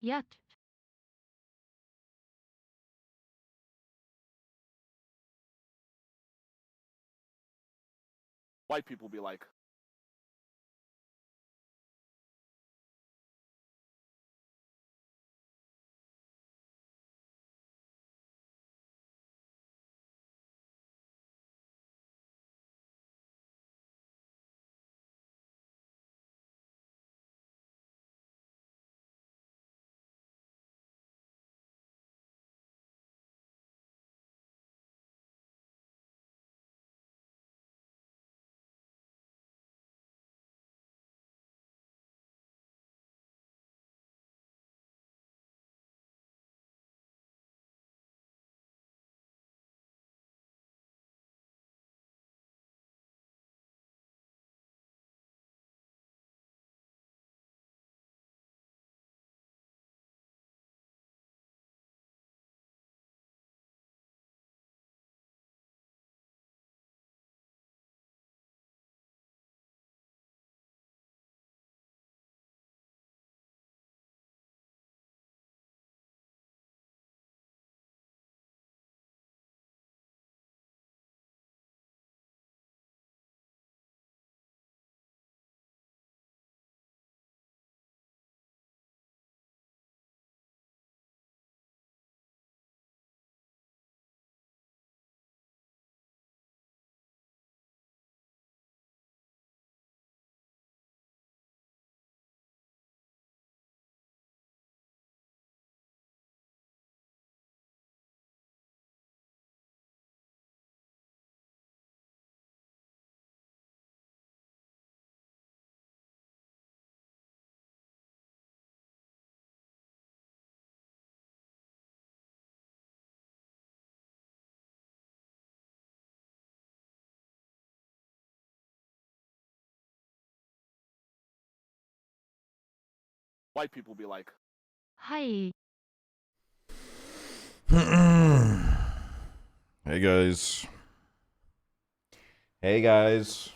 Yet. White people be like, white people be like, Hi. Hey guys. Hey guys.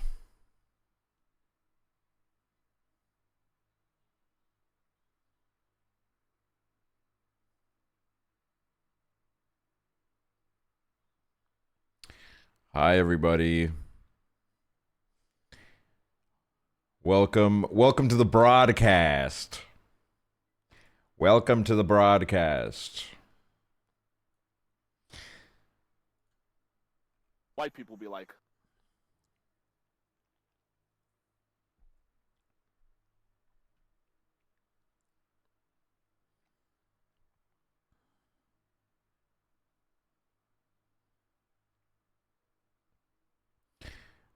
Hi everybody. Welcome to the broadcast. Welcome to the broadcast. white people be like,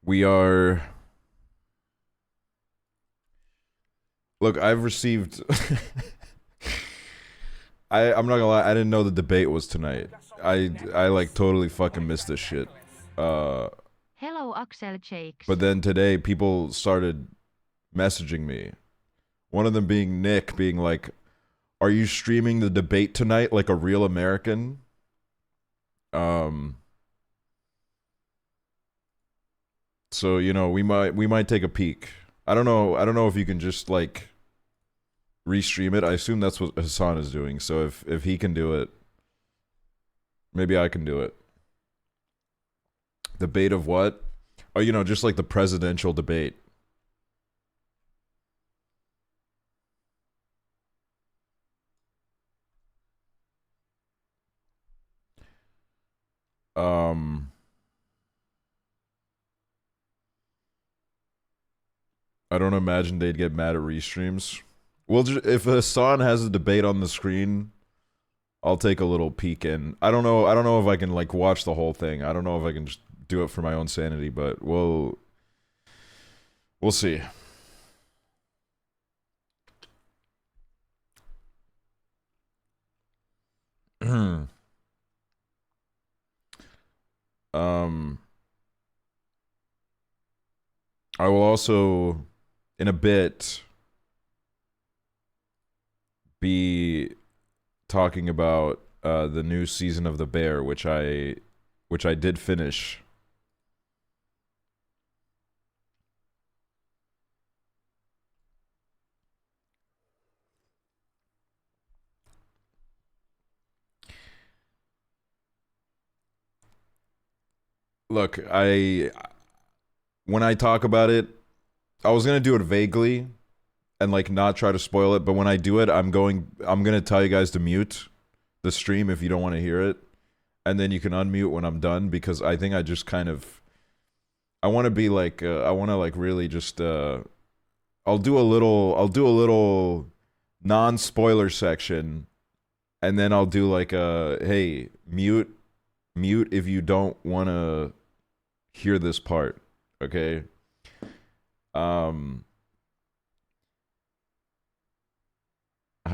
We are... Look, I've received... I'm not gonna lie, I didn't know the debate was tonight. I like totally fucking missed this shit. Hello, Aksel Jakes. But then today, people started messaging me. One of them being Nick, being like, "Are you streaming the debate tonight like a real American?" So you know, we might take a peek. I don't know if you can just like restream it. I assume that's what Hassan is doing. So if he can do it, maybe I can do it. Debate of what? Oh, you know, just like the presidential debate. I don't imagine they'd get mad at restreams. Well, if Hassan has a debate on the screen, I'll take a little peek in. I don't know if I can like watch the whole thing. I don't know if I can just do it for my own sanity, but we'll see. I will also, in a bit, be talking about the new season of The Bear, which I did finish. look, when I talk about it, I was gonna do it vaguely and like not try to spoil it, but when I do it, I'm gonna tell you guys to mute the stream if you don't want to hear it, and then you can unmute when I'm done, because I think I just kind of I want to be like I want to like really just I'll do a little non-spoiler section, and then I'll do like a hey, mute if you don't want to hear this part, okay? How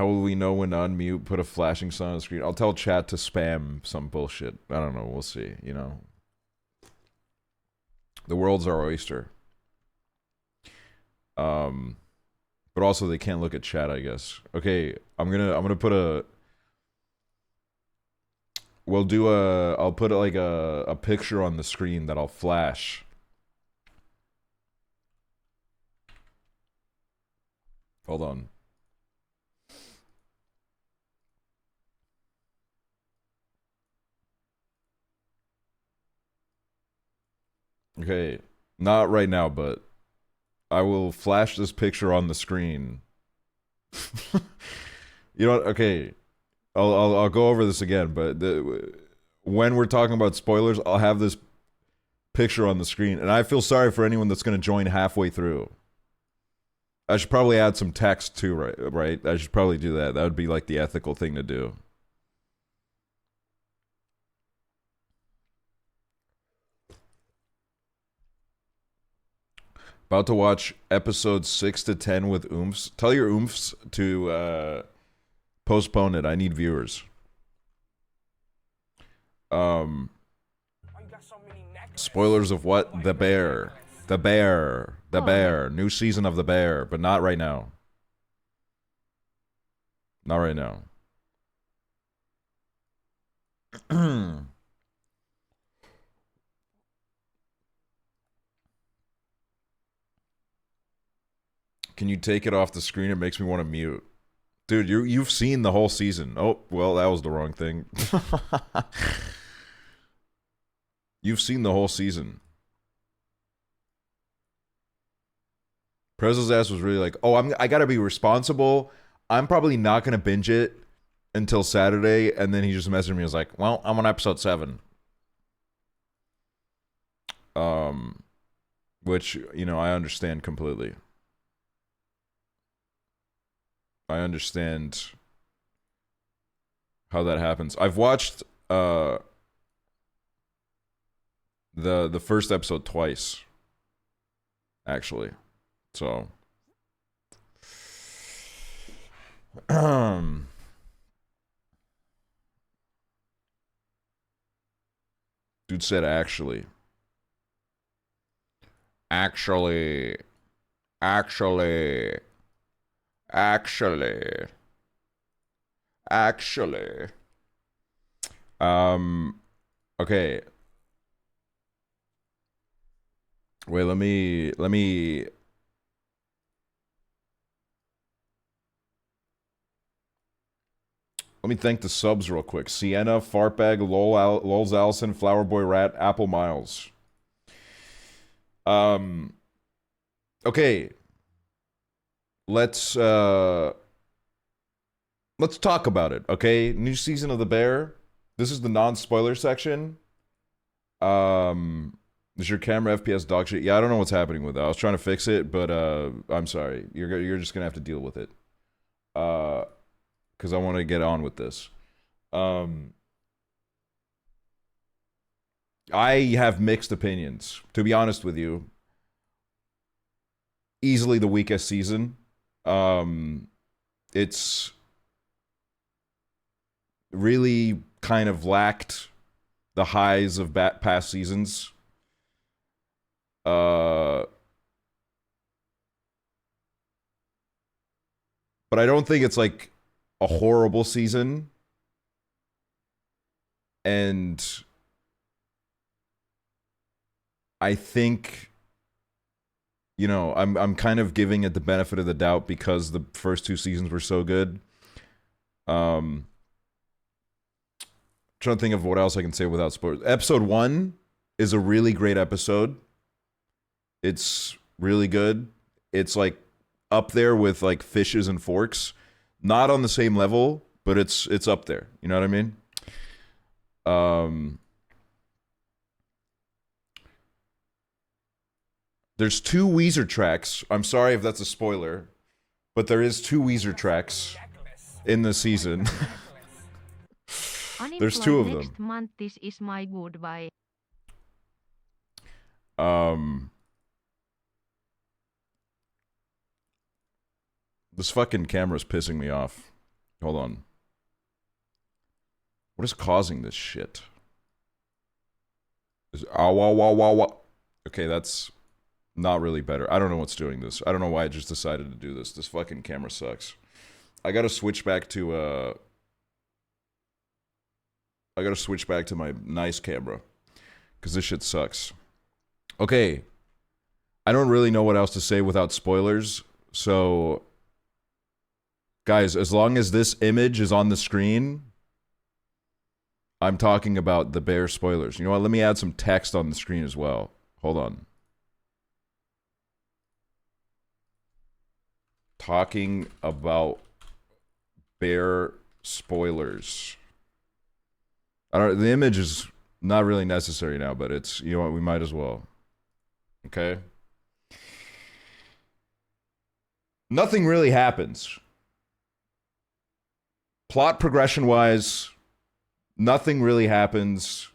will we know when to unmute? Put a flashing sign on the screen. I'll tell chat to spam some bullshit. I don't know. We'll see, you know. The world's our oyster. But also they can't look at chat, I guess. Okay, I'm gonna put a I'll put like a picture on the screen that I'll flash. Hold on. Okay, not right now, but I will flash this picture on the screen. You know what? Okay, I'll go over this again, but when we're talking about spoilers, I'll have this picture on the screen, and I feel sorry for anyone that's going to join halfway through. I should probably add some text too, right? I should probably do that. That would be like the ethical thing to do. About to watch episodes 6 to 10 with oomphs. Tell your oomphs to postpone it. I need viewers. Spoilers of what? The Bear. The Bear. The Bear. New season of The Bear, but not right now. Not right now. Can you take it off the screen? It makes me want to mute. Dude, you've seen the whole season. Oh, well, that was the wrong thing. You've seen the whole season. Prezzo's ass was really like, oh, I gotta be responsible. I'm probably not gonna binge it until Saturday, and then he just messaged me and was like, well, I'm on episode 7. Which, you know, I understand completely. I understand how that happens. I've watched the first episode twice, actually. So dude said actually. Actually. Okay. Wait, let me thank the subs real quick. Sienna, Fartbag, Lols Allison, Flower Boy Rat, Apple Miles. Okay. Let's talk about it, okay? New season of The Bear. This is the non-spoiler section. Is your camera FPS dog shit? Yeah, I don't know what's happening with that. I was trying to fix it, but I'm sorry. You're just gonna have to deal with it. Because I want to get on with this. I have mixed opinions, to be honest with you. Easily the weakest season. It's really kind of lacked the highs of past seasons. But I don't think it's like a horrible season. And I think, you know, I'm kind of giving it the benefit of the doubt because the first 2 seasons were so good. Trying to think of what else I can say without spoilers. Episode 1 is a really great episode. It's really good. It's like up there with like Fishes and Forks. Not on the same level, but it's up there. You know what I mean? There's 2 Weezer tracks. I'm sorry if that's a spoiler, but there is 2 Weezer tracks in the season. There's 2 of them. Next month, this is my goodbye. This fucking camera's pissing me off. Hold on. What is causing this shit? Okay, that's not really better. I don't know what's doing this. I don't know why I just decided to do this. This fucking camera sucks. I gotta switch back to my nice camera. Because this shit sucks. Okay. I don't really know what else to say without spoilers. So, guys, as long as this image is on the screen, I'm talking about the bear spoilers. You know what? Let me add some text on the screen as well. Hold on. Talking about bear spoilers. The image is not really necessary now, but it's, you know what, we might as well. Okay? Nothing really happens. Plot progression-wise, nothing really happens.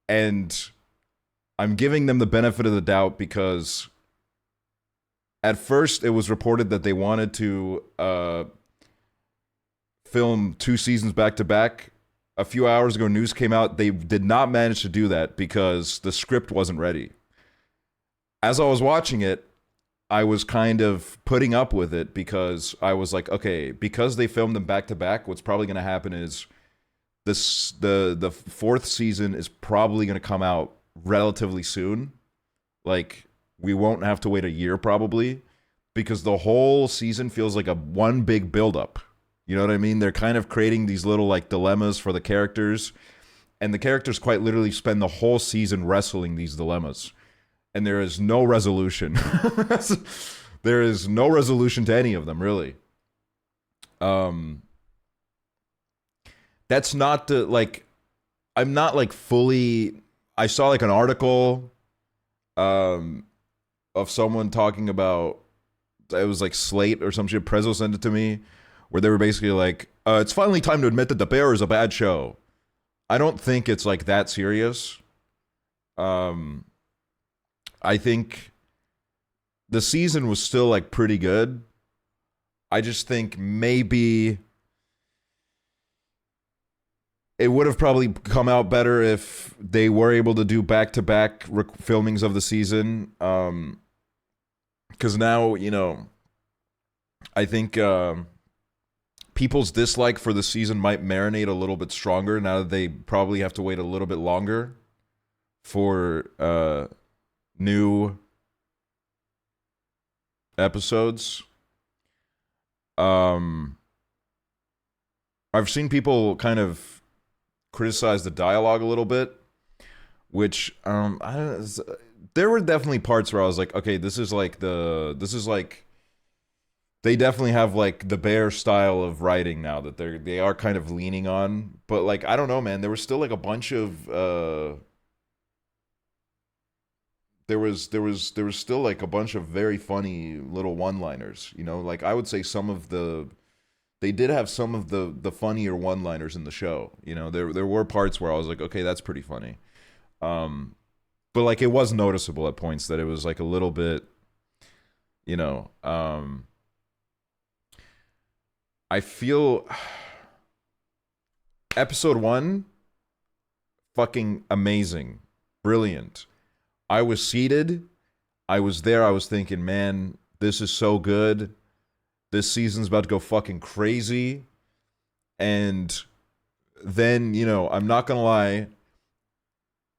And I'm giving them the benefit of the doubt because at first it was reported that they wanted to film 2 seasons back-to-back. A few hours ago, news came out. They did not manage to do that because the script wasn't ready. As I was watching it, I was kind of putting up with it because I was like, okay, because they filmed them back-to-back, what's probably going to happen is the 4th season is probably going to come out relatively soon. Like, we won't have to wait a year probably because the whole season feels like one big buildup. You know what I mean? They're kind of creating these little like dilemmas for the characters, and the characters quite literally spend the whole season wrestling these dilemmas, and there is no resolution. There is no resolution to any of them, really. That's not the like. I'm not like fully. I saw like an article, of someone talking about. It was like Slate or some shit. Prezzo sent it to me, where they were basically like, it's finally time to admit that The Bear is a bad show. I don't think it's like that serious. I think the season was still like pretty good. I just think maybe it would have probably come out better if they were able to do back-to-back filmings of the season. Because now, you know, I think people's dislike for the season might marinate a little bit stronger now that they probably have to wait a little bit longer for new episodes. I've seen people kind of criticize the dialogue a little bit, which there were definitely parts where I was like, okay, this is like they definitely have like the Bear style of writing now that they are kind of leaning on. But like, I don't know, man, there was still like a bunch of there was still like a bunch of very funny little one-liners, you know? Like I would say they did have some of the funnier one-liners in the show. You know, there were parts where I was like, okay, that's pretty funny. But like it was noticeable at points that it was like a little bit, you know, I feel episode 1 fucking amazing, brilliant. I was seated, I was there, I was thinking, man, this is so good. This season's about to go fucking crazy. And then, you know, I'm not gonna lie,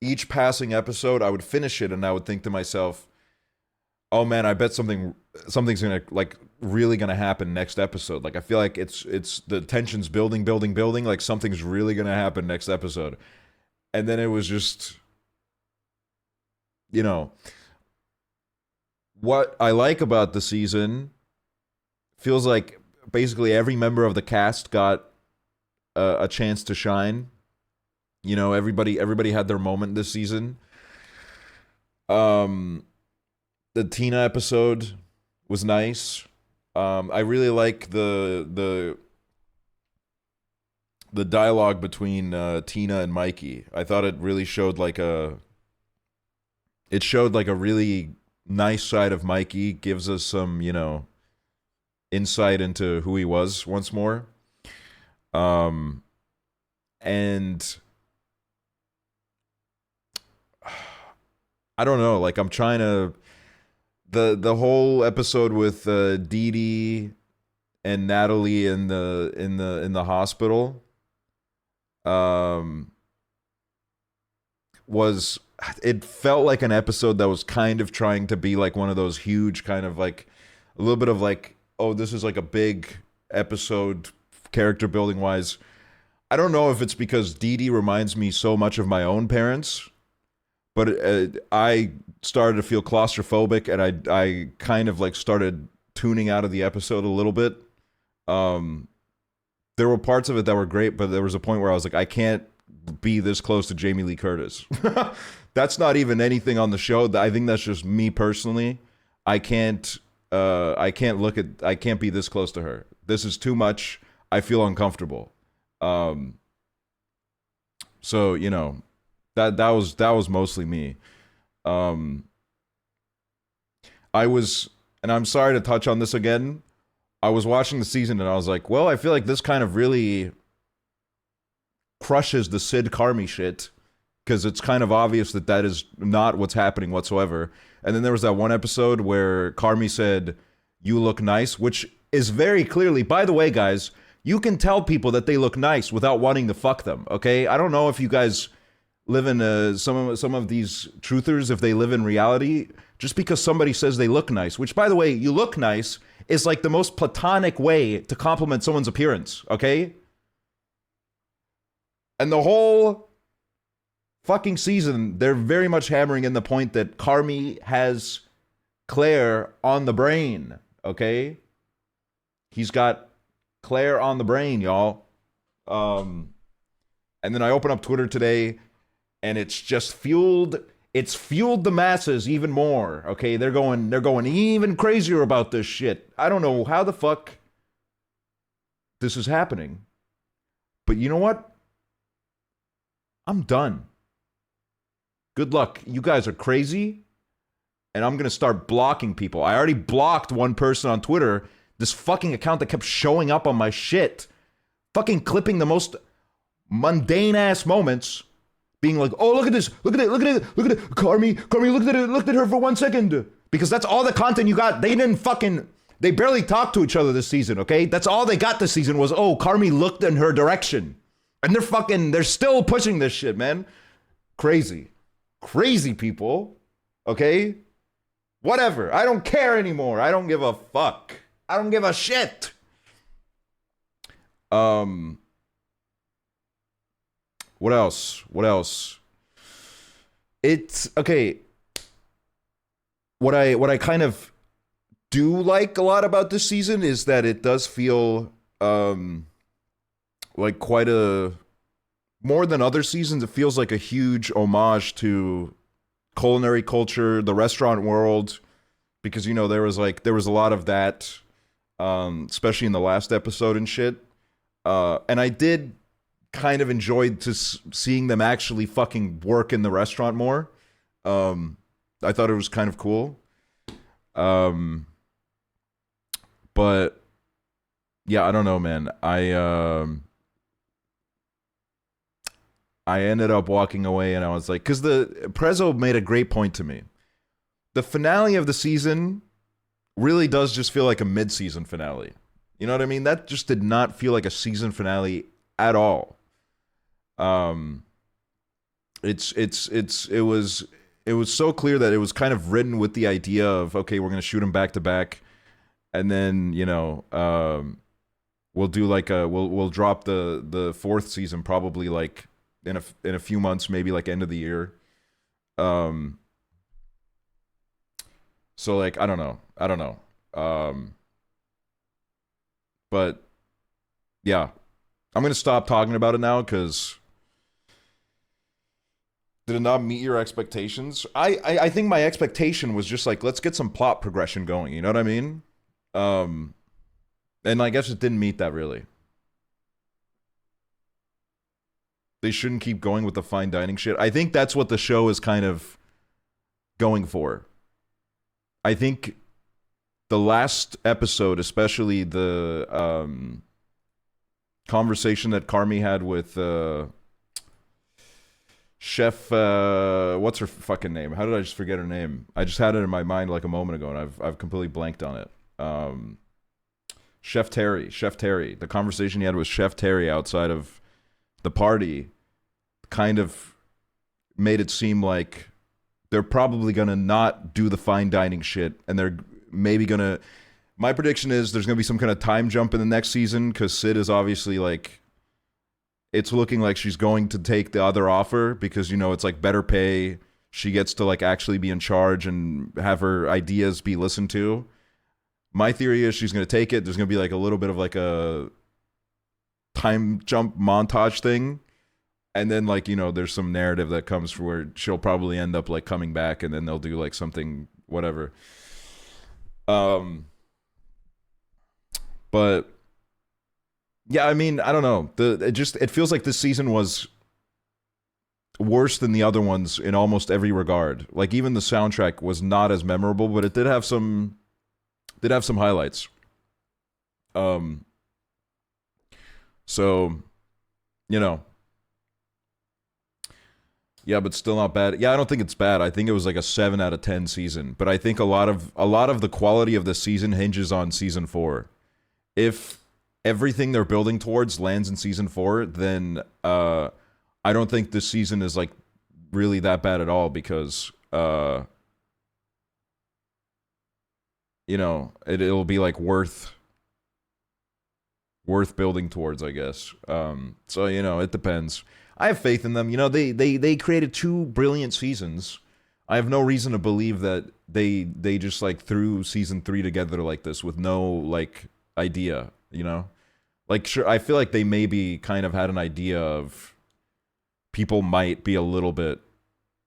each passing episode, I would finish it and I would think to myself, oh man, I bet something's gonna like really gonna happen next episode. Like I feel like it's the tension's building, like something's really gonna happen next episode. And then it was just you know, what I like about the season feels like basically every member of the cast got a chance to shine. You know, everybody had their moment this season. The Tina episode was nice. I really like the dialogue between Tina and Mikey. I thought it really showed like a really nice side of Mikey. Gives us some, you know, insight into who he was once more. And I don't know, like I'm trying to the whole episode with Dee Dee and Natalie in the hospital was, it felt like an episode that was kind of trying to be like one of those huge kind of like a little bit of like, oh, this is like a big episode character building wise. I don't know if it's because Dee Dee reminds me so much of my own parents, but I started to feel claustrophobic, and I kind of like started tuning out of the episode a little bit. There were parts of it that were great, but there was a point where I was like, I can't be this close to Jamie Lee Curtis. That's not even anything on the show. I think that's just me personally. I can't be this close to her. This is too much. I feel uncomfortable. So, you know, that was mostly me. I was, and I'm sorry to touch on this again, I was watching the season and I was like, well, I feel like this kind of really crushes the Sid Carmi shit, because it's kind of obvious that that is not what's happening whatsoever. And then there was that one episode where Carmi said, "You look nice," which is very clearly, by the way, guys, you can tell people that they look nice without wanting to fuck them, okay? I don't know if you guys live in some of these truthers, if they live in reality. Just because somebody says they look nice, which, by the way, you look nice, is like the most platonic way to compliment someone's appearance, okay? And the whole fucking season, they're very much hammering in the point that Carmi has Claire on the brain, okay? He's got Claire on the brain, y'all. And then I open up Twitter today, and it's just fueled the masses even more, okay? They're going even crazier about this shit. I don't know how the fuck this is happening. But you know what? I'm done. Good luck. You guys are crazy, and I'm gonna start blocking people. I already blocked one person on Twitter, this fucking account that kept showing up on my shit, fucking clipping the most mundane ass moments, being like, "Oh, look at this, look at it, look at it, look at it, Carmi, looked at her for 1 second," because that's all the content you got. They barely talked to each other this season, okay? That's all they got this season was, oh, Carmi looked in her direction. And they're still pushing this shit, man. Crazy people, okay? Whatever, I don't care anymore. I don't give a fuck. I don't give a shit. What else? It's okay. What I kind of do like a lot about this season is that it does feel like quite a, more than other seasons, it feels like a huge homage to culinary culture, the restaurant world, because, you know, there was a lot of that, especially in the last episode and shit. And I did kind of enjoyed seeing them actually fucking work in the restaurant more. I thought it was kind of cool. But yeah, I don't know, man. I ended up walking away and I was like, because the Prezzo made a great point to me. The finale of the season really does just feel like a mid-season finale. You know what I mean? That just did not feel like a season finale at all. It was so clear that it was kind of written with the idea of, okay, we're gonna shoot them back to back, and then, you know, we'll do like we'll drop the fourth season probably like in a few months, maybe like end of the year. So like I don't know. But yeah, I'm gonna stop talking about it now because did it not meet your expectations? I think my expectation was just like, let's get some plot progression going. You know what I mean? And I guess it didn't meet that really. They shouldn't keep going with the fine dining shit. I think that's what the show is kind of going for. I think the last episode, especially the conversation that Carmi had with Chef, what's her fucking name? How did I just forget her name? I just had it in my mind like a moment ago, and I've completely blanked on it. Chef Terry. The conversation he had with Chef Terry outside of the party kind of made it seem like they're probably gonna not do the fine dining shit, and they're maybe gonna. My prediction is there's gonna be some kind of time jump in the next season because Sid is obviously like. It's looking like she's going to take the other offer because, you know, it's like better pay. She gets to like actually be in charge and have her ideas be listened to. My theory is she's going to take it. There's going to be like a little bit of like a time jump montage thing. And then like, you know, there's some narrative that comes for where she'll probably end up like coming back and then they'll do like something, whatever. But yeah, I mean, I don't know. It feels like this season was worse than the other ones in almost every regard. Like even the soundtrack was not as memorable, but it did have some highlights. So, you know. Yeah, but still not bad. Yeah, I don't think it's bad. I think it was like a 7 out of 10 season, but I think a lot of the quality of the season hinges on season 4. If everything they're building towards lands in season 4, then I don't think this season is like really that bad at all because you know, it'll be like worth building towards, I guess. So you know, it depends. I have faith in them. You know, they created 2 brilliant seasons. I have no reason to believe that they just like threw season 3 together like this with no like idea, you know? Like, sure, I feel like they maybe kind of had an idea of people might be a little bit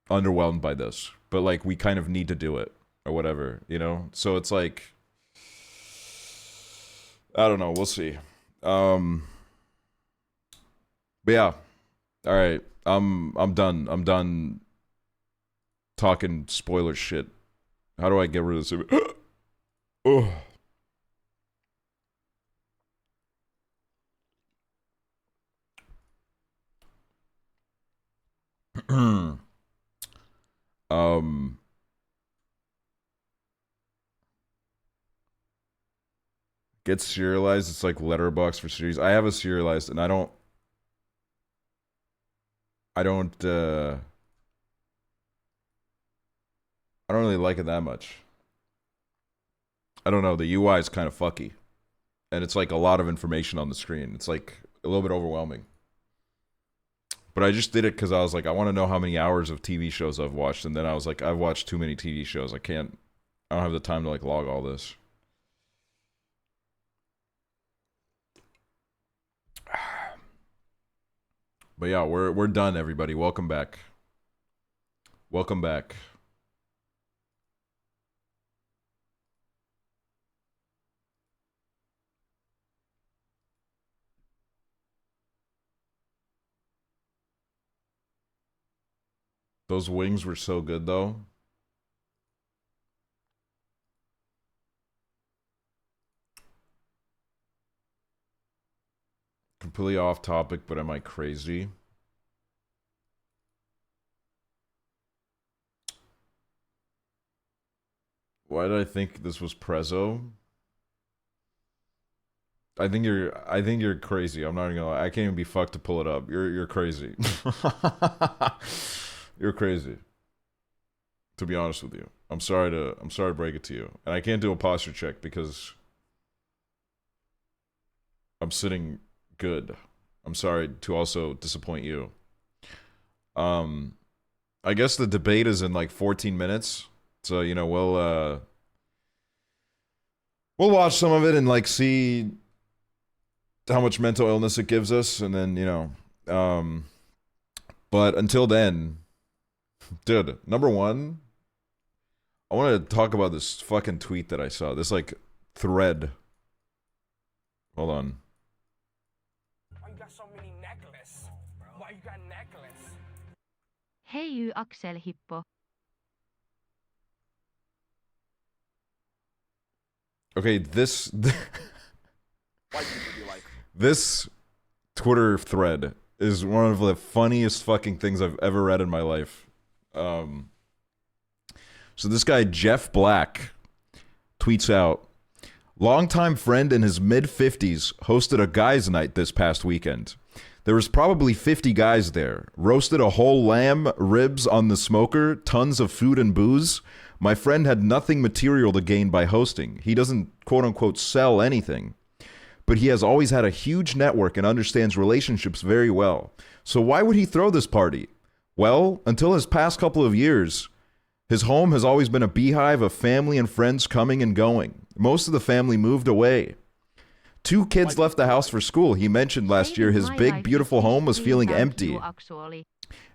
underwhelmed by this, but like we kind of need to do it or whatever, you know? So it's like, I don't know, we'll see. But yeah, all right, I'm done. I'm done talking spoiler shit. How do I get rid of this? Oh. Get serialized. It's like letterbox for series. I have a serialized, and I don't really like it that much. I don't know. The UI is kind of fucky, and it's like a lot of information on the screen. It's like a little bit overwhelming. But I just did it because I was like, I want to know how many hours of TV shows I've watched, and then I was like, I've watched too many TV shows. I don't have the time to like log all this. But yeah, we're done, everybody. Welcome back. Welcome back. Those wings were so good, though. Completely off topic, but am I crazy? Why did I think this was Prezzo? I think you're crazy. I'm not even gonna lie. I can't even be fucked to pull it up. You're crazy. You're crazy. To be honest with you. I'm sorry to break it to you. And I can't do a posture check because I'm sitting good. I'm sorry to also disappoint you. I guess the debate is in like 14 minutes. So, you know, We'll watch some of it and like see how much mental illness it gives us, and then but until then, dude, number one, I want to talk about this fucking tweet that I saw. This like thread. Hold on. Why you got so many necklaces? Why you got necklace? Hei you Aksel hippo. Okay, this White people be like, this Twitter thread is one of the funniest fucking things I've ever read in my life. So this guy Jeff Black tweets out, longtime friend in his mid-50s hosted a guys' night this past weekend. There was probably 50 guys there. Roasted a whole lamb, ribs on the smoker, tons of food and booze. My friend had nothing material to gain by hosting. He doesn't quote-unquote sell anything. But he has always had a huge network and understands relationships very well. So why would he throw this party? Well, until his past couple of years, his home has always been a beehive of family and friends coming and going. Most of the family moved away. 2 kids left the house for school. He mentioned last year his big, beautiful home was feeling empty.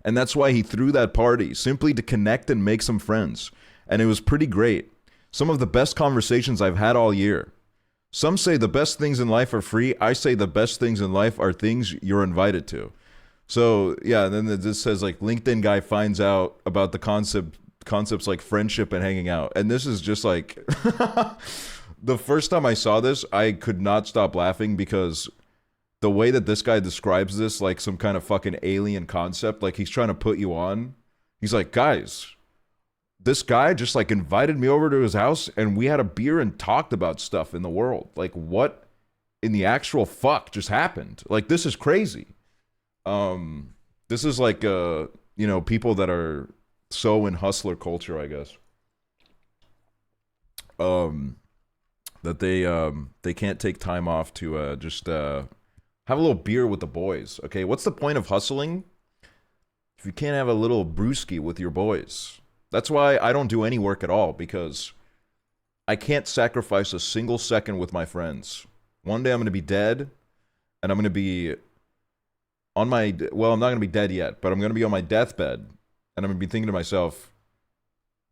And that's why he threw that party, simply to connect and make some friends. And it was pretty great. Some of the best conversations I've had all year. Some say the best things in life are free. I say the best things in life are things you're invited to. So, yeah, and then this says, like, LinkedIn guy finds out about the concepts like friendship and hanging out. And this is just like... The first time I saw this, I could not stop laughing because the way that this guy describes this, like some kind of fucking alien concept, like he's trying to put you on. He's like, guys, this guy just like invited me over to his house and we had a beer and talked about stuff in the world. Like, what in the actual fuck just happened? Like, this is crazy. This is like, people that are so in hustler culture, I guess. That they can't take time off to just have a little beer with the boys. Okay, what's the point of hustling if you can't have a little brewski with your boys? That's why I don't do any work at all, because I can't sacrifice a single second with my friends. One day I'm going to be dead, and I'm going to be on my... Well, I'm not going to be dead yet, but I'm going to be on my deathbed, and I'm going to be thinking to myself,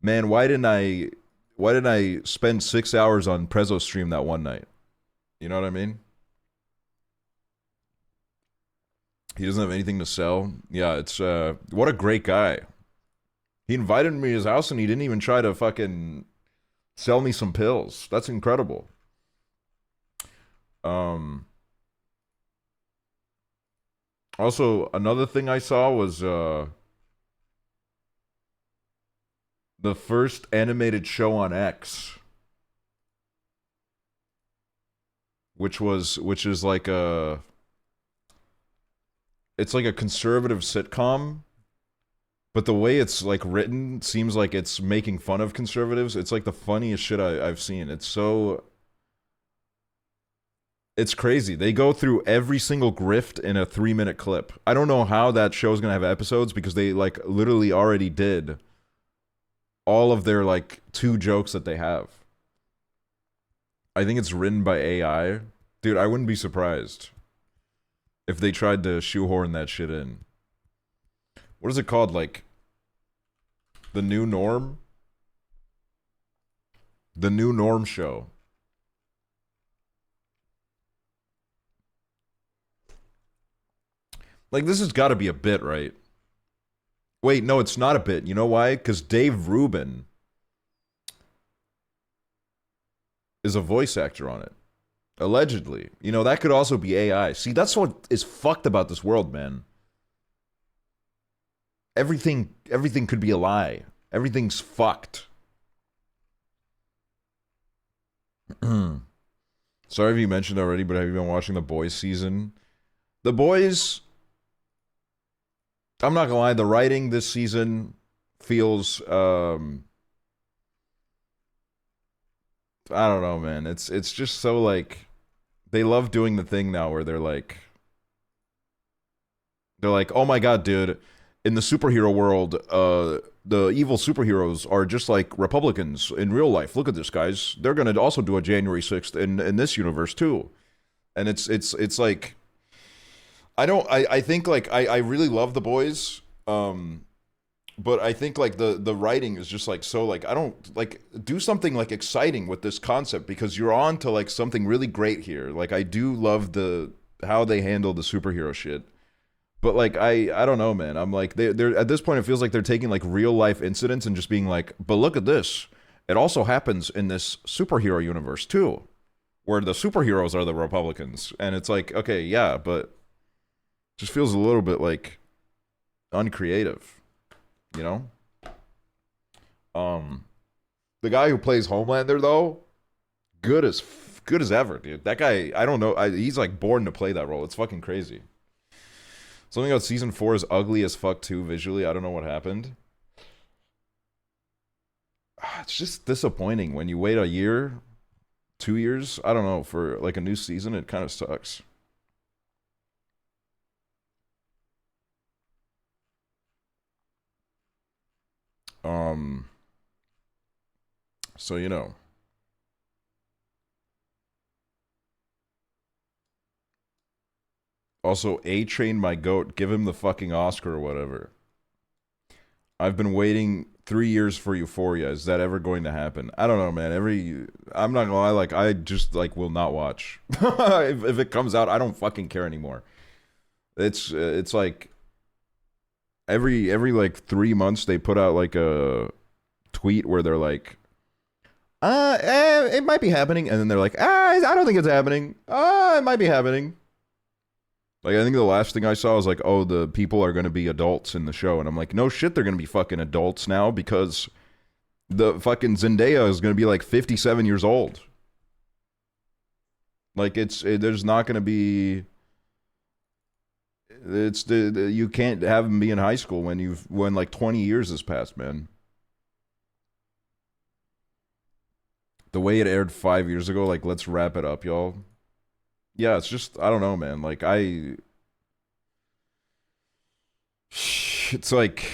man, why didn't I spend 6 hours on Prezzo stream that one night? You know what I mean? He doesn't have anything to sell. Yeah, it's, what a great guy. He invited me to his house and he didn't even try to fucking sell me some pills. That's incredible. Also, another thing I saw was, the first animated show on X, which is like it's like a conservative sitcom, but the way it's like written seems like it's making fun of conservatives. It's like the funniest shit I've seen. It's crazy. They go through every single grift in a 3-minute clip. I don't know how that show's gonna have episodes because they like literally already did all of their like 2 jokes that they have. I think it's written by AI. Dude, I wouldn't be surprised if they tried to shoehorn that shit in. What is it called? Like, The New Norm? The New Norm Show. Like, this has got to be a bit, right? Wait, no, it's not a bit. You know why? Because Dave Rubin is a voice actor on it. Allegedly. You know, that could also be AI. See, that's what is fucked about this world, man. Everything could be a lie. Everything's fucked. Sorry if you mentioned already, but have you been watching The Boys season? The Boys... I'm not gonna lie, the writing this season feels, I don't know, man. It's just so, like, they love doing the thing now where they're like, oh my god, dude, in the superhero world, the evil superheroes are just like Republicans in real life. Look at this, guys. They're gonna also do a January 6th in this universe too. And it's like I think like I really love The Boys. But I think like the writing is just like so like I don't like do something like exciting with this concept because you're on to like something really great here. Like I do love how they handle the superhero shit. But like I don't know, man. I'm like they're at this point it feels like they're taking like real life incidents and just being like, but look at this. It also happens in this superhero universe too, where the superheroes are the Republicans. And it's like, okay, yeah, but it just feels a little bit like uncreative, you know? The guy who plays Homelander though, good as ever, dude. That guy, I don't know, he's like born to play that role. It's fucking crazy. Something about season 4 is ugly as fuck too visually. I don't know what happened. It's just disappointing when you wait a year, 2 years, I don't know, for like a new season. It kind of sucks. So you know. Also, A-Train my goat. Give him the fucking Oscar or whatever. I've been waiting 3 years for Euphoria. Is that ever going to happen? I don't know, man. I'm not gonna lie, like, I just, like, will not watch. if it comes out, I don't fucking care anymore. It's like, every, like, 3 months they put out, like, a tweet where they're like, it might be happening. And then they're like, I don't think it's happening. It might be happening. Like, I think the last thing I saw was like, oh, the people are going to be adults in the show. And I'm like, no shit, they're going to be fucking adults now because the fucking Zendaya is going to be like 57 years old. Like, there's not going to be... you can't have them be in high school when like 20 years has passed, man. The way it aired 5 years ago, like, let's wrap it up, y'all. Yeah, it's just, I don't know, man. Like, it's like,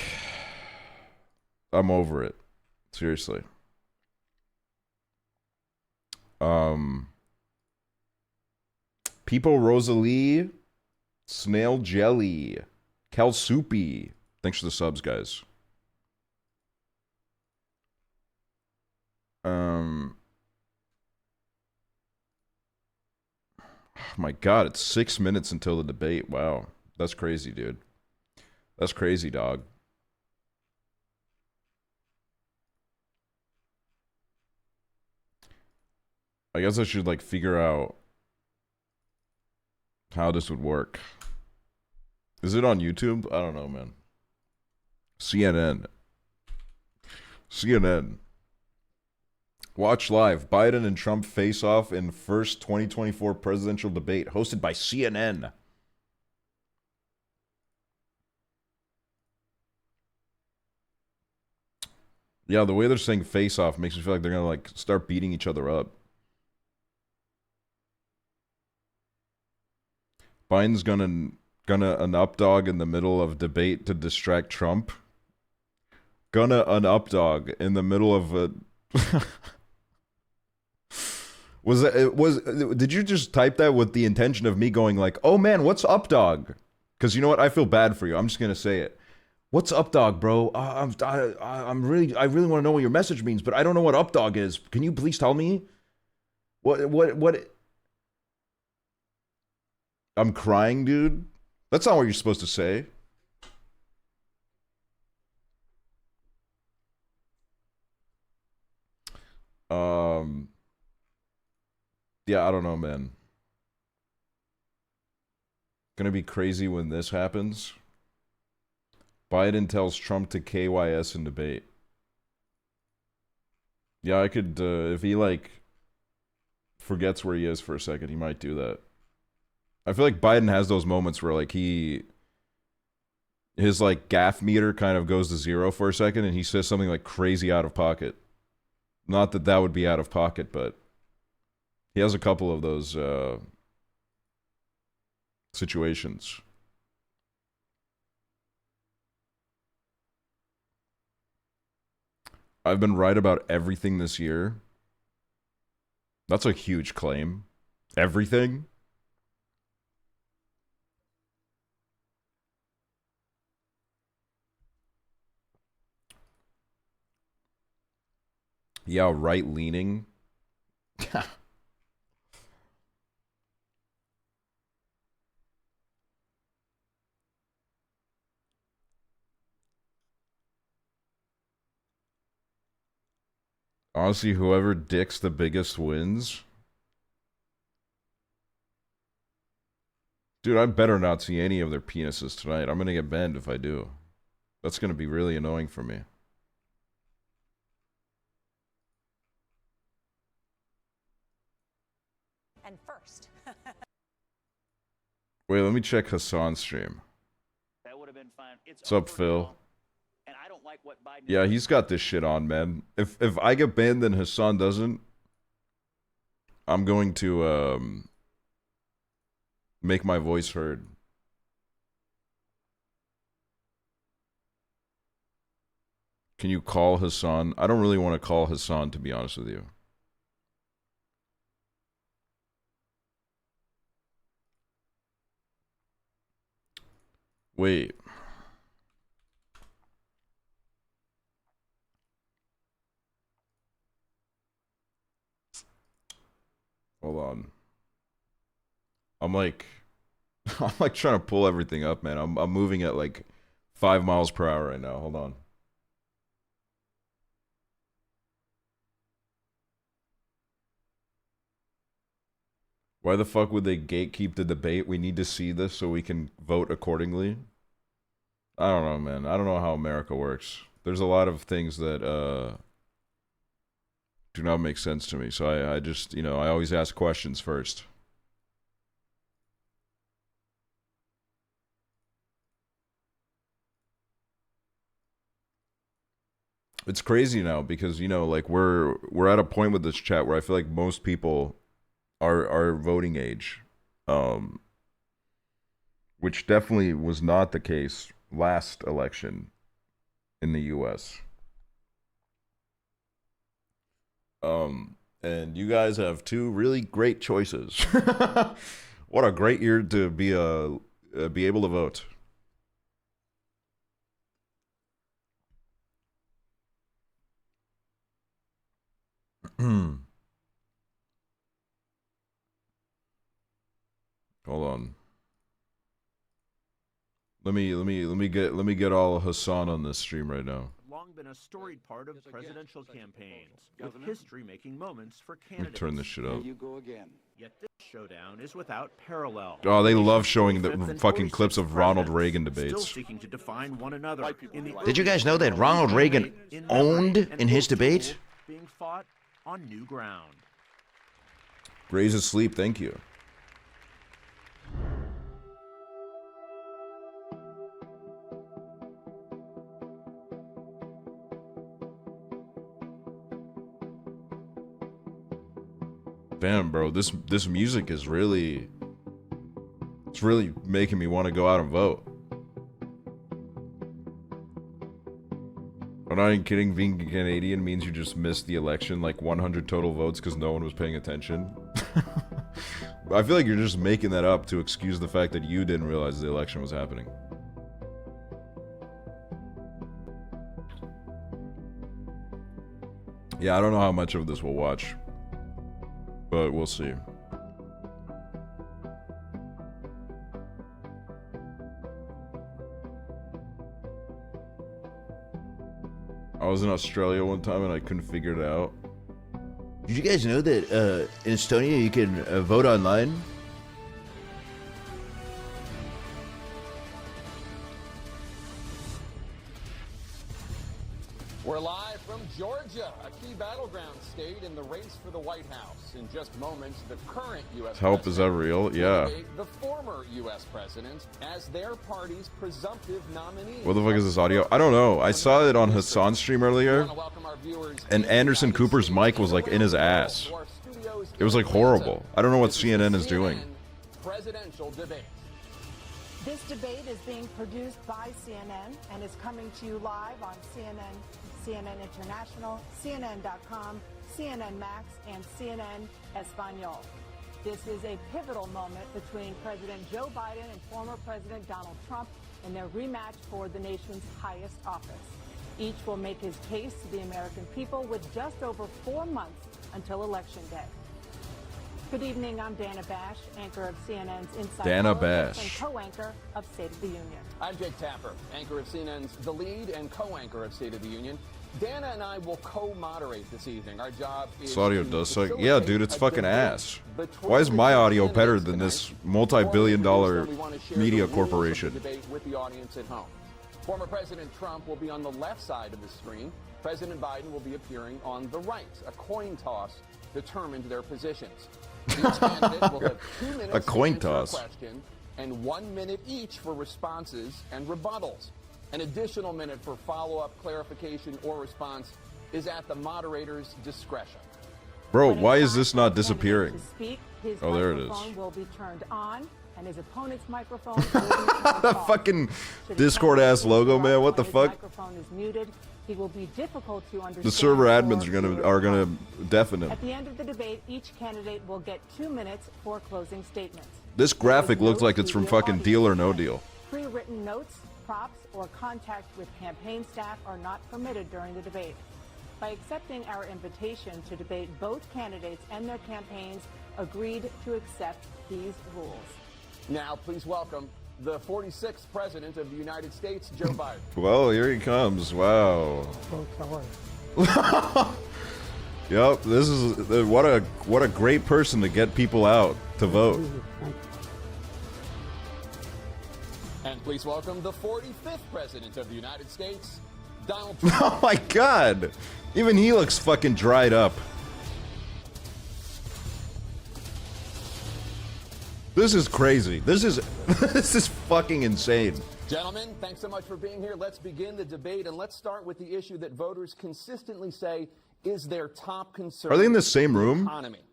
I'm over it. Seriously. People Rosalie, Snail Jelly, Cal Soupy. Thanks for the subs, guys. Oh my god, it's 6 minutes until the debate. Wow. That's crazy, dude. That's crazy, dog. I guess I should, like, figure out how this would work. Is it on YouTube? I don't know, man. CNN. Watch live. Biden and Trump face off in first 2024 presidential debate, hosted by CNN. Yeah, the way they're saying face off makes me feel like they're gonna like start beating each other up. Biden's gonna an updog in the middle of debate to distract Trump. Gonna an updog in the middle of a did you just type that with the intention of me going like, oh man, what's up, dog? Because you know what, I feel bad for you. I'm just gonna say it. What's up, dog, bro? I really want to know what your message means, but I don't know what up, dog is. Can you please tell me? What? I'm crying, dude. That's not what you're supposed to say. Yeah, I don't know, man. Gonna be crazy when this happens. Biden tells Trump to KYS in debate. Yeah, I could, if he, like, forgets where he is for a second, he might do that. I feel like Biden has those moments where, like, his, like, gaffe meter kind of goes to 0 for a second, and he says something, like, crazy out of pocket. Not that that would be out of pocket, but he has a couple of those, situations. I've been right about everything this year. That's a huge claim. Everything? Yeah, right leaning. Honestly, whoever dicks the biggest wins. Dude, I better not see any of their penises tonight. I'm gonna get banned if I do. That's gonna be really annoying for me. And first. Wait, let me check Hassan's stream. That would have been fine. What's up, Phil? And I don't like what Biden. Yeah, he's got this shit on, man. If I get banned and Hassan doesn't, I'm going to make my voice heard. Can you call Hassan? I don't really want to call Hassan, to be honest with you. Wait. Hold on. I'm like trying to pull everything up, man. I'm moving at like 5 miles per hour right now. Hold on. Why the fuck would they gatekeep the debate? We need to see this so we can vote accordingly. I don't know, man. I don't know how America works. There's a lot of things that do not make sense to me. So I just, you know, I always ask questions first. It's crazy now because, you know, like we're at a point with this chat where I feel like most people are voting age, which definitely was not the case last election in the US. And you guys have two really great choices. What a great year to be able to vote. Hold on. Let me get all Hassan on this stream right now. Long been a storied part of presidential campaigns, with history making moments for Let me candidates. turn this shit up. You go again. Yet this showdown is without parallel. Oh, they love showing the 45th and fucking clips 46th of Ronald presidents Reagan still debates. seeking to define one another. In the Did you guys know that Ronald Reagan owned in his debate? Being fought on new ground. Gray's asleep, thank you. Damn, bro, this music is really, it's really making me want to go out and vote. I'm not even kidding, being Canadian means you just missed the election, like 100 total votes because no one was paying attention. I feel like you're just making that up to excuse the fact that you didn't realize the election was happening. Yeah, I don't know how much of this we'll watch, but we'll see. I was in Australia one time and I couldn't figure it out. Did you guys know that in Estonia you can vote online? We're live from Georgia, a key battleground state in the race for the White House. In just moments, the current U.S. Help, is that real? Yeah. The former U.S. president as their party's presumptive nominee. What the fuck is this audio? I don't know. I saw it on Hassan's stream earlier, and Anderson Cooper's mic was like in his ass. It was like horrible. I don't know what CNN is doing. Presidential debate. This debate is being produced by CNN and is coming to you live on CNN CNN International, CNN.com, CNN Max, and CNN Espanol. This is a pivotal moment between President Joe Biden and former President Donald Trump in their rematch for the nation's highest office. Each will make his case to the American people with just over 4 months until Election Day. Good evening, I'm Dana Bash, anchor of CNN's Inside Dana Politics Bash. and co-anchor of State of the Union. I'm Jake Tapper, anchor of CNN's The Lead and co-anchor of State of the Union. Dana and I will co-moderate this evening. Our job is This audio to does suck. facilitate Yeah, dude, it's a fucking debate ass. between Why is my the audio candidates better than tonight. this Before we multi-billion-dollar introduce them, we want to share media the rules of the corporation? debate with the audience at home. Former President Trump will be on the left side of the screen. President Biden will be appearing on the right. A coin toss determined their positions. Each candidate will have 2 minutes A coin to answer toss. a question and 1 minute each for responses and rebuttals. An additional minute for follow-up, clarification, or response is at the moderator's discretion. Bro, When why it's is time this for not the candidate disappearing? to speak, his Oh, there it is. microphone will be turned on, and his opponent's microphone will be turned The off. fucking Should Discord candidate ass logo, interrupt man. What the when his fuck? microphone is muted, he will be difficult to understand The server or admins are hear. gonna deafen him. At the end of the debate, each candidate will get 2 minutes for closing statements. This graphic looks like it's from fucking Deal or No Deal. Pre-written notes, props, or contact with campaign staff are not permitted during the debate. By accepting our invitation to debate, both candidates and their campaigns agreed to accept these rules. Now, please welcome the 46th President of the United States, Joe Biden. Well, here he comes. Wow. Yep, this is what a great person to get people out to vote. And please welcome the 45th President of the United States, Donald Trump. Oh my god. Even he looks fucking dried up. This is crazy. This is this is fucking insane. Gentlemen, thanks so much for being here. Let's begin the debate, and let's start with the issue that voters consistently say is their top concern. Are they in the same room? Economy.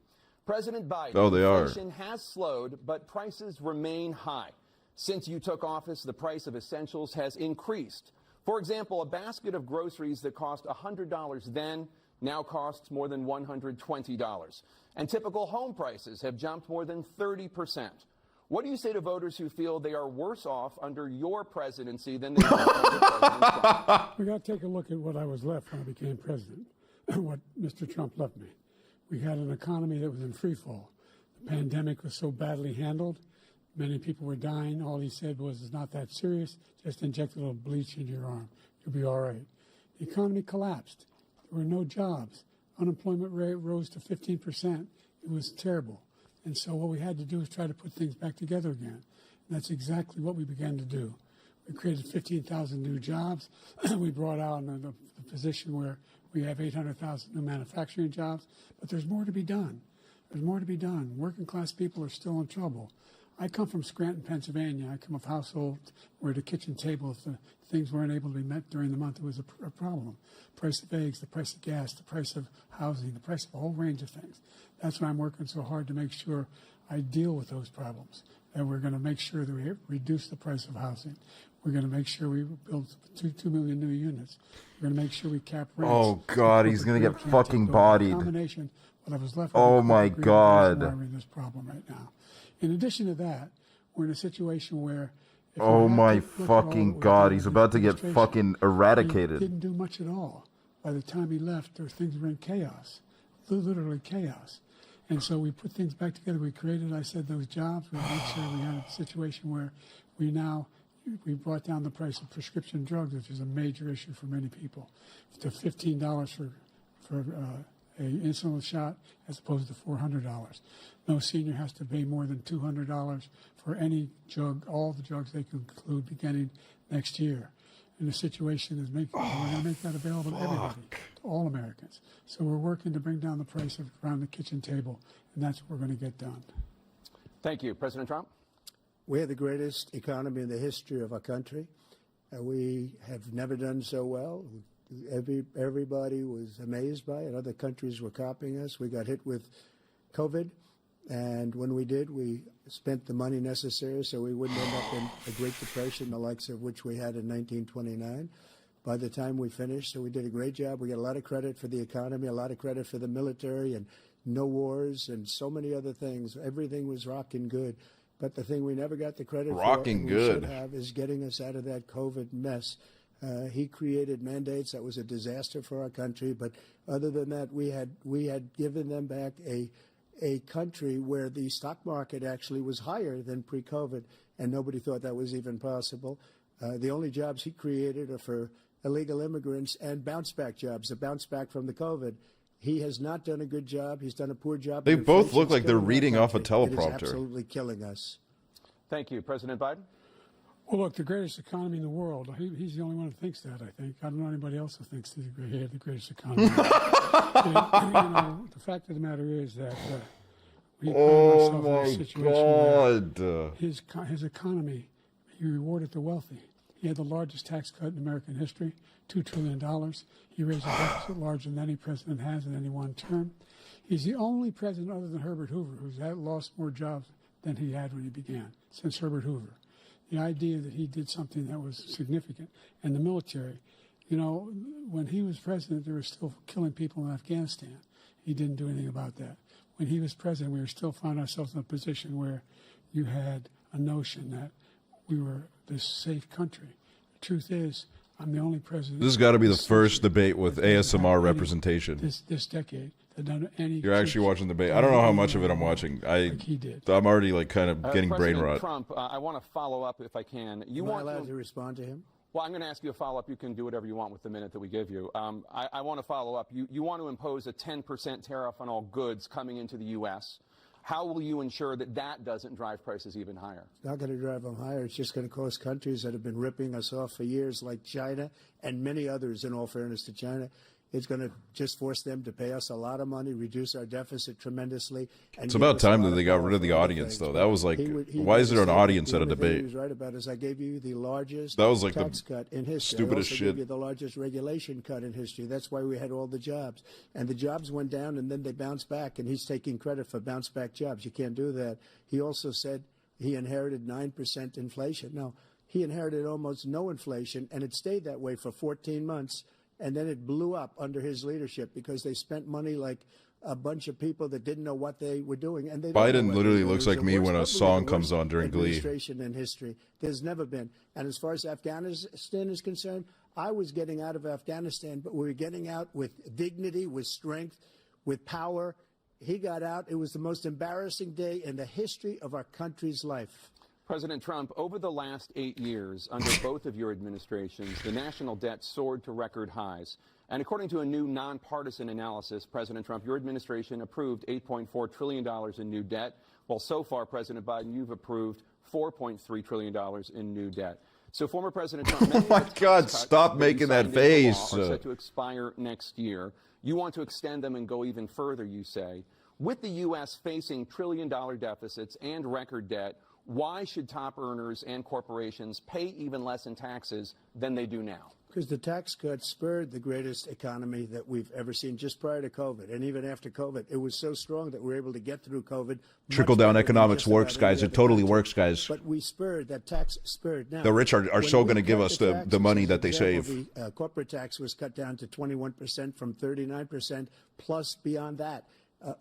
President Biden, Oh, they are. inflation has slowed, but prices remain high. Since you took office, the price of essentials has increased. For example, a basket of groceries that cost $100 then now costs more than $120. And typical home prices have jumped more than 30%. What do you say to voters who feel they are worse off under your presidency than they were under President Trump? We got to take a look at what I was left when I became president, what Mr. Trump left me. We had an economy that was in free fall. The pandemic was so badly handled. Many people were dying. All he said was, it's not that serious. Just inject a little bleach into your arm. You'll be all right. The economy collapsed. There were no jobs. Unemployment rate rose to 15%. It was terrible. And so what we had to do was try to put things back together again. And that's exactly what we began to do. We created 15,000 new jobs. We brought out the position where we have 800,000 new manufacturing jobs. But there's more to be done. There's more to be done. Working class people are still in trouble. I come from Scranton, Pennsylvania. I come of a household where the kitchen table, if the things weren't able to be met during the month, it was a problem. Price of eggs, the price of gas, the price of housing, the price of a whole range of things. That's why I'm working so hard to make sure I deal with those problems. And we're going to make sure that we reduce the price of housing. We're going to make sure we build 2 million new units. We're going to make sure we cap rents. Oh god, he's gonna get fucking The bodied. combination, what I was left Oh with, my agreement God. is why we're in this problem right now. In addition to that, we're in a situation where if Oh you have my to look at all fucking what god, we he's did in about to get administration, fucking he eradicated. didn't do much at all. By the time he left, things were in chaos, literally chaos. And so we put things back together. We created, I said, those jobs. We made sure we had a situation where we brought down the price of prescription drugs, which is a major issue for many people, to $15 for a insulin shot as opposed to $400. No senior has to pay more than $200 for any drug, all the drugs they can include beginning next year. And the situation is we're going to make that available to everybody, to all Americans. So we're working to bring down the price of around the kitchen table, and that's what we're going to get done. Thank you. President Trump? We have the greatest economy in the history of our country. We have never done so well. Everybody was amazed by it. Other countries were copying us. We got hit with COVID, and when we did, we spent the money necessary so we wouldn't end up in a Great Depression, the likes of which we had in 1929. by the time we finished. So we did a great job. We got a lot of credit for the economy, a lot of credit for the military, and no wars and so many other things. Everything was rocking good. But the thing we never got the credit for, and we should have, is getting us out of that COVID mess. He created mandates that was a disaster for our country. But other than that, we had given them back a country where the stock market actually was higher than pre-COVID, and nobody thought that was even possible. The only jobs he created are for illegal immigrants and bounce-back jobs, the bounce back from the COVID. He has not done a good job. He's done a poor job. They both look like they're reading off a teleprompter. It is absolutely killing us. Thank you. President Biden? Well, look, the greatest economy in the world. He's the only one who thinks that, I think. I don't know anybody else who thinks he's the greatest economy. The fact of the matter is that we found ourselves in a situation where his economy, he rewarded the wealthy. He had the largest tax cut in American history, $2 trillion. He raised a deficit larger than any president has in any one term. He's the only president other than Herbert Hoover who's lost more jobs than he had when he began, since Herbert Hoover. The idea that he did something that was significant. And the military, when he was president, they were still killing people in Afghanistan. He didn't do anything about that. When he was president, we were still finding ourselves in a position where you had a notion that we were this safe country. The truth is, I'm the only president. This has got to be the first debate with ASMR representation. This decade. Done any. You're actually watching the debate. I don't know how much of it I'm watching. He did. I'm already kind of getting brain rot. Trump, I want to follow up if I can. Am I allowed to respond to him? Well, I'm going to ask you a follow-up. You can do whatever you want with the minute that we give you. I want to follow up. You want to impose a 10% tariff on all goods coming into the U.S. How will you ensure that that doesn't drive prices even higher? It's not going to drive them higher. It's just going to cost countries that have been ripping us off for years, like China and many others, in all fairness to China. It's going to just force them to pay us a lot of money, reduce our deficit tremendously. And it's about time that they got rid of the audience, though. That was like, why is there an audience at a debate? He was right about is I gave you the largest tax cut in history. Stupidest I also gave you the largest regulation cut in history. That's why we had all the jobs. And the jobs went down, and then they bounced back, and he's taking credit for bounce-back jobs. You can't do that. He also said he inherited 9% inflation. No, he inherited almost no inflation, and it stayed that way for 14 months. And then it blew up under his leadership because they spent money like a bunch of people that didn't know what they were doing. And they Biden literally looks like me when a song comes on during Glee. Administration in history. There's never been. And as far as Afghanistan is concerned, I was getting out of Afghanistan, but we were getting out with dignity, with strength, with power. He got out. It was the most embarrassing day in the history of our country's life. President Trump, over the last 8 years, under both of your administrations, the national debt soared to record highs. And according to a new nonpartisan analysis, President Trump, your administration approved $8.4 trillion in new debt, while so far, President Biden, you've approved $4.3 trillion in new debt. So former President Trump, oh my God, stop making that face. Are set to expire next year. You want to extend them and go even further, you say. With the U.S. facing trillion-dollar deficits and record debt, why should top earners and corporations pay even less in taxes than they do now? Because the tax cuts spurred the greatest economy that we've ever seen just prior to COVID. And even after COVID, it was so strong that we were able to get through COVID. Trickle-down economics works, guys. It totally works, guys. But we spurred, that tax spurred. Now, the rich are so going to give us the money that they save. The corporate tax was cut down to 21% from 39%, plus beyond that.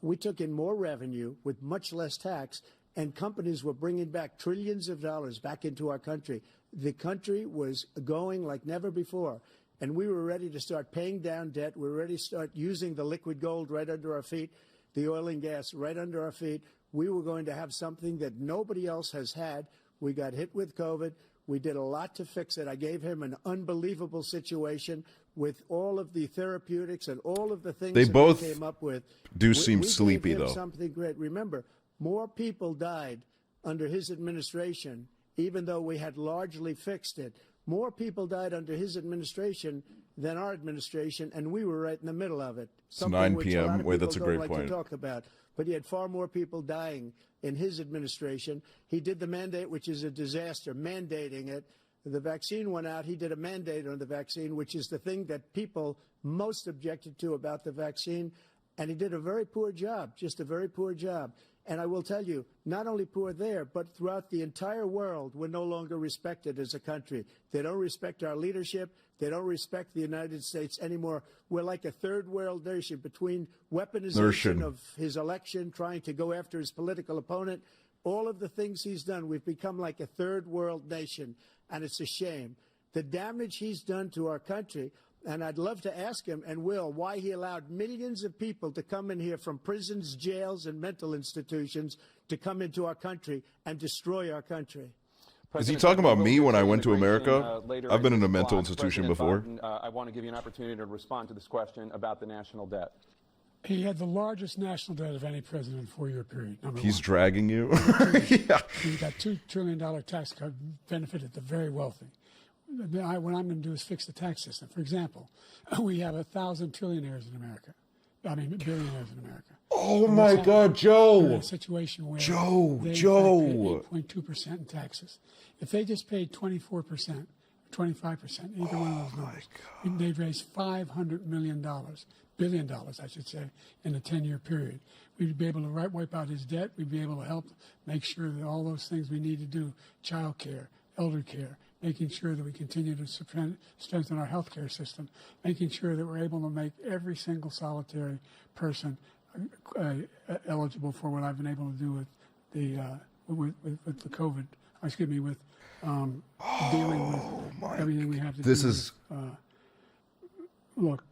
We took in more revenue with much less tax, and companies were bringing back trillions of dollars back into our country. The country was going like never before, and we were ready to start paying down debt. We were ready to start using the liquid gold right under our feet, the oil and gas right under our feet. We were going to have something that nobody else has had. We got hit with COVID. We did a lot to fix it. I gave him an unbelievable situation with all of the therapeutics and all of the things they that both we came up with. Do seem we sleepy, gave him though. Something great. Remember, more people died under his administration, even though we had largely fixed it. More people died under his administration than our administration, and we were right in the middle of it. It's 9 p.m. Wait, that's a great point. To talk about, but he had far more people dying in his administration. He did the mandate, which is a disaster, mandating it. The vaccine went out. He did a mandate on the vaccine, which is the thing that people most objected to about the vaccine. And he did a very poor job, just a very poor job. And I will tell you, not only poor there, but throughout the entire world, we're no longer respected as a country. They don't respect our leadership. They don't respect the United States anymore. We're like a third world nation between weaponization of his election, trying to go after his political opponent, all of the things he's done. We've become like a third world nation, and it's a shame. The damage he's done to our country, and I'd love to ask him, and will, why he allowed millions of people to come in here from prisons, jails, and mental institutions to come into our country and destroy our country. Is he talking about me when I went to America? I've been in a mental institution before. I want to give you an opportunity to respond to this question about the national debt. He had the largest national debt of any president in a 4-year period. He's dragging you. Yeah. He got $2 trillion tax cut, benefited the very wealthy. What I'm going to do is fix the tax system. For example, we have 1,000 trillionaires in America. I mean, billionaires in America. Oh my God, Joe! In a situation where Joe. pay 8.2% in taxes. If they just paid 24%, 25%, either one of those numbers, they'd raise $500 billion, I should say, in a 10-year period. We'd be able to wipe out his debt. We'd be able to help make sure that all those things we need to do, child care, elder care, making sure that we continue to strengthen our healthcare system, making sure that we're able to make every single solitary person eligible for what I've been able to do with the COVID. Excuse me, with dealing with everything we have to do. This is. Look.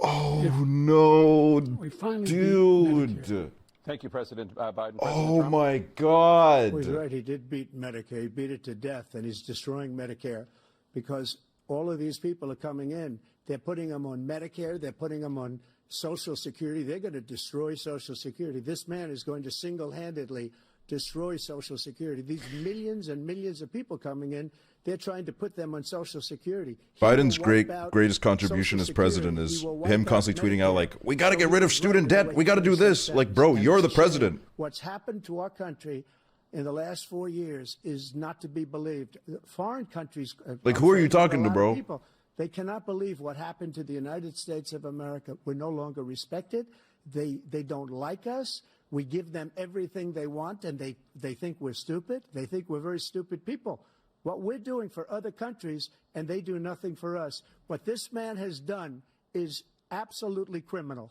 Oh no, dude! Thank you, President Biden. Oh my God! Well, he's right. He did beat Medicare. He beat it to death, and he's destroying Medicare because all of these people are coming in. They're putting them on Medicare. They're putting them on Social Security. They're going to destroy Social Security. This man is going to single-handedly destroy Social Security. These millions and millions of people coming in, they're trying to put them on Social Security. Biden's greatest contribution as president is him constantly tweeting out like, we got to get rid of student debt. We got to do this. Like, bro, you're the president. What's happened to our country in the last 4 years is not to be believed. Foreign countries... Like, who are you talking to, bro? People, they cannot believe what happened to the United States of America. We're no longer respected. They don't like us. We give them everything they want, and they think we're stupid. They think we're very stupid people. What we're doing for other countries, and they do nothing for us. What this man has done is absolutely criminal.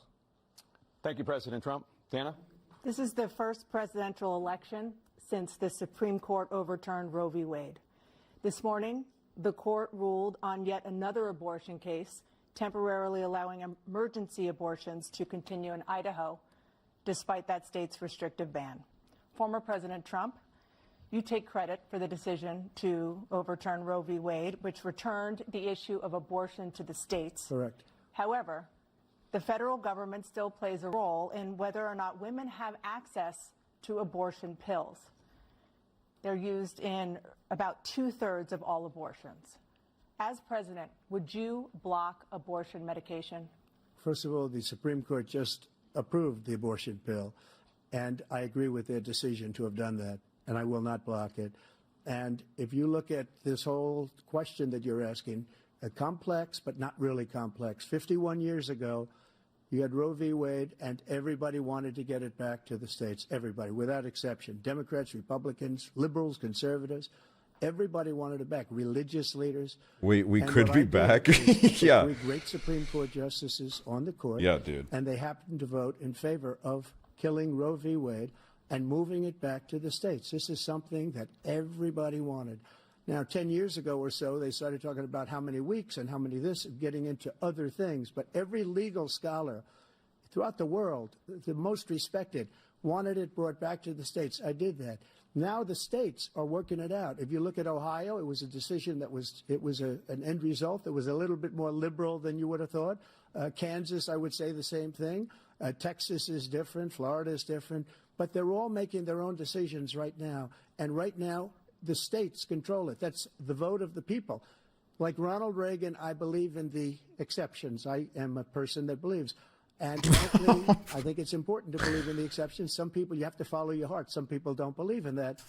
Thank you, President Trump. Dana? This is the first presidential election since the Supreme Court overturned Roe v. Wade. This morning, the court ruled on yet another abortion case, temporarily allowing emergency abortions to continue in Idaho, despite that state's restrictive ban. Former President Trump, you take credit for the decision to overturn Roe v. Wade, which returned the issue of abortion to the states. Correct. However, the federal government still plays a role in whether or not women have access to abortion pills. They're used in about 2/3 of all abortions. As president, would you block abortion medication? First of all, the Supreme Court just approved the abortion pill, and I agree with their decision to have done that, and I will not block it. And if you look at this whole question that you're asking, complex but not really complex. 51 years ago, you had Roe v. Wade, and everybody wanted to get it back to the states. Everybody, without exception. Democrats, Republicans, liberals, conservatives. Everybody wanted it back. Religious leaders. We could be back. Yeah. Three great Supreme Court justices on the court. Yeah, dude. And they happened to vote in favor of killing Roe v. Wade and moving it back to the states. This is something that everybody wanted. Now, 10 years ago or so, they started talking about how many weeks and how many this, getting into other things. But every legal scholar throughout the world, the most respected, wanted it brought back to the states. I did that. Now the states are working it out. If you look at Ohio, it was a decision that was an end result that was a little bit more liberal than you would have thought. Kansas, I would say the same thing. Texas is different. Florida is different. But they're all making their own decisions right now. And right now, the states control it. That's the vote of the people. Like Ronald Reagan, I believe in the exceptions. I am a person that believes. And frankly, I think it's important to believe in the exceptions. Some people, you have to follow your heart. Some people don't believe in that.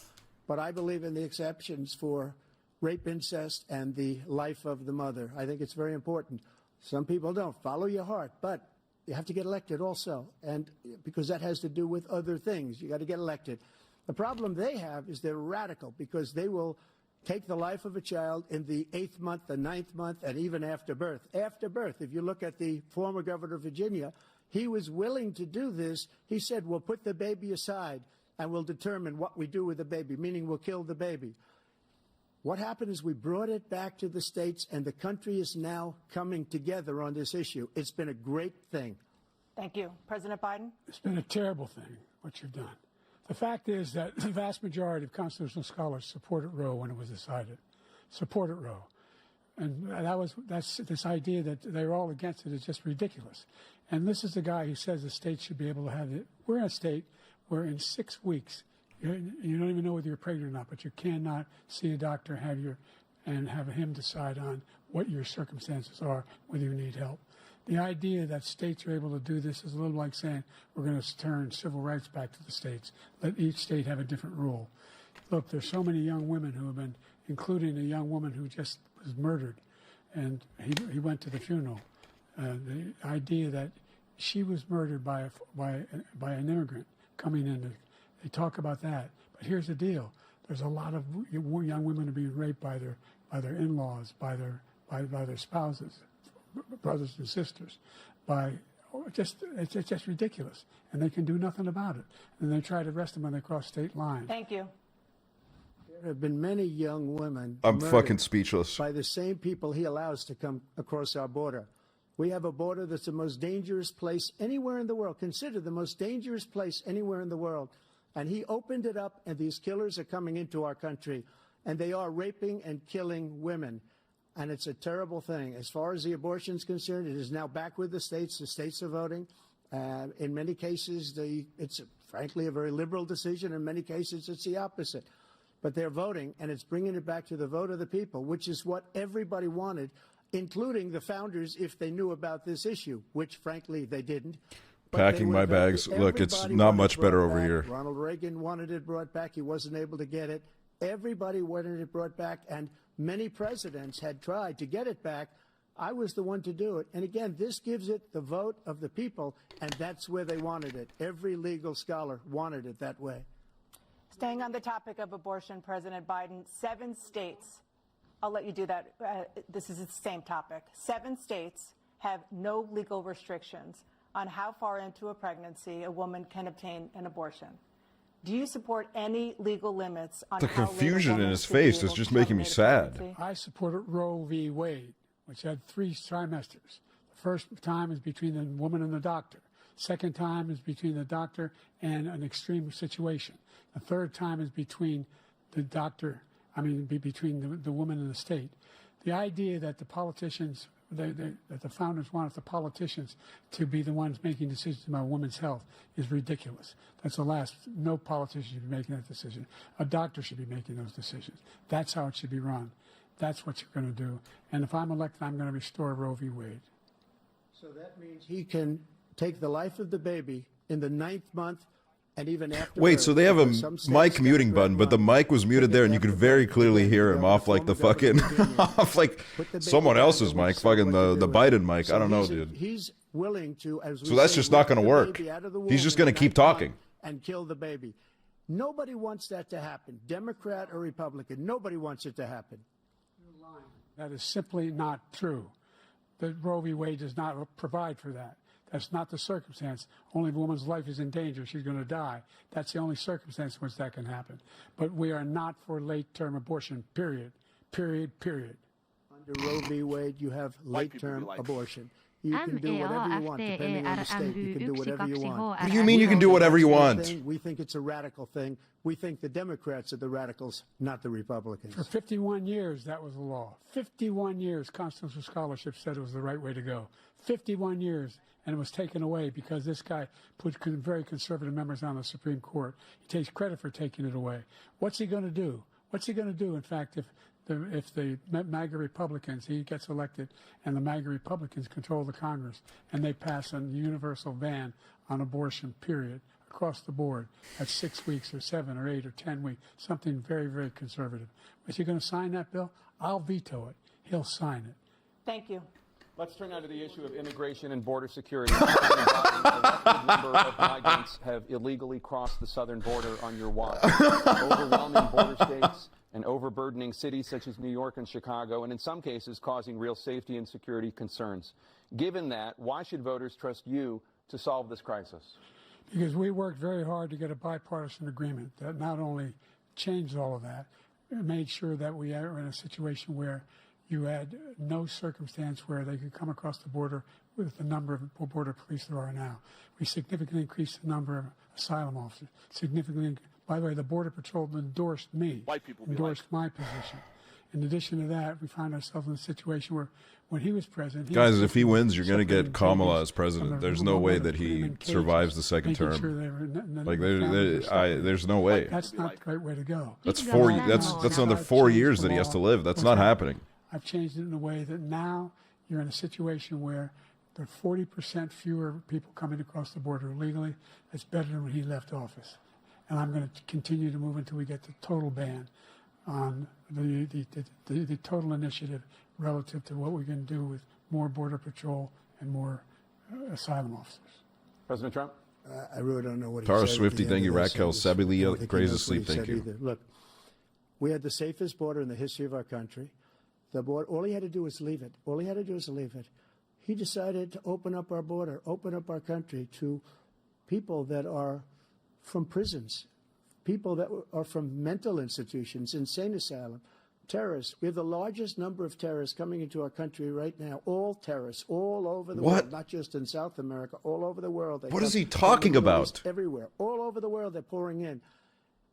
But I believe in the exceptions for rape, incest, and the life of the mother. I think it's very important. Some people don't. Follow your heart. But you have to get elected also, and because that has to do with other things. You got to get elected. The problem they have is they're radical because they will take the life of a child in the 8th month, the 9th month, and even after birth. After birth, if you look at the former governor of Virginia, he was willing to do this. He said, we'll put the baby aside and we'll determine what we do with the baby, meaning we'll kill the baby. What happened is we brought it back to the states, and the country is now coming together on this issue. It's been a great thing. Thank you. President Biden? It's been a terrible thing, what you've done. The fact is that the vast majority of constitutional scholars supported Roe when it was decided. Supported Roe. And that's this idea that they're all against it is just ridiculous. And this is the guy who says the state should be able to have it. We're in a state where in 6 weeks, you don't even know whether you're pregnant or not, but you cannot see a doctor, and have him decide on what your circumstances are, whether you need help. The idea that states are able to do this is a little like saying we're going to turn civil rights back to the states. Let each state have a different rule. Look, there's so many young women who have been, including a young woman who just was murdered, and he went to the funeral. The idea that she was murdered by an immigrant coming in, they talk about that. But here's the deal: there's a lot of young women who are being raped by their in-laws, by their spouses, brothers and sisters, it's just ridiculous, and they can do nothing about it. And they try to arrest them when they cross state lines. Thank you. There have been many young women I'm murdered fucking speechless. by the same people he allows to come across our border. We have a border that's the most dangerous place anywhere in the world, considered the most dangerous place anywhere in the world. And he opened it up, and these killers are coming into our country, and they are raping and killing women. And it's a terrible thing. As far as the abortion is concerned, it is now back with the states. The states are voting. In many cases, it's frankly a very liberal decision. In many cases, it's the opposite. But they're voting, and it's bringing it back to the vote of the people, which is what everybody wanted, including the founders, if they knew about this issue, which, frankly, they didn't. But Packing my bags. Look, it's not much better over here. Ronald Reagan wanted it brought back. He wasn't able to get it. Everybody wanted it brought back, and many presidents had tried to get it back. I was the one to do it. And again, this gives it the vote of the people, and that's where they wanted it. Every legal scholar wanted it that way. Staying on the topic of abortion, President Biden, 7 states, I'll let you do that. This is the same topic. 7 states have no legal restrictions on how far into a pregnancy a woman can obtain an abortion. Do you support any legal limits on the confusion in his face is just making me sad. I supported Roe v. Wade, which had 3 trimesters. The first time is between the woman and the doctor. Second time is between the doctor and an extreme situation. The third time is between the doctor, between the woman and the state. The idea that the politicians, that the founders wanted the politicians to be the ones making decisions about women's health is ridiculous. That's the last. No politician should be making that decision. A doctor should be making those decisions. That's how it should be run. That's what you're going to do. And if I'm elected, I'm going to restore Roe v. Wade. So that means he can take the life of the baby in the 9th month and even after. Wait, so they have a mic muting button, but the mic was muted there, and you could very clearly hear him off like the fucking, off like someone else's mic, fucking the Biden mic. I don't know, dude. He's willing to, so that's just not going to work. He's just going to keep talking and kill the baby. Nobody wants that to happen, Democrat or Republican. Nobody wants it to happen. That is simply not true. The Roe v. Wade does not provide for that. That's not the circumstance. Only if a woman's life is in danger, she's going to die. That's the only circumstance in which that can happen. But we are not for late-term abortion, period. Period, period. Under Roe v. Wade, you have late-term abortion. You can do whatever you want, depending on the state. You can do whatever you want. What do you mean you can do whatever you want? We think it's a radical thing. We think the Democrats are the radicals, not the Republicans. For 51 years, that was the law. 51 years, constitutional scholarship said it was the right way to go. 51 years, and it was taken away because this guy put very conservative members on the Supreme Court. He takes credit for taking it away. What's he going to do? What's he going to do, in fact, if the MAGA Republicans, he gets elected, and the MAGA Republicans control the Congress, and they pass a universal ban on abortion, period, across the board at 6 weeks or 7 or 8 or 10 weeks, something very, very conservative. Is he going to sign that bill? I'll veto it. He'll sign it. Thank you. Let's turn now to the issue of immigration and border security. A record number of migrants have illegally crossed the southern border on your watch. Overwhelming border states and overburdening cities such as New York and Chicago, and in some cases causing real safety and security concerns. Given that, why should voters trust you to solve this crisis? Because we worked very hard to get a bipartisan agreement that not only changed all of that, it made sure that we are in a situation where you had no circumstance where they could come across the border with the number of border police there are now. We significantly increased the number of asylum officers. Significantly, by the way, the Border Patrol endorsed me, endorsed my position. In addition to that, we find ourselves in a situation where when he was president... Guys, if he wins, you're going to get Kamala as president. There's no way that he survives the second term. Like, there's no way. That's not the right way to go. That's another 4 years that he has to live. That's not happening. I've changed it in a way that now you're in a situation where there are 40% fewer people coming across the border illegally. That's better than when he left office. And I'm going to continue to move until we get the total ban on the total initiative relative to what we can do with more Border Patrol and more asylum officers. President Trump? I really don't know what he Tara said. Swifty, thank you. Raquel Sabilia, Crazy What Sleep, he thank said you. either. Look, we had the safest border in the history of our country. The border, all he had to do was leave it. All he had to do was leave it. He decided to open up our border, open up our country to people that are from prisons, people that are from mental institutions, insane asylum, terrorists. We have the largest number of terrorists coming into our country right now, all terrorists, all over the world, not just in South America, all over the world. What is he talking about? Everywhere, all over the world, they're pouring in.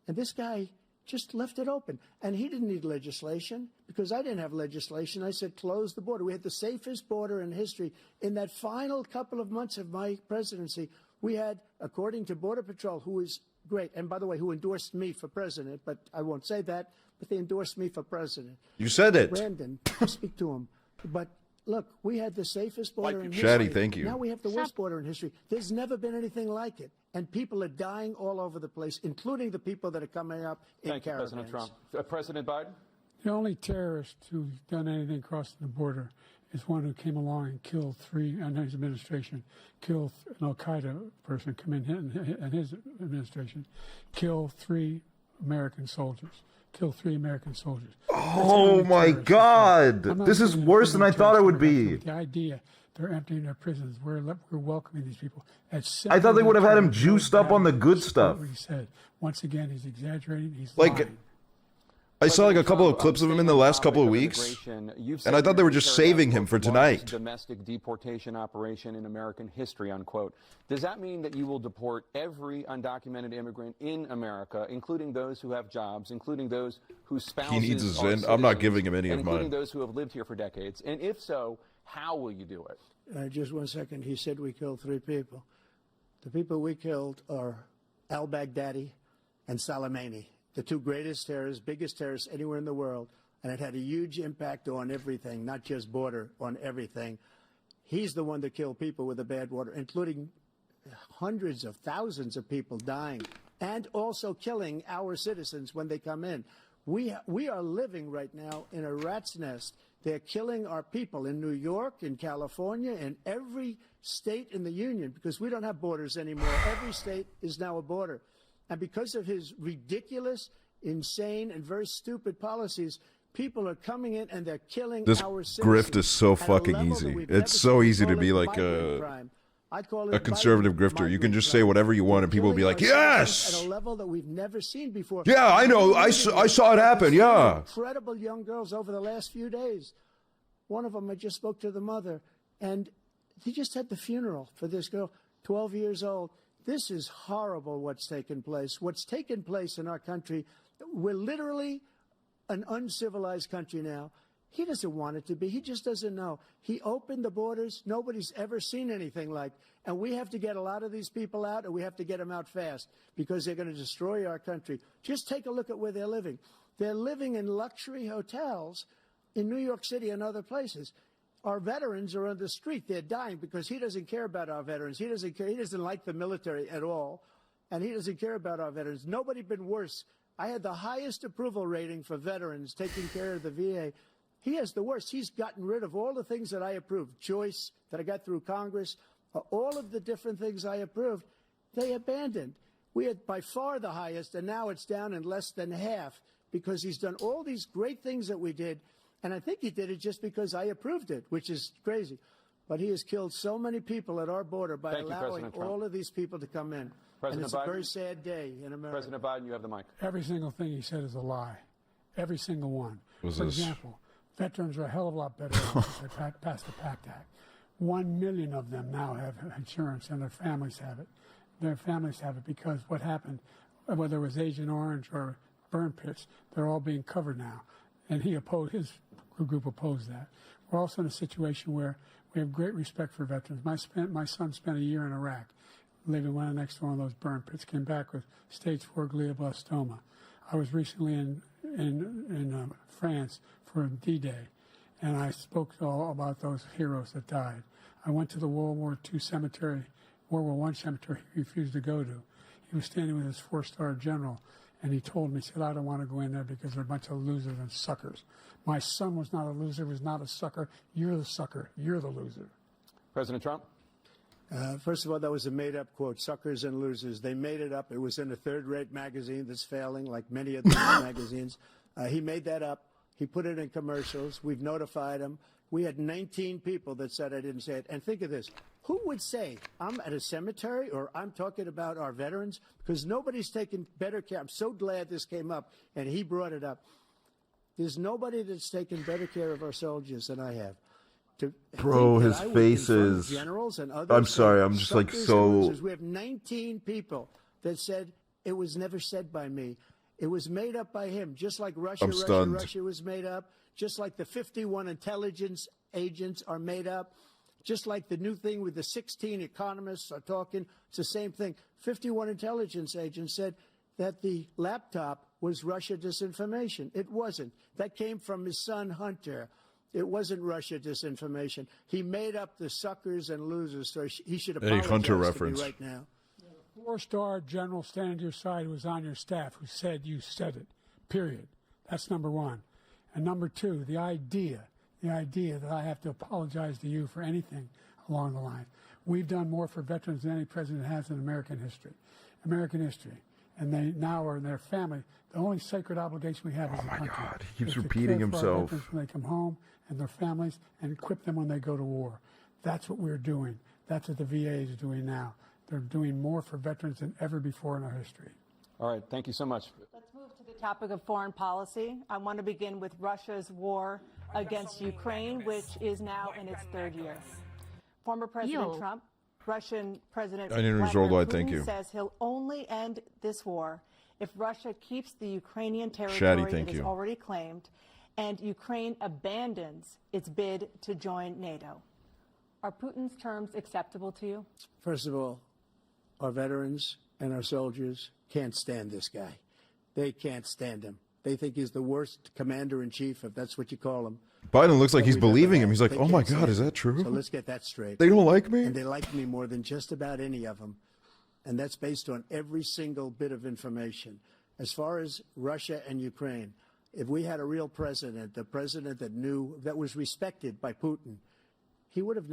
And this guy just left it open. And he didn't need legislation because I didn't have legislation. I said, close the border. We had the safest border in history. In that final couple of months of my presidency, we had, according to Border Patrol, who is great, and by the way, who endorsed me for president, but I won't say that, but they endorsed me for president. You said it. Brandon, I speak to him. But look, we had the safest border in history. Shaddy, thank you. Now we have the worst border in history. There's never been anything like it. And people are dying all over the place, including the people that are coming up in caravans. Thank you, President Trump. President Biden? The only terrorist who's done anything crossing the border is one who came along and killed three, under his administration, killed an Al-Qaeda person come in his administration, killed 3 American soldiers. Killed 3 American soldiers. Oh my God! This is worse than I thought it would be. The idea they're emptying their prisons. We're welcoming these people. I thought they would have had him juiced up on the good stuff. What he said. Once again, he's exaggerating. He's like, lying. I saw like a couple of clips of him in the last couple of weeks, and I thought they were just saving him for tonight. Domestic deportation operation in American history, unquote. Does that mean that you will deport every undocumented immigrant in America, including those who have jobs, including those whose spouses He needs his are in. I'm not giving him any of including mine. those who have lived here for decades? And if so, how will you do it? Just 1 second. He said we killed 3 people. The people we killed are al-Baghdadi and Soleimani, the 2 greatest terrorists, biggest terrorists anywhere in the world. And it had a huge impact on everything, not just border, on everything. He's the one that killed people with the bad water, including hundreds of thousands of people dying and also killing our citizens when they come in. We are living right now in a rat's nest. They're killing our people in New York, in California, in every state in the union because we don't have borders anymore. Every state is now a border. And because of his ridiculous, insane, and very stupid policies, people are coming in and they're killing our citizens. This grift is so fucking easy. It's so easy to be like a conservative grifter. You can just say whatever you want and people will be like, yes! At a level that we've never seen before. Yeah, I know. I saw it happen. Yeah. Incredible young girls over the last few days. One of them, I just spoke to the mother, and he just had the funeral for this girl, 12 years old. This is horrible what's taken place. What's taken place in our country, we're literally an uncivilized country now. He doesn't want it to be. He just doesn't know. He opened the borders. Nobody's ever seen anything like. And we have to get a lot of these people out, and we have to get them out fast because they're going to destroy our country. Just take a look at where they're living. They're living in luxury hotels in New York City and other places. Our veterans are on the street. They're dying because he doesn't care about our veterans. He doesn't care. He doesn't like the military at all, and he doesn't care about our veterans. Nobody been worse. I had the highest approval rating for veterans taking care of the VA He has the worst. He's gotten rid of all the things that I approved, choice that I got through Congress, all of the different things I approved, they abandoned. We had by far the highest, and now it's down in less than half because he's done all these great things that we did, and I think he did it just because I approved it, which is crazy. But he has killed so many people at our border by allowing all of these people to come in. And it's a very sad day in America. President Biden, you have the mic. Every single thing he said is a lie. Every single one. For example, veterans are a hell of a lot better since they passed the PACT Act. 1 million of them now have insurance, and their families have it. Their families have it because what happened, whether it was Agent Orange or burn pits, they're all being covered now. And his group opposed that. We're also in a situation where we have great respect for veterans. My son spent a year in Iraq, living right next to one of those burn pits, came back with stage 4 glioblastoma. I was recently in France for D-Day, and I spoke all about those heroes that died. I went to the World War I cemetery he refused to go to. He was standing with his 4-star general, and he told me, he said, I don't want to go in there because they're a bunch of losers and suckers. My son was not a loser, was not a sucker. You're the sucker. You're the loser. President Trump? First of all, that was a made-up quote, suckers and losers. They made it up. It was in a third-rate magazine that's failing, like many of the magazines. He made that up. He put it in commercials. We've notified him. We had 19 people that said I didn't say it. And think of this. Who would say I'm at a cemetery or I'm talking about our veterans? Because nobody's taken better care. I'm so glad this came up, and he brought it up. There's nobody that's taken better care of our soldiers than I have. Bro, his face is... Generals and others, I'm sorry, I'm just like so... We have 19 people that said it was never said by me. It was made up by him, just like Russia was made up, just like the 51 intelligence agents are made up, just like the new thing with the 16 economists are talking. It's the same thing. 51 intelligence agents said that the laptop was Russia disinformation. It wasn't. That came from his son, Hunter. It wasn't Russia disinformation. He made up the suckers and losers, so he should apologize Hunter to reference. me right now. 4-star general standing to your side who was on your staff who said you said it, period. That's number one. And number two, the idea that I have to apologize to you for anything along the line. We've done more for veterans than any president has in American history. And they now are in their family. The only sacred obligation we have as a country. God, he keeps is repeating to care for our himself. veterans when they come home and their families and equip them when they go to war. That's what we're doing. That's what the VA is doing now. They're doing more for veterans than ever before in our history. All right, thank you so much. Let's move to the topic of foreign policy. I want to begin with Russia's war against Ukraine, which is now in its third year. Former President Trump, Russian President Vladimir Putin says he'll only end this war if Russia keeps the Ukrainian territory it has already claimed and Ukraine abandons its bid to join NATO. Are Putin's terms acceptable to you? First of all, our veterans and our soldiers can't stand this guy. They can't stand him. They think he's the worst commander-in-chief, if that's what you call him. Biden looks like he's believing him. He's like, oh my God, is that true? So let's get that straight. They don't like me? And they like me more than just about any of them. And that's based on every single bit of information. As far as Russia and Ukraine, if we had a real president, the president that knew, that was respected by Putin, he would have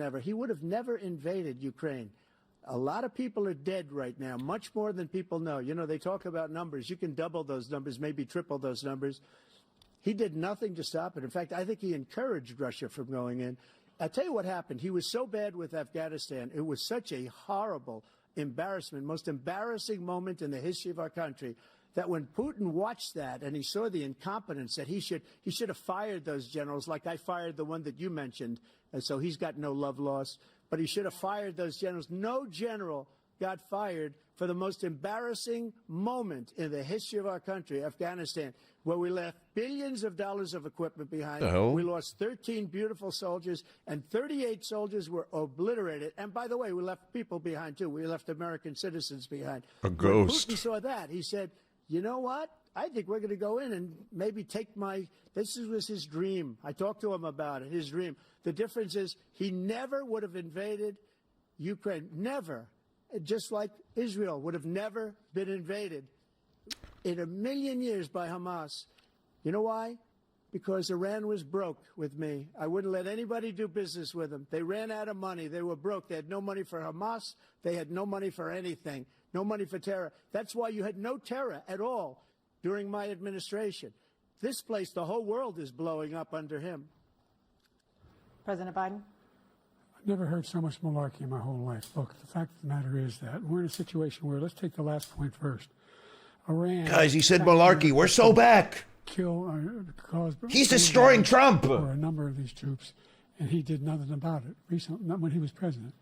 never invaded Ukraine. A lot of people are dead right now, much more than people know. You know, they talk about numbers. You can double those numbers, maybe triple those numbers. He did nothing to stop it. In fact, I think he encouraged Russia from going in. I'll tell you what happened. He was so bad with Afghanistan. It was such a horrible embarrassment, most embarrassing moment in the history of our country, that when Putin watched that and he saw the incompetence, that he should have fired those generals, like I fired the one that you mentioned, and so he's got no love lost, but he should have fired those generals. No general got fired for the most embarrassing moment in the history of our country, Afghanistan, where we left billions of dollars of equipment behind. We lost 13 beautiful soldiers, and 38 soldiers were obliterated. And by the way, we left people behind, too. We left American citizens behind. A ghost. When Putin saw that, he said, you know what? I think we're going to go in and maybe take this was his dream. I talked to him about it, his dream. The difference is he never would have invaded Ukraine. Never. Just like Israel would have never been invaded in a million years by Hamas. You know why? because Iran was broke with me. I wouldn't let anybody do business with them. They ran out of money. They were broke. They had no money for Hamas. They had no money for anything, no money for terror. That's why you had no terror at all during my administration. This place, the whole world is blowing up under him. President Biden? I've never heard so much malarkey in my whole life. Look, the fact of the matter is that we're in a situation where, let's take the last point first. Iran... Guys, he said malarkey. We're so back. He's destroying Trump. For a number of these troops, and he did nothing about it. Recently, not when he was president.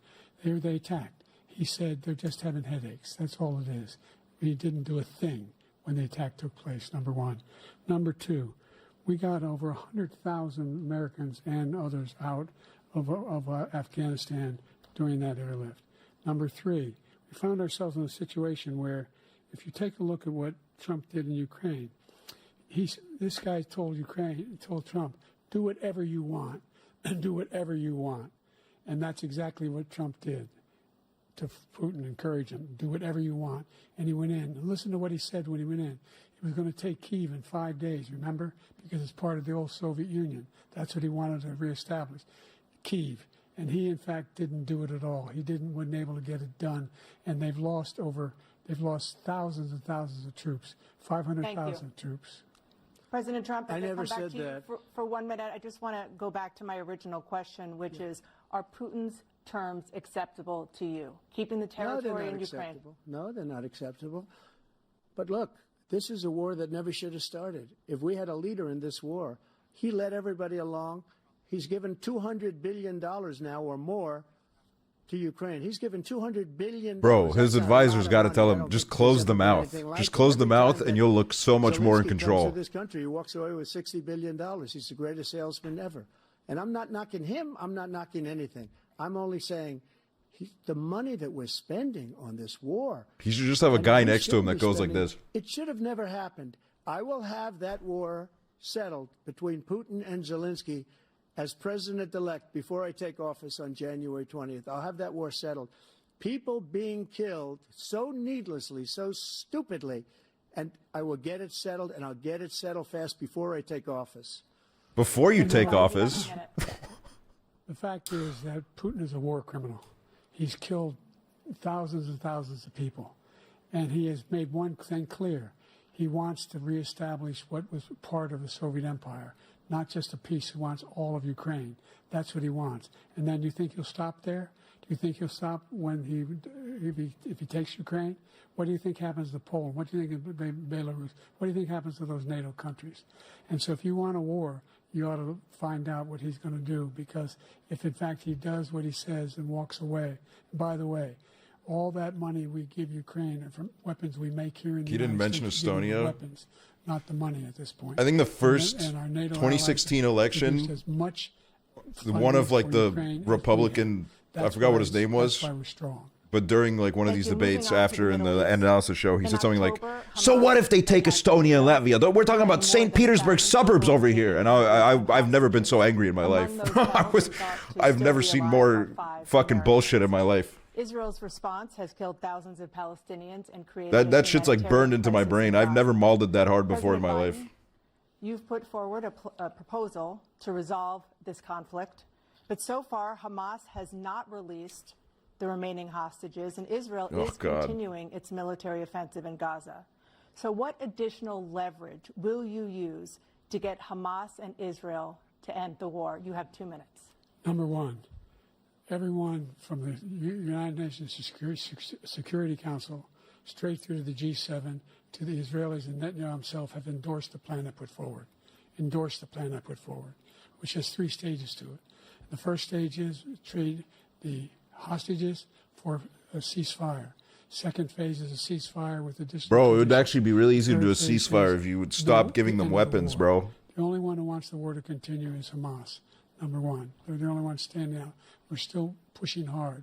They attacked. He said they're just having headaches. That's all it is. He didn't do a thing when the attack took place, number one. Number two, we got over 100,000 Americans and others out of Afghanistan during that airlift. Number three, we found ourselves in a situation where, if you take a look at what Trump did in Ukraine, this guy told Trump, do whatever you want, and do whatever you want. And that's exactly what Trump did to Putin, encourage him, do whatever you want. And he went in. And listen to what he said when he went in. He was going to take Kyiv in 5 days, remember? Because it's part of the old Soviet Union. That's what he wanted to reestablish, Kyiv. And he, in fact, didn't do it at all. He wasn't able to get it done. And they've lost thousands and thousands of troops, 500,000 troops. President Trump, I never come back said to you that. for 1 minute. I just want to go back to my original question, which is, are Putin's terms acceptable to you? Keeping the territory in Ukraine? No, they're not acceptable. But look, this is a war that never should have started. If we had a leader in this war, he led everybody along. He's given $200 billion now or more to Ukraine. He's given $200 billion. Bro, his advisors got to tell him, just close the mouth. Just close the mouth and you'll look so much more in control. Comes to this country, he walks away with $60 billion. He's the greatest salesman ever. And I'm not knocking him. I'm not knocking anything. I'm only saying the money that we're spending on this war. He should just have a guy next to him that goes like this. It should have never happened. I will have that war settled between Putin and Zelensky as president-elect before I take office on January 20th. I'll have that war settled. People being killed so needlessly, so stupidly, and I will get it settled, and I'll get it settled fast before I take office. Before you take office. The fact is that Putin is a war criminal. He's killed thousands and thousands of people. And he has made one thing clear. He wants to reestablish what was part of the Soviet Empire. Not just a piece. He wants all of Ukraine. That's what he wants. And then do you think he'll stop there? Do you think he'll stop when if he takes Ukraine? What do you think happens to Poland? What do you think of Belarus? What do you think happens to those NATO countries? And so if you want a war, you ought to find out what he's going to do, because if in fact he does what he says and walks away, and by the way, all that money we give Ukraine are from weapons we make here in the United States. He didn't mention Estonia. Weapons, not the money at this point. I think the first 2016 election, one of like the Republican, I forgot what his name was, that's why we're strong. But during like one of these debates after in the analysis show, he said something like, So what if they take Estonia and Latvia? We're talking about St. Petersburg suburbs over here. and I've never been so angry in my life. I've never seen more fucking bullshit in my life. Israel's response has killed thousands of Palestinians and created that shit's like burned into my brain. I've never mauled it that hard before in my life. You've put forward a proposal to resolve this conflict, but so far Hamas has not released the remaining hostages, and Israel is continuing its military offensive in Gaza. So what additional leverage will you use to get Hamas and Israel to end the war? You have 2 minutes. Number one, everyone from the United Nations Security Council straight through to the G7 to the Israelis and Netanyahu himself have endorsed the plan I put forward, which has 3 stages to it. The first stage is trade the hostages for a ceasefire. Second phase is a ceasefire with additional... Bro, it would actually be really easy to do a ceasefire if you would stop giving them weapons, bro. The only one who wants the war to continue is Hamas, number one. They're the only ones standing out. We're still pushing hard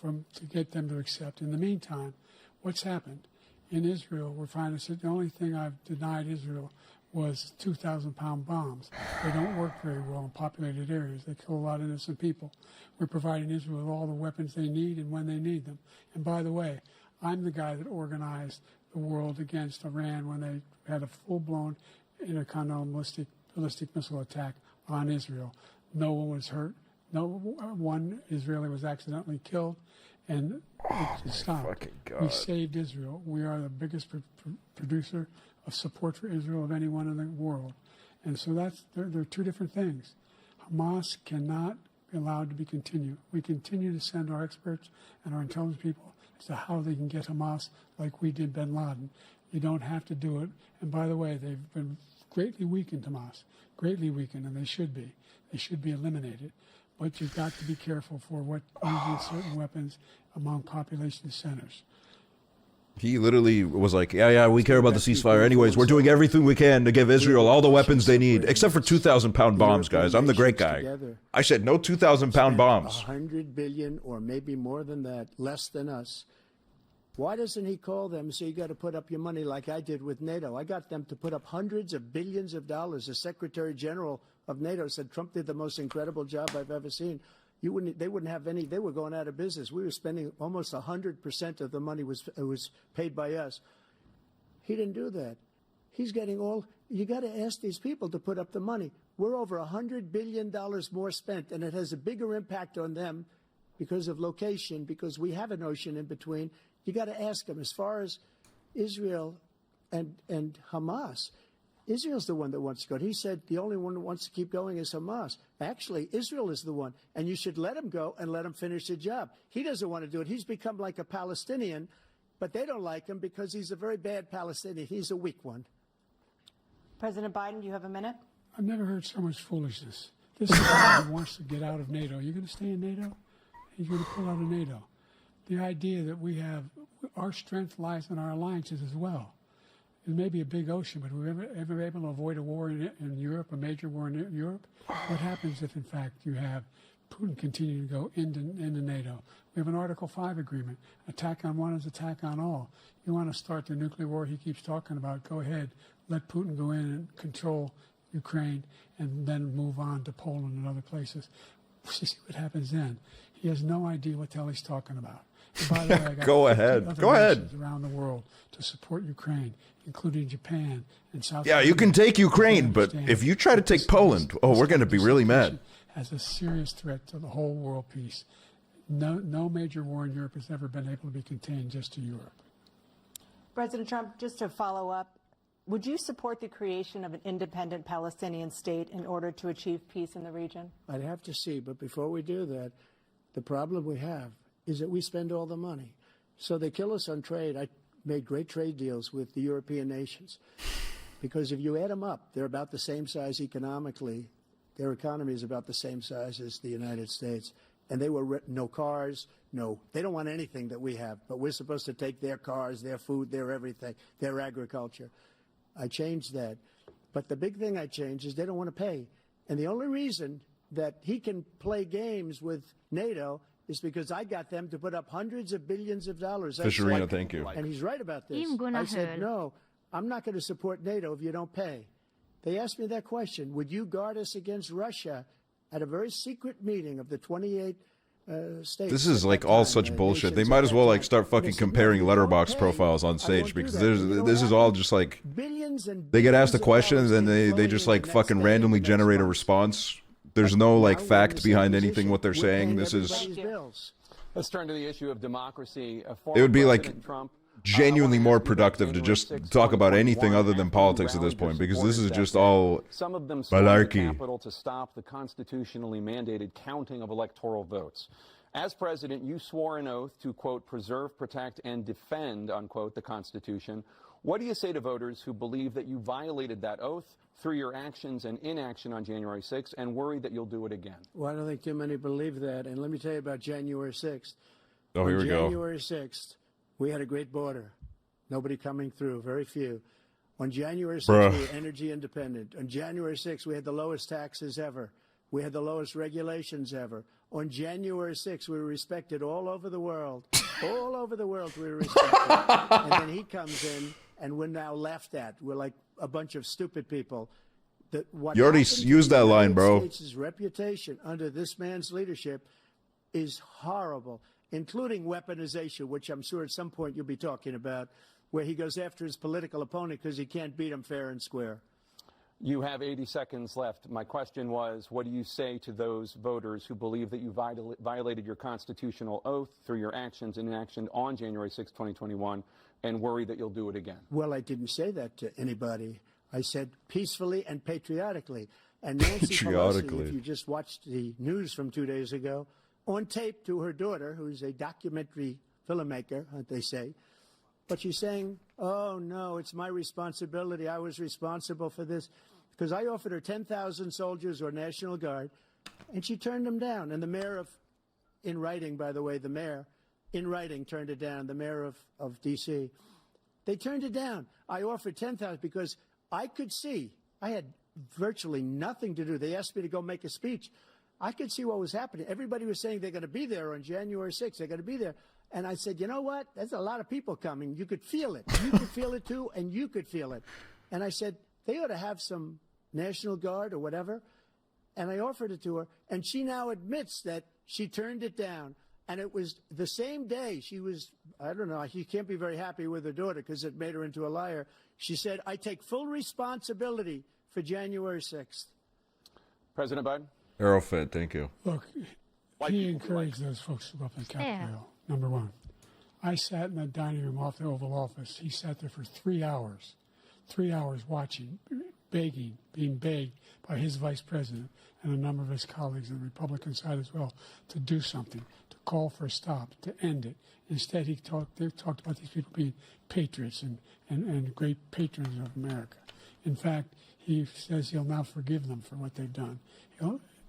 to get them to accept. In the meantime, what's happened? In Israel, we're finding that the only thing I've denied Israel was 2,000-pound bombs. They don't work very well in populated areas. They kill a lot of innocent people. We're providing Israel with all the weapons they need and when they need them. And by the way, I'm the guy that organized the world against Iran when they had a full-blown intercontinental ballistic ballistic missile attack on Israel. No one was hurt. No one Israeli was accidentally killed, and it stopped. We saved Israel. We are the biggest producer of support for Israel of anyone in the world. And so there are two different things. Hamas cannot be allowed to be continued. We continue to send our experts and our intelligence people as to how they can get Hamas like we did bin Laden. You don't have to do it. And by the way, they've been greatly weakened, Hamas, greatly weakened, and they should be. They should be eliminated. But you've got to be careful for what using certain weapons among population centers. He literally was like, yeah, we care about the ceasefire anyways. We're doing everything we can to give Israel all the weapons they need, except for 2,000-pound bombs, guys. I'm the great guy. I said no 2,000-pound bombs. 100 billion or maybe more than that, less than us. Why doesn't he call them and say, you got to put up your money like I did with NATO? I got them to put up hundreds of billions of dollars. The Secretary General of NATO said Trump did the most incredible job I've ever seen. They wouldn't have any. They were going out of business. We were spending almost 100% of the money was paid by us. He didn't do that. He's getting all. You got to ask these people to put up the money. We're over $100 billion more spent, and it has a bigger impact on them because of location, because we have an ocean in between. You got to ask them. As far as Israel and Hamas, Israel's the one that wants to go. He said the only one that wants to keep going is Hamas. Actually, Israel is the one, and you should let him go and let him finish the job. He doesn't want to do it. He's become like a Palestinian, but they don't like him because he's a very bad Palestinian. He's a weak one. President Biden, do you have a minute? I've never heard so much foolishness. This is a guy who wants to get out of NATO. You're going to stay in NATO? He's going to pull out of NATO. The idea that we have, our strength lies in our alliances as well. It may be a big ocean, but we're ever able to avoid a war in Europe, a major war in Europe? What happens if, in fact, you have Putin continuing to go into NATO? We have an Article 5 agreement. Attack on one is attack on all. You want to start the nuclear war he keeps talking about, go ahead. Let Putin go in and control Ukraine and then move on to Poland and other places. See what happens then. He has no idea what the hell he's talking about. And by the way, I got Go ahead. Go ahead. Around the world to support Ukraine, including Japan and South Yeah, Korea. you can take Ukraine, but if you try to take Poland, oh, we're going to be really mad. As a serious threat to the whole world peace. No major war in Europe has ever been able to be contained just to Europe. President Trump, just to follow up, would you support the creation of an independent Palestinian state in order to achieve peace in the region? I'd have to see, but before we do that, the problem we have is that we spend all the money. So they kill us on trade. I made great trade deals with the European nations because if you add them up, they're about the same size economically. Their economy is about the same size as the United States. And they were no cars, they don't want anything that we have, but we're supposed to take their cars, their food, their everything, their agriculture. I changed that. But the big thing I changed is they don't want to pay. And the only reason that he can play games with NATO is because I got them to put up hundreds of billions of dollars. Fisherina, thank you. And he's right about this. I said, no, I'm not going to support NATO if you don't pay. They asked me that question. Would you guard us against Russia at a very secret meeting of the 28 states? This is like all such bullshit. They might as well like start fucking comparing letterbox profiles on stage because this is all just like they get asked a question and then they just like fucking randomly generate a response. There's no like fact behind anything what they're saying. This is. Let's turn to the issue of democracy. It would be like genuinely more productive to just talk about anything other than politics at this point because this is just all some of them stormed the malarkey. Capitol to stop the constitutionally mandated counting of electoral votes. As president, you swore an oath to, quote, preserve, protect, and defend, unquote, the Constitution. What do you say to voters who believe that you violated that oath through your actions and inaction on January 6th and worry that you'll do it again? Well, I don't think too many believe that. And let me tell you about January 6th. Oh, here we go. January 6th, we had a great border. Nobody coming through, very few. On January 6th, we were energy independent. On January 6th, we had the lowest taxes ever. We had the lowest regulations ever. On January 6th, we were respected all over the world. All over the world, we were respected. And then he comes in, and we're now laughed at. We're like a bunch of stupid people. You already used that line, bro. The United States' reputation under this man's leadership is horrible, including weaponization, which I'm sure at some point you'll be talking about, where he goes after his political opponent because he can't beat him fair and square. You have 80 seconds left. My question was, what do you say to those voters who believe that you violated your constitutional oath through your actions and inaction on January 6, 2021, and worry that you'll do it again? Well, I didn't say that to anybody. I said peacefully and patriotically. And Nancy Pelosi, if you just watched the news from 2 days ago, on tape to her daughter, who's a documentary filmmaker, they say, but she's saying, oh, no, it's my responsibility. I was responsible for this. Because I offered her 10,000 soldiers or National Guard, and she turned them down. And the mayor in writing, by the way, the mayor, in writing, turned it down, the mayor of D.C. They turned it down. I offered 10,000 because I could see, I had virtually nothing to do. They asked me to go make a speech. I could see what was happening. Everybody was saying they're going to be there on January 6th. They're going to be there. And I said, you know what? There's a lot of people coming. You could feel it. You could feel it, too, and you could feel it. And I said, they ought to have some National Guard or whatever. And I offered it to her. And she now admits that she turned it down. And it was the same day she was, I don't know, she can't be very happy with her daughter because it made her into a liar. She said, I take full responsibility for January 6th. President Biden? Aerofed, thank you. Look, he encouraged those folks to go up in Capitol Hill, number one. I sat in the dining room off the Oval Office. He sat there for 3 hours watching, begging, being begged by his vice president and a number of his colleagues on the Republican side as well to do something, to call for a stop, to end it. Instead, they talked about these people being patriots and great patrons of America. In fact, he says he'll now forgive them for what they've done.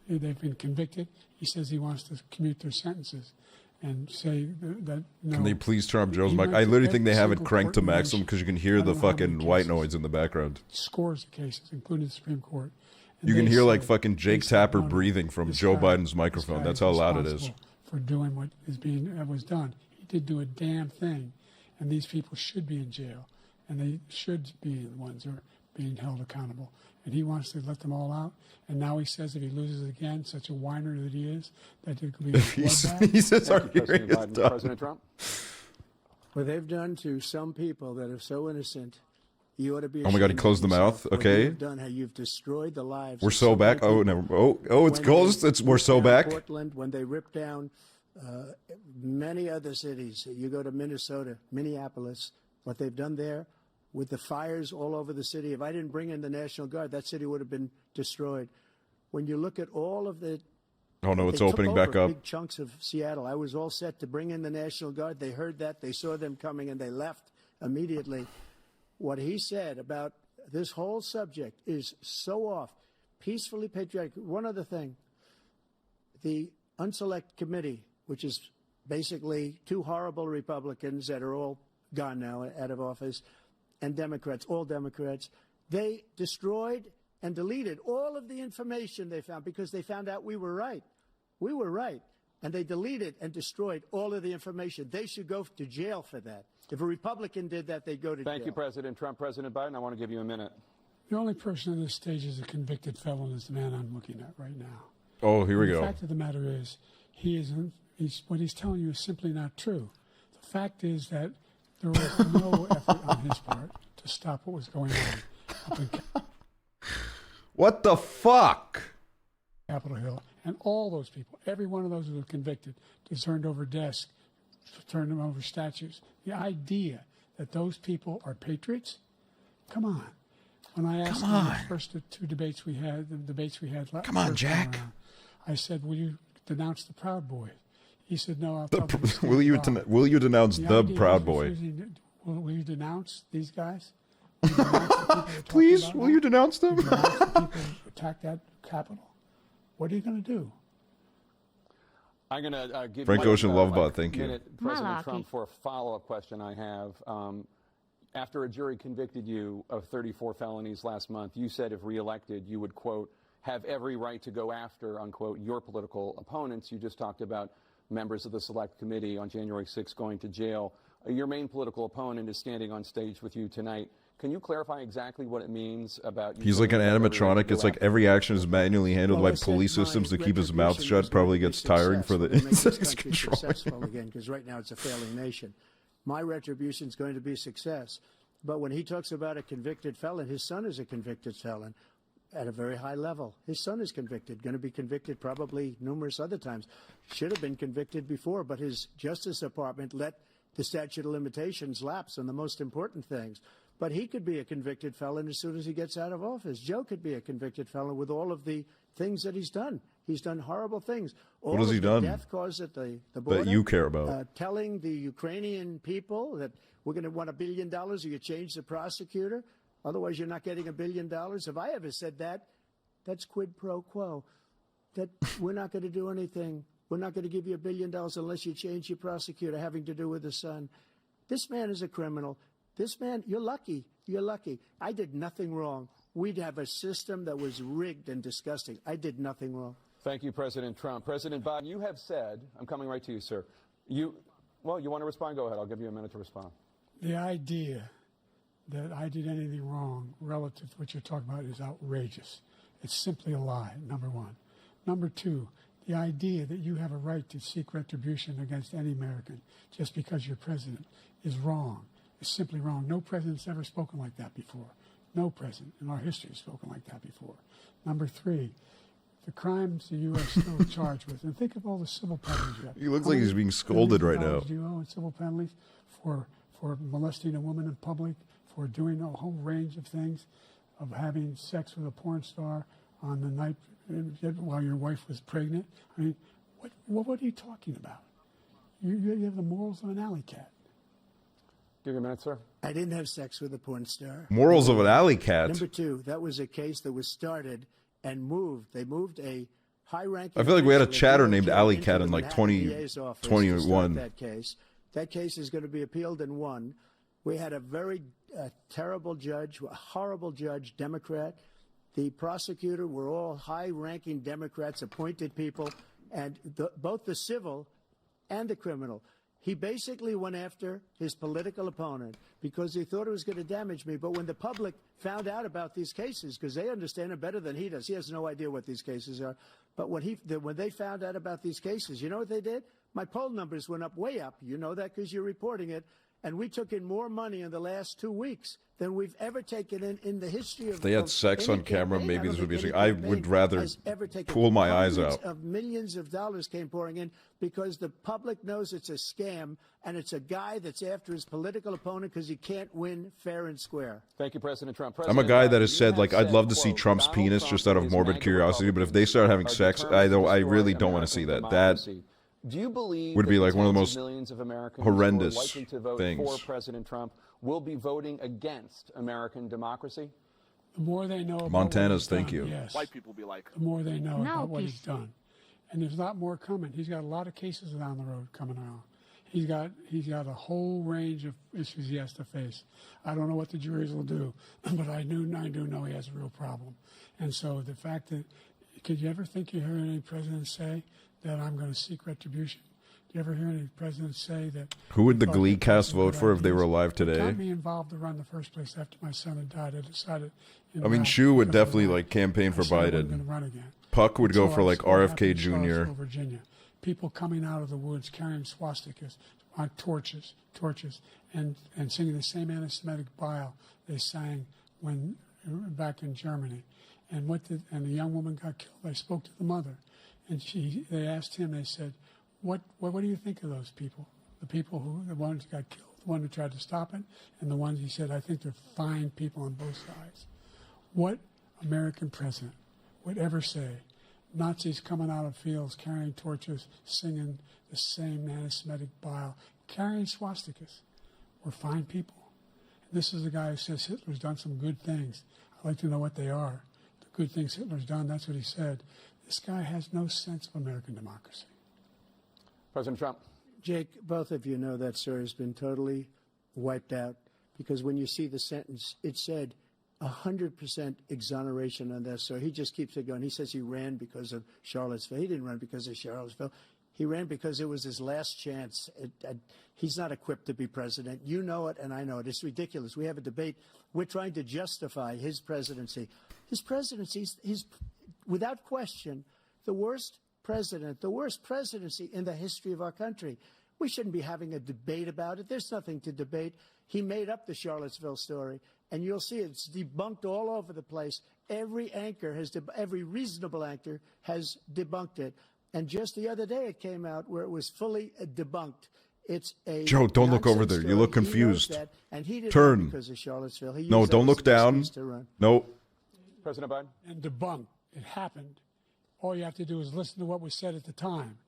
They've been convicted. He says he wants to commute their sentences and say that no. Can they please turn up Joe's mic? I literally think they have it cranked to maximum because you can hear the fucking white noise in the background. Scores of cases, including the Supreme Court. And you can hear like fucking Jake Tapper breathing from Joe Biden's microphone. That's how loud it is. For doing what was done. He did do a damn thing. And these people should be in jail. And they should be the ones who are being held accountable. And he wants to let them all out. And now he says if he loses again, such a whiner that he is, that there could be a bloodbath. He says our hearing is done. President Trump? What they've done to some people that are so innocent, you ought to be. Oh my God, he closed the mouth. Okay. You've done, how you've destroyed the lives. We're so back. Oh, never. Oh, it's closed. We're so back. Portland, when they ripped down many other cities. You go to Minnesota, Minneapolis, what they've done there with the fires all over the city. If I didn't bring in the National Guard, that city would have been destroyed. When you look at all of the... Oh, no, it's opening back up. Big chunks of Seattle. I was all set to bring in the National Guard. They heard that. They saw them coming, and they left immediately. What he said about this whole subject is so off. Peacefully patriotic. One other thing. The Unselect Committee, which is basically two horrible Republicans that are all gone now, out of office, and Democrats, all Democrats, they destroyed and deleted all of the information they found because they found out we were right. We were right. And they deleted and destroyed all of the information. They should go to jail for that. If a Republican did that, they'd go to jail. Thank you, President Trump. President Biden, I want to give you a minute. The only person on this stage is a convicted felon is the man I'm looking at right now. Oh, here we go. The fact of the matter is, what he's telling you is simply not true. The fact is that there was no effort on his part to stop what was going on. What the fuck? Capitol Hill. And all those people, every one of those who were convicted, turned over desks, turned them over statues. The idea that those people are patriots? Come on. When I asked him the first two debates we had, last Come on, Jack. I said, will you denounce the Proud Boys? He said, no, I'll will you denounce the Proud Boy? Will you denounce these guys? Please, will you denounce them? Will you denounce the people who attacked that Capitol? What are you going to do? I'm going to give Frank Ocean Lovebot, thank you. President Trump, for a follow-up question I have. After a jury convicted you of 34 felonies last month, you said if reelected, you would, quote, have every right to go after, unquote, your political opponents. You just talked about members of the Select Committee on January 6th going to jail. Your main political opponent is standing on stage with you tonight. Can you clarify exactly what it means about... He's like an animatronic. It's like every action is manually handled by police systems to keep his mouth shut. Probably gets tiring for the insects controlling. Again, because right now it's a failing nation. My retribution is going to be success. But when he talks about a convicted felon, his son is a convicted felon. at a very high level. His son is convicted, going to be convicted probably numerous other times. Should have been convicted before, but his Justice Department let the statute of limitations lapse on the most important things. But he could be a convicted felon as soon as he gets out of office. Joe could be a convicted felon with all of the things that he's done. He's done horrible things. All What has he done? Death caused at the border. That you care about. Telling the Ukrainian people that we're going to want $1 billion or you change the prosecutor. Otherwise, you're not getting $1 billion. If I ever said that, that's quid pro quo. That we're not going to do anything. We're not going to give you $1 billion unless you change your prosecutor having to do with the son. This man is a criminal. This man, you're lucky. You're lucky. I did nothing wrong. We'd have a system that was rigged and disgusting. I did nothing wrong. Thank you, President Trump. President Biden, you have said, I'm coming right to you, sir. Well, you want to respond? Go ahead. I'll give you a minute to respond. The idea that I did anything wrong relative to what you're talking about is outrageous. It's simply a lie, number one. Number two, the idea that you have a right to seek retribution against any American just because you're president is wrong. It's simply wrong. No president's ever spoken like that before. No president in our history has spoken like that before. Number three, the crimes the U.S. still charged with. And think of all the civil penalties you have. He looks like he's being scolded right now. Do you owe in civil penalties for molesting a woman in public, for doing a whole range of things, of having sex with a porn star on the night while your wife was pregnant? I mean, what are you talking about? You have the morals of an alley cat. Give you a minute, sir. I didn't have sex with a porn star. Morals of an alley cat. Number two, that was a case that was started and moved. They moved a high-ranking. I feel like we had a chatter named Alley Cat in like 2021. That case is going to be appealed and won. We had a very terrible judge, a horrible judge, Democrat. The prosecutor were all high-ranking Democrats, appointed people, and both the civil and the criminal. He basically went after his political opponent because he thought it was going to damage me. But when the public found out about these cases, because they understand it better than he does, he has no idea what these cases are. But when they found out about these cases, you know what they did? My poll numbers went up, way up. You know that because you're reporting it. And we took in more money in the last 2 weeks than we've ever taken in the history of. If they had sex on camera, maybe this would be. I would rather pull my eyes out. Of millions of dollars came pouring in because the public knows it's a scam and it's a guy that's after his political opponent because he can't win fair and square. Thank you, President Trump. I'm a guy that has said, like, I'd love to see Trump's penis just out of morbid curiosity, but if they start having sex, I really don't want to see that. That do you believe would be like one of the most millions of Americans horrendous who are likely to vote things. for President Trump will be voting against American democracy? The more they know about Montana's, what he's thank done, you. yes, White people be like, the more they know No, about what he's peace. done. And there's a lot more coming. He's got a lot of cases down the road coming around. He's got a whole range of issues he has to face. I don't know what the juries will do, but I do know he has a real problem. And so the fact that, could you ever think you heard any president say that I'm going to seek retribution? Do you ever hear any president say that? Who would the Glee cast vote for if they were alive It today? got me involved to run the first place after my son had died. I decided. I mean, Shu would definitely like campaign for I wasn't going to Biden. run again. Puck would go So for I like saw what happened RFK in Charlottesville, Jr. Virginia. People coming out of the woods carrying swastikas on torches, and singing the same anti-Semitic bile they sang when back in Germany. And the young woman got killed. I spoke to the mother, and they asked him. They said, "What do you think of those people? The ones who got killed, the one who tried to stop it, and the ones," he said, "I think they're fine people on both sides." What American president would ever say Nazis coming out of fields carrying torches, singing the same anti-Semitic bile, carrying swastikas were fine people? And this is the guy who says Hitler's done some good things. I'd like to know what they are. The good things Hitler's done, that's what he said. This guy has no sense of American democracy. President Trump. Jake, both of you know that story has been totally wiped out because when you see the sentence, it said 100% exoneration on that. So he just keeps it going. He says he ran because of Charlottesville. He didn't run because of Charlottesville. He ran because it was his last chance. He's not equipped to be president. You know it, and I know it. It's ridiculous. We have a debate. We're trying to justify his presidency. His presidency is, without question, the worst president, the worst presidency in the history of our country. We shouldn't be having a debate about it. There's nothing to debate. He made up the Charlottesville story, and you'll see it's debunked all over the place. Every anchor has, every reasonable anchor has debunked it. And just the other day, it came out where it was fully debunked. It's a Joe, don't look over there. You look confused. And he did Turn. because of Charlottesville. He No, used don't that as look an down. excuse to run. No. President Biden? And debunk. It happened. All you have to do is listen to what was said at the time.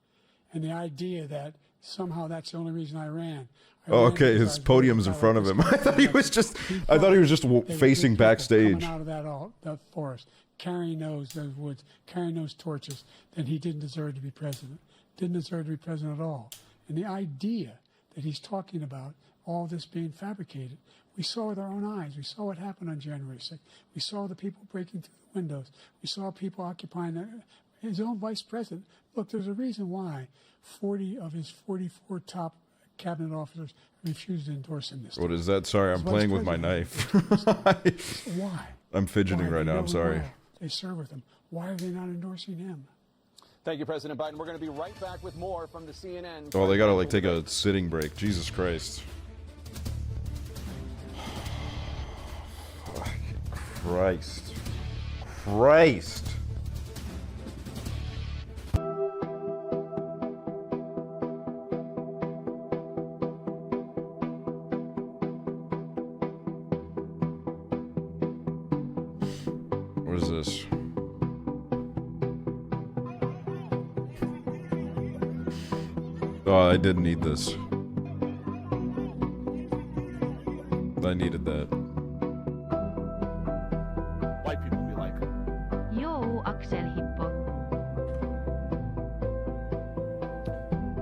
And the idea that somehow that's the only reason I ran. Oh, okay, his podium's in front of him. I thought he was just facing backstage. Coming out of that forest, carrying those woods, carrying those torches, then he didn't deserve to be president. Didn't deserve to be president at all. And the idea that he's talking about all this being fabricated, we saw with our own eyes. We saw what happened on January 6th. We saw the people breaking through the windows. We saw people occupying his own vice president. Look, there's a reason why 40 of his 44 top cabinet officers refused to endorse him this time. What is that? Sorry, I'm playing with my knife. Why? I'm fidgeting right now. I'm sorry. They serve with him. Why are they not endorsing him? Thank you, President Biden. We're going to be right back with more from the CNN. Oh, they gotta like take a sitting break. Jesus Christ. Christ. Christ. What is this? Oh, I didn't need this. I needed that. White people be like, Yo, Aksel Hippo.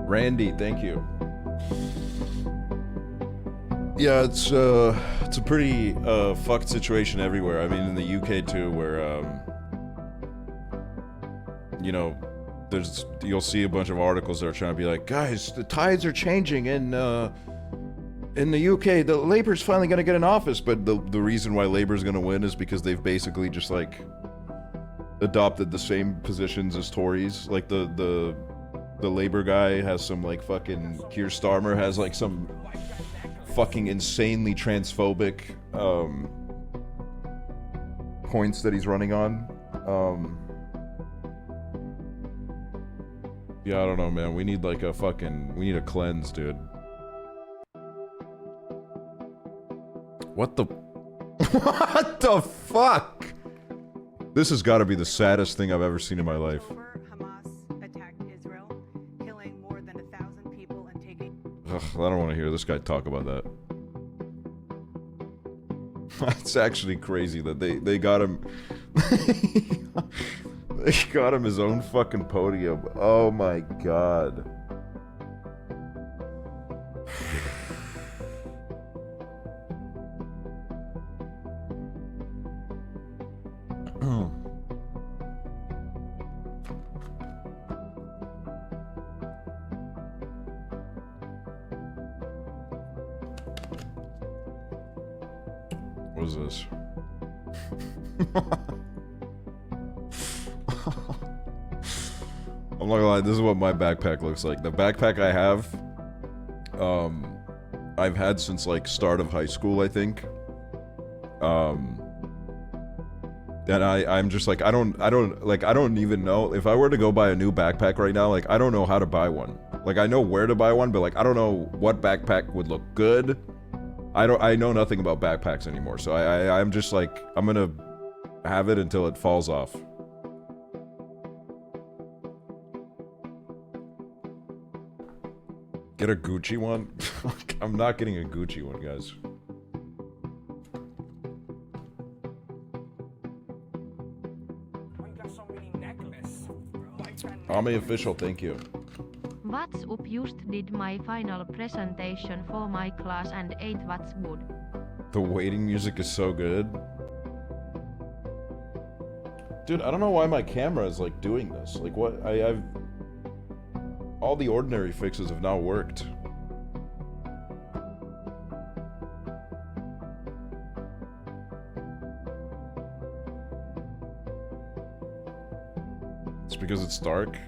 Randy, thank you. Yeah, it's a pretty fucked situation everywhere. I mean, in the UK too, where you know, you'll see a bunch of articles that are trying to be like, guys, the tides are changing in the UK. The Labour's finally gonna get in office, but the reason why Labour's gonna win is because they've basically just like adopted the same positions as Tories. Like the Labour guy has some like fucking Keir Starmer has like some fucking insanely transphobic points that he's running on. Yeah, I don't know, man. We need like a cleanse, dude. What the what the fuck? This has got to be the saddest thing I've ever seen in my life. Hamas attacked Israel, killing more than 1,000 people and taking. Ugh, I don't want to hear this guy talk about that. That's actually crazy that they got him. They got him his own fucking podium. Oh my god. What is this? I'm not gonna lie, this is what my backpack looks like. The backpack I have, I've had since like start of high school, I think. And I'm just like, I don't even know if I were to go buy a new backpack right now, like I don't know how to buy one. Like I know where to buy one, but like I don't know what backpack would look good. I know nothing about backpacks anymore, so I'm just like, I'm gonna have it until it falls off. Get a Gucci one? I'm not getting a Gucci one, guys. Ami official, thank you. What's up? Just did my final presentation for my class and ate what's good. The waiting music is so good. Dude, I don't know why my camera is like doing this. Like what? I've all the ordinary fixes have now worked. It's because it's dark.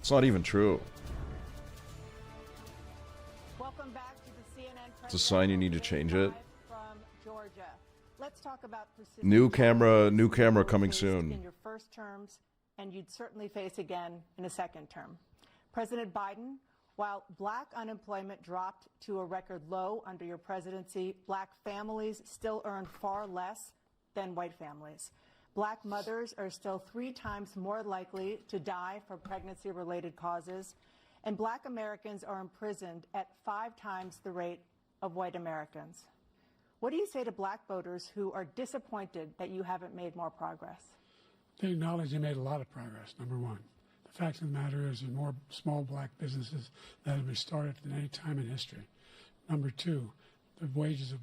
It's not even true. Welcome back to the CNN. It's a sign you need to change it. From Georgia. Let's talk about persistent New camera challenges coming you faced soon. in your first terms, and you'd certainly face again in a second term. President Biden, while black unemployment dropped to a record low under your presidency, black families still earn far less than white families. Black mothers are still 3 times more likely to die from pregnancy-related causes, and black Americans are imprisoned at 5 times the rate of white Americans. What do you say to black voters who are disappointed that you haven't made more progress? They acknowledge they made a lot of progress, number one. The fact of the matter is there's more small black businesses that have been started than any time in history. Number two, the wages of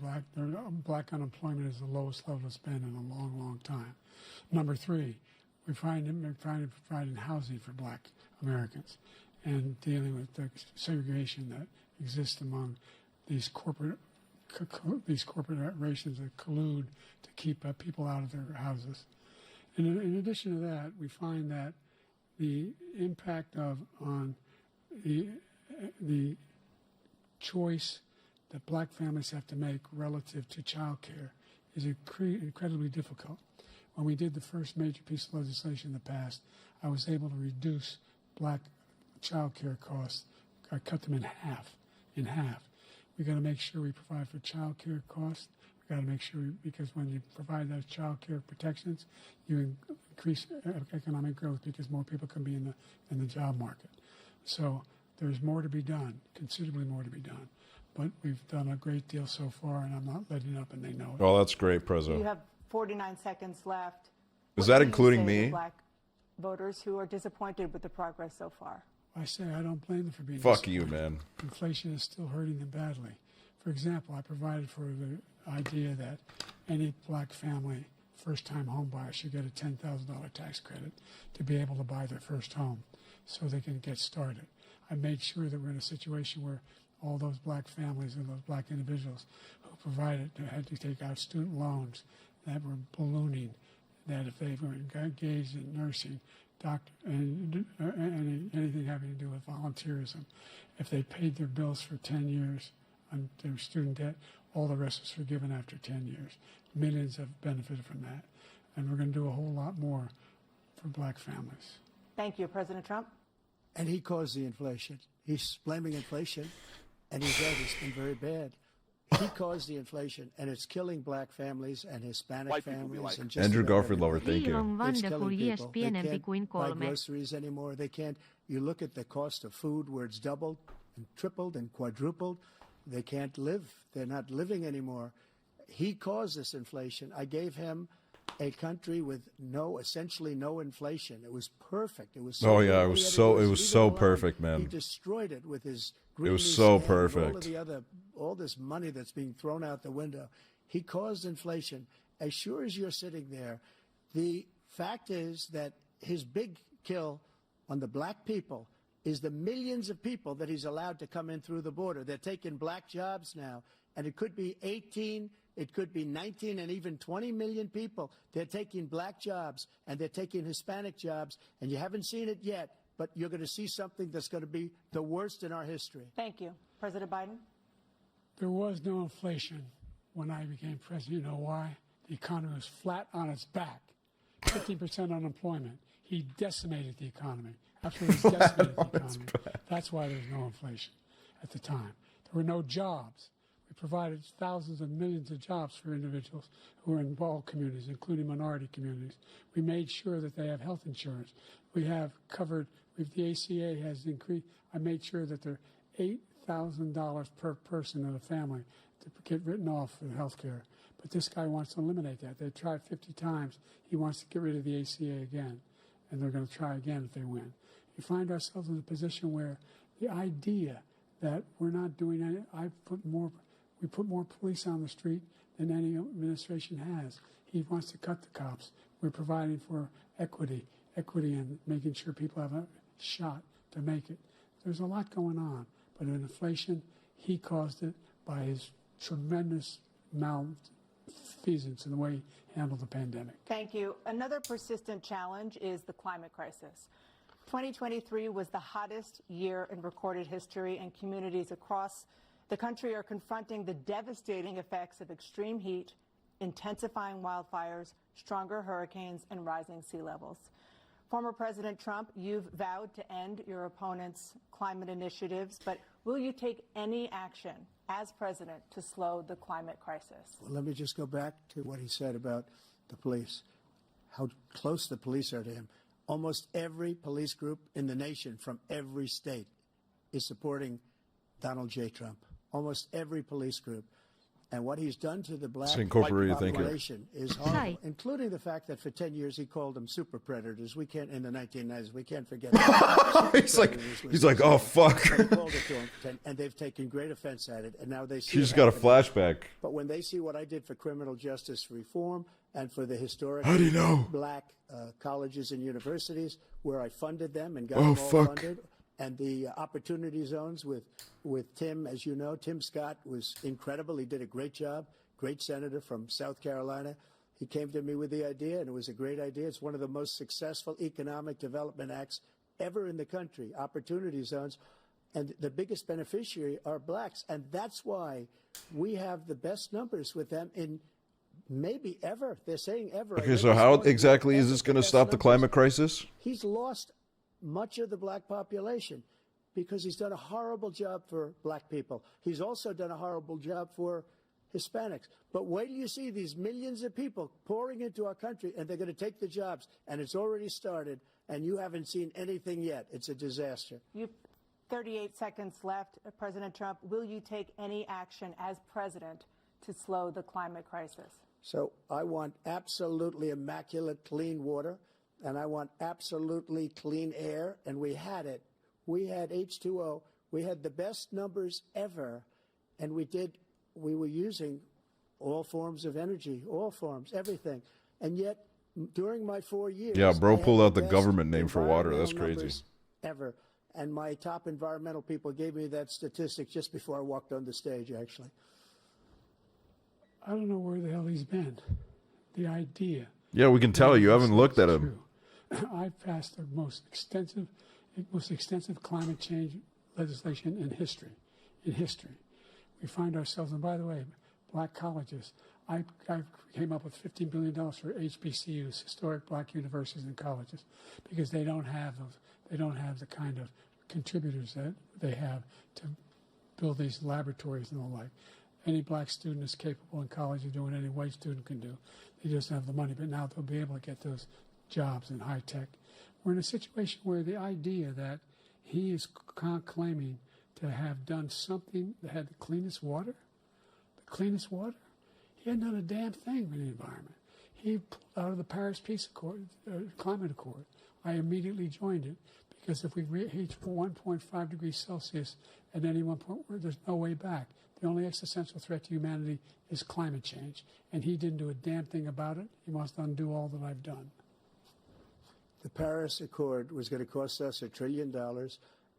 black unemployment is the lowest level it's been in a long, long time. Number three, we're trying to provide housing for black Americans and dealing with the segregation that exists among these corporations that collude to keep people out of their houses. And in addition to that, we find that the impact on the choice that black families have to make relative to child care is incredibly difficult. When we did the first major piece of legislation in the past, I was able to reduce black child care costs. I cut them in half. We got to make sure we provide for child care costs. We got to make sure, because when you provide those child care protections, you increase economic growth because more people can be in the job market. So there's more to be done, considerably more to be done. But we've done a great deal so far, and I'm not letting up, and they know it. Oh, that's great, Prezzo. You have 49 seconds left. Is that including What do you say me? to black voters who are disappointed with the progress so far? I say I don't blame them for being Fuck you, disappointed. man. Inflation is still hurting them badly. For example, I provided for the idea that any black family, first-time home buyer, should get a $10,000 tax credit to be able to buy their first home so they can get started. I made sure that we're in a situation where all those black families and those black individuals who had to take out student loans that were ballooning, that if they were engaged in nursing, anything having to do with volunteerism, if they paid their bills for 10 years on their student debt, all the rest was forgiven after 10 years. Millions have benefited from that. And we're going to do a whole lot more for black families. Thank you, President Trump. And he caused the inflation. He's blaming inflation, and he's right, it's been very bad. He caused the inflation, and it's killing black families and Hispanic families. And just Andrew about Garfield everybody. Lover, thank you. It's Wonderful, killing yes, people. They pienempi kuin can't buy 3. groceries anymore. They can't. You look at the cost of food where it's doubled and tripled and quadrupled. They can't live. They're not living anymore. He caused this inflation. I gave him a country with essentially no inflation. It was perfect. It was so Oh yeah, it was so alone. perfect, He man. destroyed it with his It was green so new scam, perfect. all this money that's being thrown out the window. He caused inflation. As sure as you're sitting there, the fact is that his big kill on the black people is the millions of people that he's allowed to come in through the border. They're taking black jobs now, and it could be 18, it could be 19, and even 20 million people. They're taking black jobs, and they're taking Hispanic jobs, and you haven't seen it yet, but you're going to see something that's going to be the worst in our history. Thank you. President Biden? There was no inflation when I became president. You know why? The economy was flat on its back. 50% unemployment. He decimated the economy. Absolutely decimated the economy. That's why there was no inflation at the time. There were no jobs. We provided thousands of millions of jobs for individuals who are in all communities, including minority communities. We made sure that they have health insurance. We have covered, the ACA has increased. I made sure that there are $8,000 per person in a family to get written off for health care. But this guy wants to eliminate that. They tried 50 times. He wants to get rid of the ACA again, and they're going to try again if they win. We find ourselves in a position where the idea that we're not doing any, we put more police on the street than any administration has. He wants to cut the cops. We're providing for equity and making sure people have a shot to make it. There's a lot going on, but in inflation, he caused it by his tremendous malfeasance in the way he handled the pandemic. Thank you. Another persistent challenge is the climate crisis. 2023 was the hottest year in recorded history, and communities across The country are confronting the devastating effects of extreme heat, intensifying wildfires, stronger hurricanes, and rising sea levels. Former President Trump, you've vowed to end your opponent's climate initiatives, but will you take any action as president to slow the climate crisis? Well, let me just go back to what he said about the police, how close the police are to him. Almost every police group in the nation from every state is supporting Donald J. Trump. Almost every police group. And what he's done to the black population is horrible, including the fact that for 10 years he called them super predators. We can't, in the 1990s, we can't forget that. he's like, oh, fuck. He called it to him, and they've taken great offense at it, and now they see She's got a flashback. But when they see what I did for criminal justice reform and for the historic black colleges and universities, where I funded them and got them all funded, and the opportunity zones with Tim, as you know, Tim Scott was incredible. He did a great job, great senator from South Carolina. He came to me with the idea, and it was a great idea. It's one of the most successful economic development acts ever in the country, opportunity zones. And the biggest beneficiary are blacks. And that's why we have the best numbers with them in maybe ever. They're saying ever. Okay, so how exactly is this going to stop the climate crisis? He's lost much of the black population because he's done a horrible job for black people. He's also done a horrible job for Hispanics. But wait till you see these millions of people pouring into our country, and they're going to take the jobs, and it's already started, and you haven't seen anything yet. It's a disaster. You 38 seconds left. President Trump, will you take any action as president to slow the climate crisis? So I want absolutely immaculate clean water. And I want absolutely clean air, and we had it. We had H2O. We had the best numbers ever, and we were using all forms of energy, all forms, everything. And yet, during my 4 years... Yeah, bro pulled out the government name for water. That's crazy. Ever. And my top environmental people gave me that statistic just before I walked on the stage, actually. I don't know where the hell he's been. The idea... Yeah, we can tell you haven't looked at him. I've passed the most extensive climate change legislation in history. We find ourselves, and by the way, black colleges. I came up with $15 billion for HBCUs, historic black universities and colleges, because they don't have those. They don't have the kind of contributors that they have to build these laboratories and the like. Any black student is capable in college of doing any white student can do. They just don't have the money, but now they'll be able to get those jobs in high tech. We're in a situation where the idea that he is claiming to have done something that had the cleanest water, he hadn't done a damn thing with the environment. He pulled out of the Paris Peace Accord, Climate Accord. I immediately joined it because if we reach 1.5 degrees Celsius at any one point, there's no way back. The only existential threat to humanity is climate change, and he didn't do a damn thing about it. He must undo all that I've done. The Paris Accord was going to cost us $1 trillion,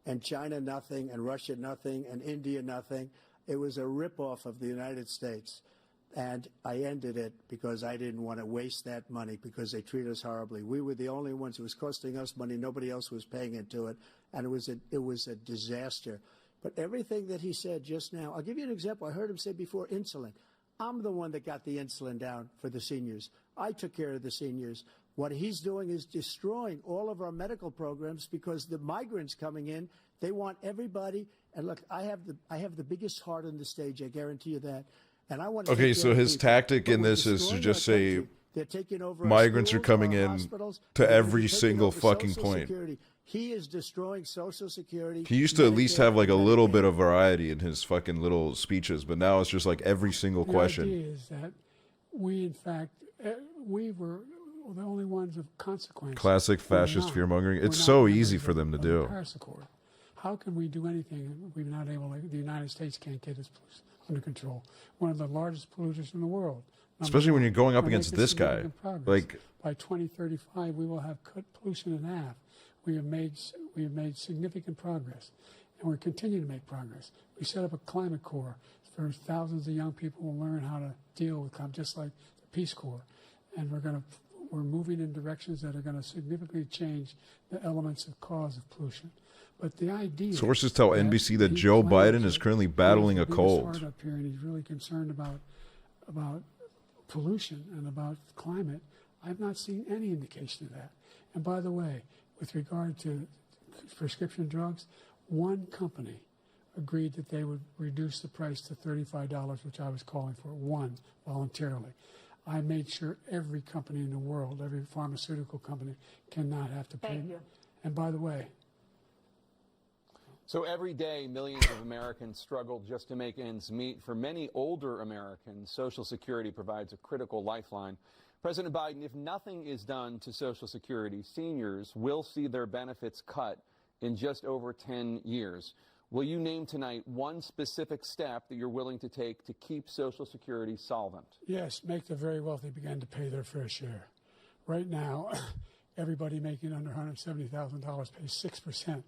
and China nothing, and Russia nothing, and India nothing. It was a ripoff of the United States. And I ended it because I didn't want to waste that money because they treat us horribly. We were the only ones. It was costing us money. Nobody else was paying into it. And it was a disaster. But everything that he said just now, I'll give you an example. I heard him say before insulin. I'm the one that got the insulin down for the seniors. I took care of the seniors. What he's doing is destroying all of our medical programs because the migrants coming in, they want everybody. And look, I have the biggest heart on the stage. I guarantee you that. And I want to okay, so his tactic in this is to just say migrants are coming in to every single fucking point. He is destroying Social Security. He used to at least have like a little bit of variety in his fucking little speeches, but now it's just like every single question. The idea is that we, in fact, we were the only ones of consequence. Classic fascist fear-mongering. It's so easy for them to do. Paris Accord. How can we do anything if we're not able to, the United States can't get its under control? One of the largest polluters in the world. Especially when you're going up against this guy. Like, by 2035, we will have cut pollution in half. We have made significant progress, and we're continuing to make progress. We set up a climate corps for thousands of young people who will learn how to deal with climate, just like the Peace Corps. And we're moving in directions that are going to significantly change the elements of cause of pollution. But the idea... Sources tell NBC that Joe Biden is currently battling a cold. Up here and he's really concerned about pollution and about climate. I've not seen any indication of that. And by the way, with regard to prescription drugs, one company agreed that they would reduce the price to $35, which I was calling for, one, voluntarily. I made sure every company in the world, every pharmaceutical company, cannot have to pay. Thank you. And by the way... So every day, millions of Americans struggle just to make ends meet. For many older Americans, Social Security provides a critical lifeline. President Biden, if nothing is done to Social Security, seniors will see their benefits cut in just over 10 years. Will you name tonight one specific step that you're willing to take to keep Social Security solvent? Yes, make the very wealthy begin to pay their fair share. Right now, everybody making under $170,000 pays 6%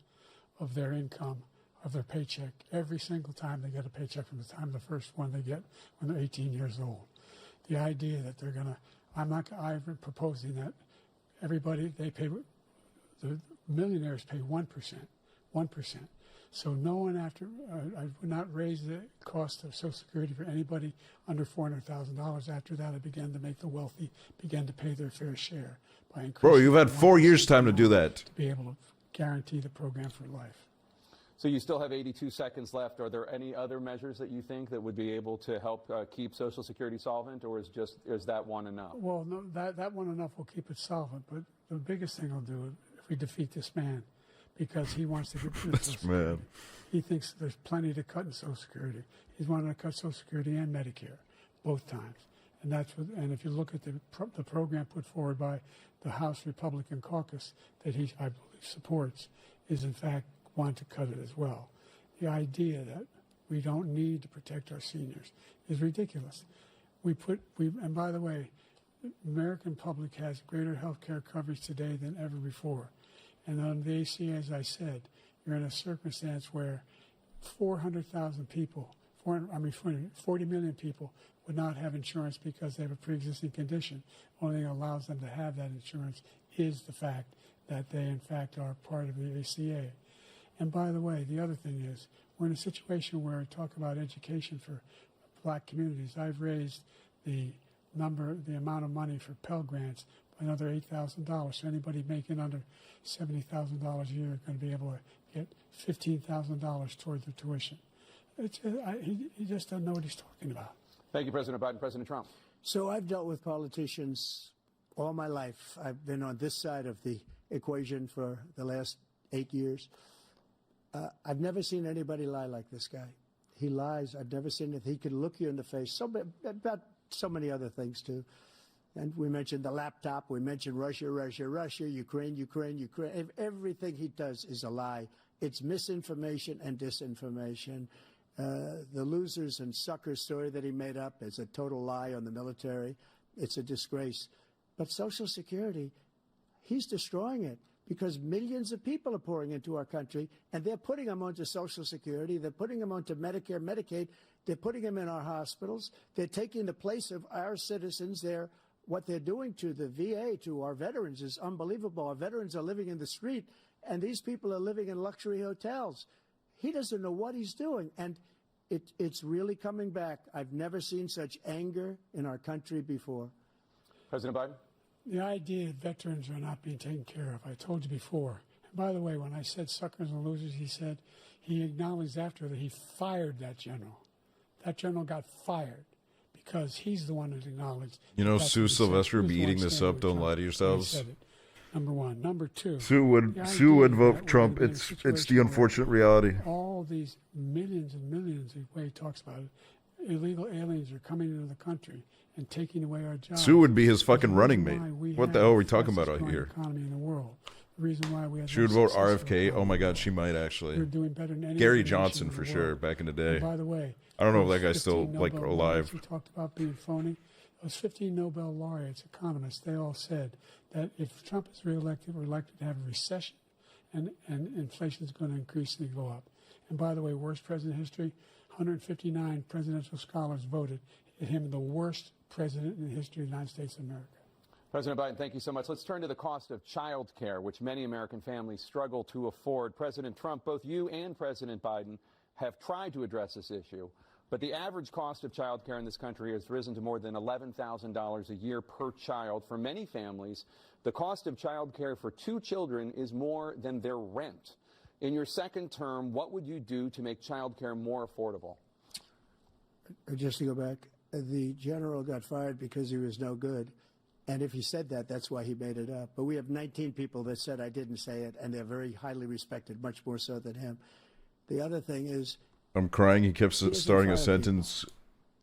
of their income, of their paycheck, every single time they get a paycheck from the time the first one they get when they're 18 years old. The idea that they're going to, I'm proposing that everybody, they pay, the millionaires pay 1%. So no one I would not raise the cost of Social Security for anybody under $400,000. After that, I began to make the wealthy begin to pay their fair share by increasing. Bro, you've had 4 years time to do that. To be able to guarantee the program for life. So you still have 82 seconds left. Are there any other measures that you think that would be able to help keep Social Security solvent, or is that one enough? Well, no, that one enough will keep it solvent. But the biggest thing will do if we defeat this man, because he wants to get rid of this man. He thinks there's plenty to cut in Social Security. He's wanting to cut Social Security and Medicare, both times. And that's what. And if you look at the program put forward by the House Republican caucus that I believe supports, is in fact want to cut it as well. The idea that we don't need to protect our seniors is ridiculous. And by the way, the American public has greater health care coverage today than ever before. And on the ACA, as I said, you're in a circumstance where 400,000 people, 40 million people would not have insurance because they have a pre-existing condition. Only thing that allows them to have that insurance is the fact that they, in fact, are part of the ACA. And by the way, the other thing is, we're in a situation where I talk about education for black communities. I've raised the amount of money for Pell Grants by another $8,000. So anybody making under $70,000 a year is going to be able to get $15,000 toward their tuition. He just doesn't know what he's talking about. Thank you, President Biden. President Trump. So I've dealt with politicians all my life. I've been on this side of the equation for the last 8 years. I've never seen anybody lie like this guy. He lies. I've never seen it. He can look you in the face. About so many other things, too. And we mentioned the laptop. We mentioned Russia, Ukraine. Everything he does is a lie. It's misinformation and disinformation. The losers and suckers story that he made up is a total lie on the military. It's a disgrace. But Social Security, he's destroying it because millions of people are pouring into our country, and they're putting them onto Social Security. They're putting them onto Medicare, Medicaid. They're putting them in our hospitals. They're taking the place of our citizens. What they're doing to the VA, to our veterans, is unbelievable. Our veterans are living in the street, and these people are living in luxury hotels. He doesn't know what he's doing, and it's really coming back. I've never seen such anger in our country before. President Biden? The idea that veterans are not being taken care of, I told you before. And by the way, when I said suckers and losers, he acknowledged after that he fired that general. That general got fired because he's the one that acknowledged. You know, Sue Sylvester would be eating this up. Don't lie to yourselves. Number one. Number two. Sue would vote for Trump. It's the unfortunate reality. All these millions and millions, the way he talks about it, illegal aliens are coming into the country and taking away our jobs. Sue would be his fucking running mate. What the hell are we talking about out here? Economy in the world. The reason why we have she would vote RFK. Oh my God, she might actually. We're doing better than any Gary Johnson for sure back in the day. And by the way, I don't know if that guy's still like alive. We talked about being phony. Those 15 Nobel laureates, economists, they all said that if Trump is reelected, we're likely to have a recession, and inflation is going to increasingly go up. And by the way, worst president in history, 159 presidential scholars voted him the worst president in the history of the United States of America. President Biden, thank you so much. Let's turn to the cost of child care, which many American families struggle to afford. President Trump, both you and President Biden have tried to address this issue, but the average cost of child care in this country has risen to more than $11,000 a year per child. For many families, the cost of child care for 2 children is more than their rent. In your second term, what would you do to make child care more affordable? Just to go back, the general got fired because he was no good. And if he said that, that's why he made it up. But we have 19 people that said I didn't say it, and they're very highly respected, much more so than him. The other thing is... I'm crying. He kept starting a sentence.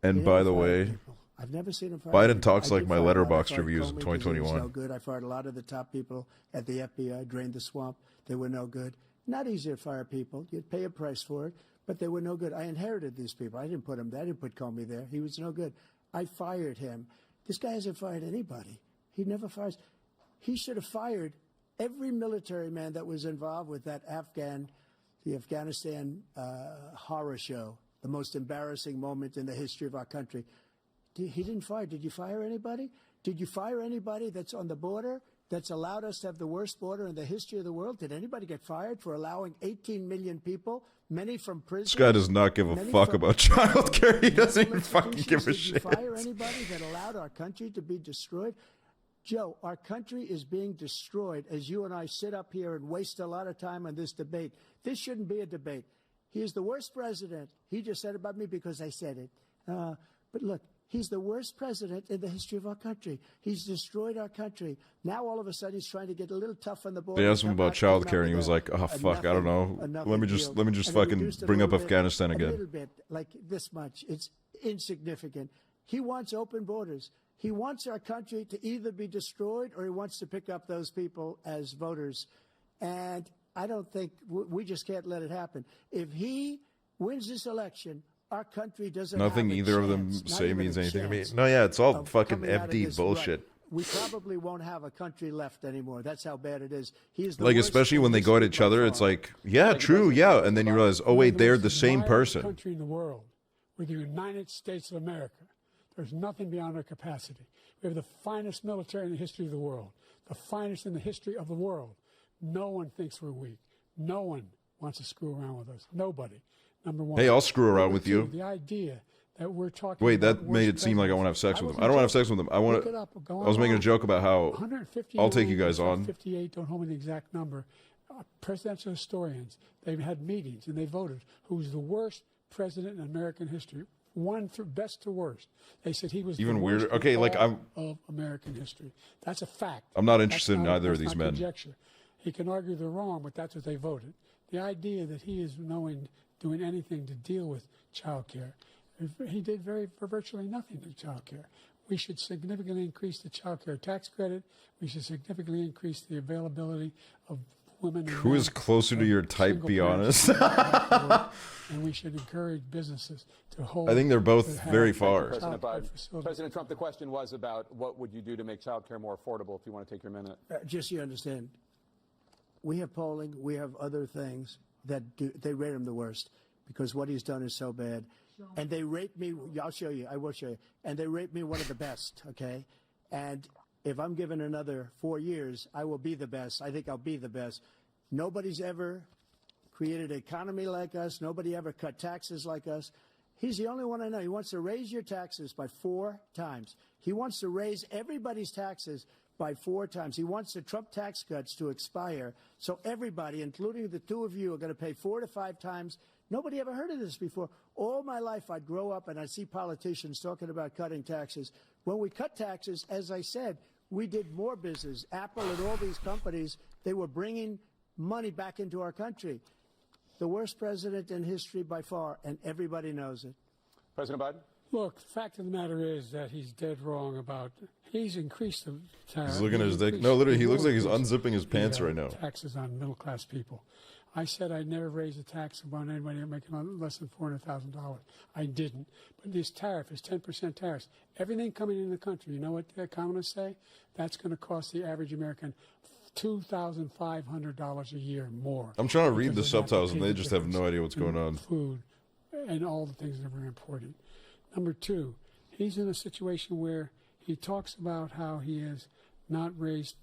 And by the way, I've never seen him fire Biden people. talks like my Letterboxd reviews in Comey 2021. no good. I fired a lot of the top people at the FBI, drained the swamp. They were no good. Not easy to fire people. You'd pay a price for it, but they were no good. I inherited these people. I didn't put him there. I didn't put Comey there. He was no good. I fired him. This guy hasn't fired anybody. He never fires. He should have fired every military man that was involved with that the Afghanistan horror show, the most embarrassing moment in the history of our country. He didn't fire. Did you fire anybody? Did you fire anybody that's on the border that's allowed us to have the worst border in the history of the world? Did anybody get fired for allowing 18 million people, many from prison? This guy does not give a fuck about child care. He doesn't even fucking give a shit. Did you fire anybody that allowed our country to be destroyed? Joe, our country is being destroyed as you and I sit up here and waste a lot of time on this debate. This shouldn't be a debate. He is the worst president. He just said about me because I said it. But look, he's the worst president in the history of our country. He's destroyed our country. Now all of a sudden he's trying to get a little tough on the border. They asked him about child care and he was like, "Oh fuck, I don't know. Let me just fucking bring up Afghanistan again." A little bit, like this much. It's insignificant. He wants open borders. He wants our country to either be destroyed or he wants to pick up those people as voters. And I don't think we just can't let it happen. If he wins this election, our country doesn't Nothing have a either of them chance, say not means even a anything to me. chance No, yeah, it's all of fucking coming out of empty this bullshit. rut. We probably won't have a country left anymore. That's how bad it is. He's the Like, worst especially when they go at each other, it's like, yeah, true, yeah, and then you realize, oh wait, they're the same person. Country in the world, we're the United States of America. There's nothing beyond our capacity. We have the finest military in the history of the world, the finest in the history of the world. No one thinks we're weak. No one wants to screw around with us. Nobody. Number one. Hey, I'll screw around with you. The idea that we're talking. Wait, about that made it seem like I want to have sex with them. I don't want to have sex with them. I want Look it to. up. Go I was making a online. joke about how 159, I'll take you guys on. 58, don't hold me the exact number. Presidential historians, they've had meetings and they voted who's the worst president in American history. One through best to worst. They said he was Even the weirder. worst Okay, like of American history. That's a fact. I'm not interested in That's not- either of that's these not men. Conjecture. He can argue they're wrong, but that's what they voted. The idea that he is doing anything to deal with child care, he did virtually nothing to child care. We should significantly increase the child care tax credit. We should significantly increase the availability of women. Who is closer to your type, be honest? And we should encourage businesses to hold. I think they're both very far. President Biden. President Trump, the question was about what would you do to make child care more affordable, if you want to take your minute. Just so you understand, we have polling, we have other things that they rate him the worst because what he's done is so bad. And they rate me, I'll show you, I will show you, and they rate me one of the best, okay? And if I'm given another 4 years, I will be the best. I think I'll be the best. Nobody's ever created an economy like us. Nobody ever cut taxes like us. He's the only one I know. He wants to raise your taxes by 4 times. He wants to raise everybody's taxes by 4 times. He wants the Trump tax cuts to expire. So everybody, including the 2 of you, are going to pay 4 to 5 times. Nobody ever heard of this before. All my life, I'd grow up and I'd see politicians talking about cutting taxes. When we cut taxes, as I said, we did more business. Apple and all these companies, they were bringing money back into our country. The worst president in history by far, and everybody knows it. President Biden? Look, the fact of the matter is that he's dead wrong about, he's increased the tariff. He's looking at his dick. No, literally, he looks like he's unzipping his pants right now. Taxes on middle-class people. I said I'd never raise a tax on anybody making less than $400,000. I didn't. But this tariff is 10% tariffs. Everything coming into the country, you know what the economists say? That's going to cost the average American $2,500 a year more. I'm trying to read the subtitles and they just have no idea what's going on. Food and all the things that we're importing. Number 2, he's in a situation where he talks about how he is not raised.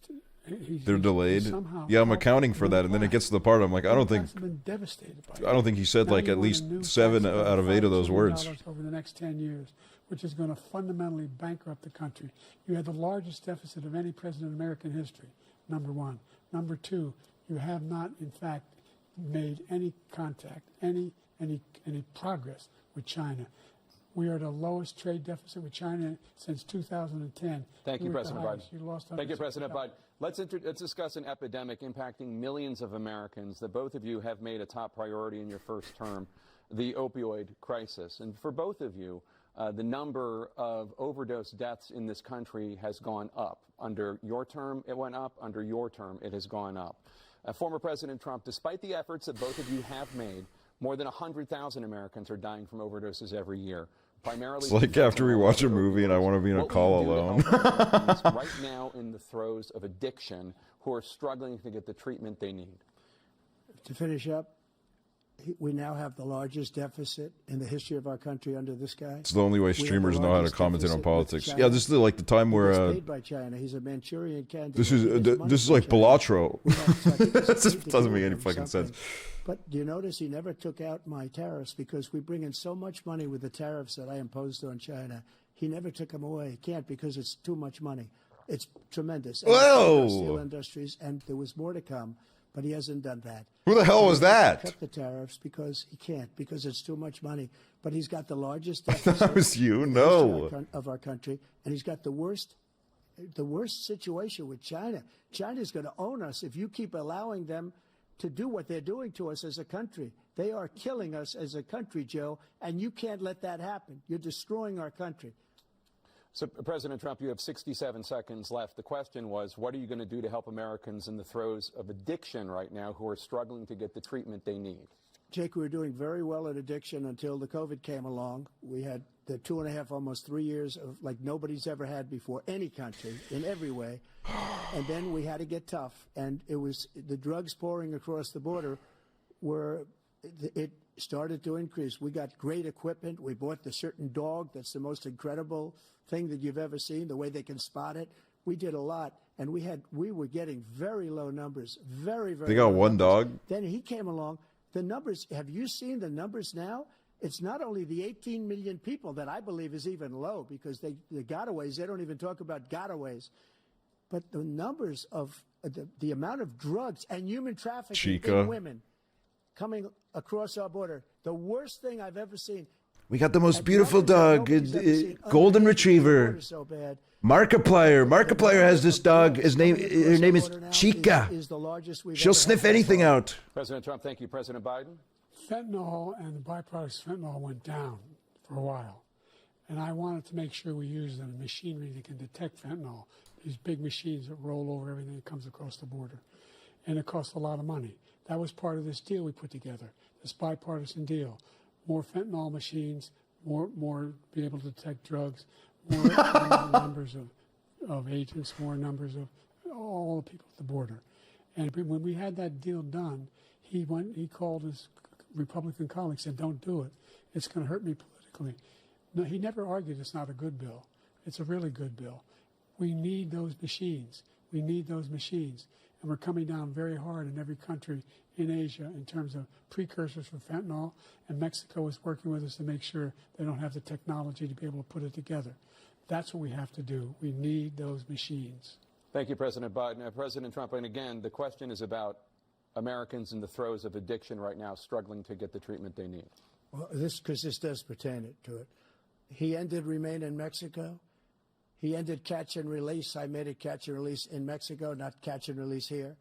They're delayed. Yeah, I'm accounting for that, and then it gets to the part I'm like, I don't think he said like at least 7 out of 8 of those words. Over the next 10 years, which is going to fundamentally bankrupt the country. You had the largest deficit of any president in American history. Number one. Number two, you have not, in fact, made any contact, any progress with China. We are the lowest trade deficit with China since 2010. Thank you, President Biden. You lost Thank you, President Biden. Let's discuss an epidemic impacting millions of Americans that both of you have made a top priority in your first term, the opioid crisis. And for both of you, the number of overdose deaths in this country has gone up. Under your term, it went up. Under your term, it has gone up. Former President Trump, despite the efforts that both of you have made, more than 100,000 Americans are dying from overdoses every year. Primarily, it's like after we watch a movie and I want to be in a call alone. Right now in the throes of addiction who are struggling to get the treatment they need. To finish up, we now have the largest deficit in the history of our country under this guy. It's the only way streamers know how to commentate on politics. Yeah, this is like the time where paid by China. He's a Manchurian candidate. this is like Balatro. This doesn't make any fucking sense. But do you notice he never took out my tariffs because we bring in so much money with the tariffs that I imposed on China. He never took them away. He can't because it's too much money. It's tremendous. Whoa! Steel industries, and there was more to come, but he hasn't done that. Who the hell was that? Cut the tariffs because he can't, because it's too much money. But he's got the largest deficit that was you? No. Of our country, and he's got the worst situation with China. China's going to own us if you keep allowing them to do what they're doing to us as a country. They are killing us as a country, Joe, and you can't let that happen. You're destroying our country. So, President Trump, you have 67 seconds left. The question was, what are you going to do to help Americans in the throes of addiction right now who are struggling to get the treatment they need? Jake, we were doing very well at addiction until the COVID came along. We had the 2.5, almost 3 years of like nobody's ever had before, any country, in every way. And then we had to get tough. And it was the drugs pouring across the border it started to increase. We got great equipment. We bought the certain dog that's the most incredible thing that you've ever seen, the way they can spot it. We did a lot, and we were getting very low numbers, very, very They got one dog? Then he came along. The numbers, have you seen the numbers now? It's not only the 18 million people that I believe is even low because the gotaways, they don't even talk about gotaways. But the numbers of the amount of drugs and human trafficking in women coming across our border, the worst thing I've ever seen. We got the most beautiful dog, golden retriever. Markiplier. Markiplier has this dog. Her name is Chica. She'll sniff anything out. President Trump, thank you. President Biden? Fentanyl and the byproducts of fentanyl went down for a while. And I wanted to make sure we use the machinery that can detect fentanyl. These big machines that roll over everything that comes across the border. And it costs a lot of money. That was part of this deal we put together, this bipartisan deal. More fentanyl machines, more be able to detect drugs, more numbers of agents, more numbers of all the people at the border. And when we had that deal done, he called his Republican colleagues and said, don't do it. It's going to hurt me politically. No, he never argued it's not a good bill. It's a really good bill. We need those machines. We need those machines. And we're coming down very hard in every country in Asia in terms of precursors for fentanyl. And Mexico is working with us to make sure they don't have the technology to be able to put it together. That's what we have to do. We need those machines. Thank you, President Biden. President Trump, and again, the question is about Americans in the throes of addiction right now struggling to get the treatment they need. Well, this does pertain to it. He ended Remain in Mexico. He ended catch and release. I made it catch and release in Mexico, not catch and release here.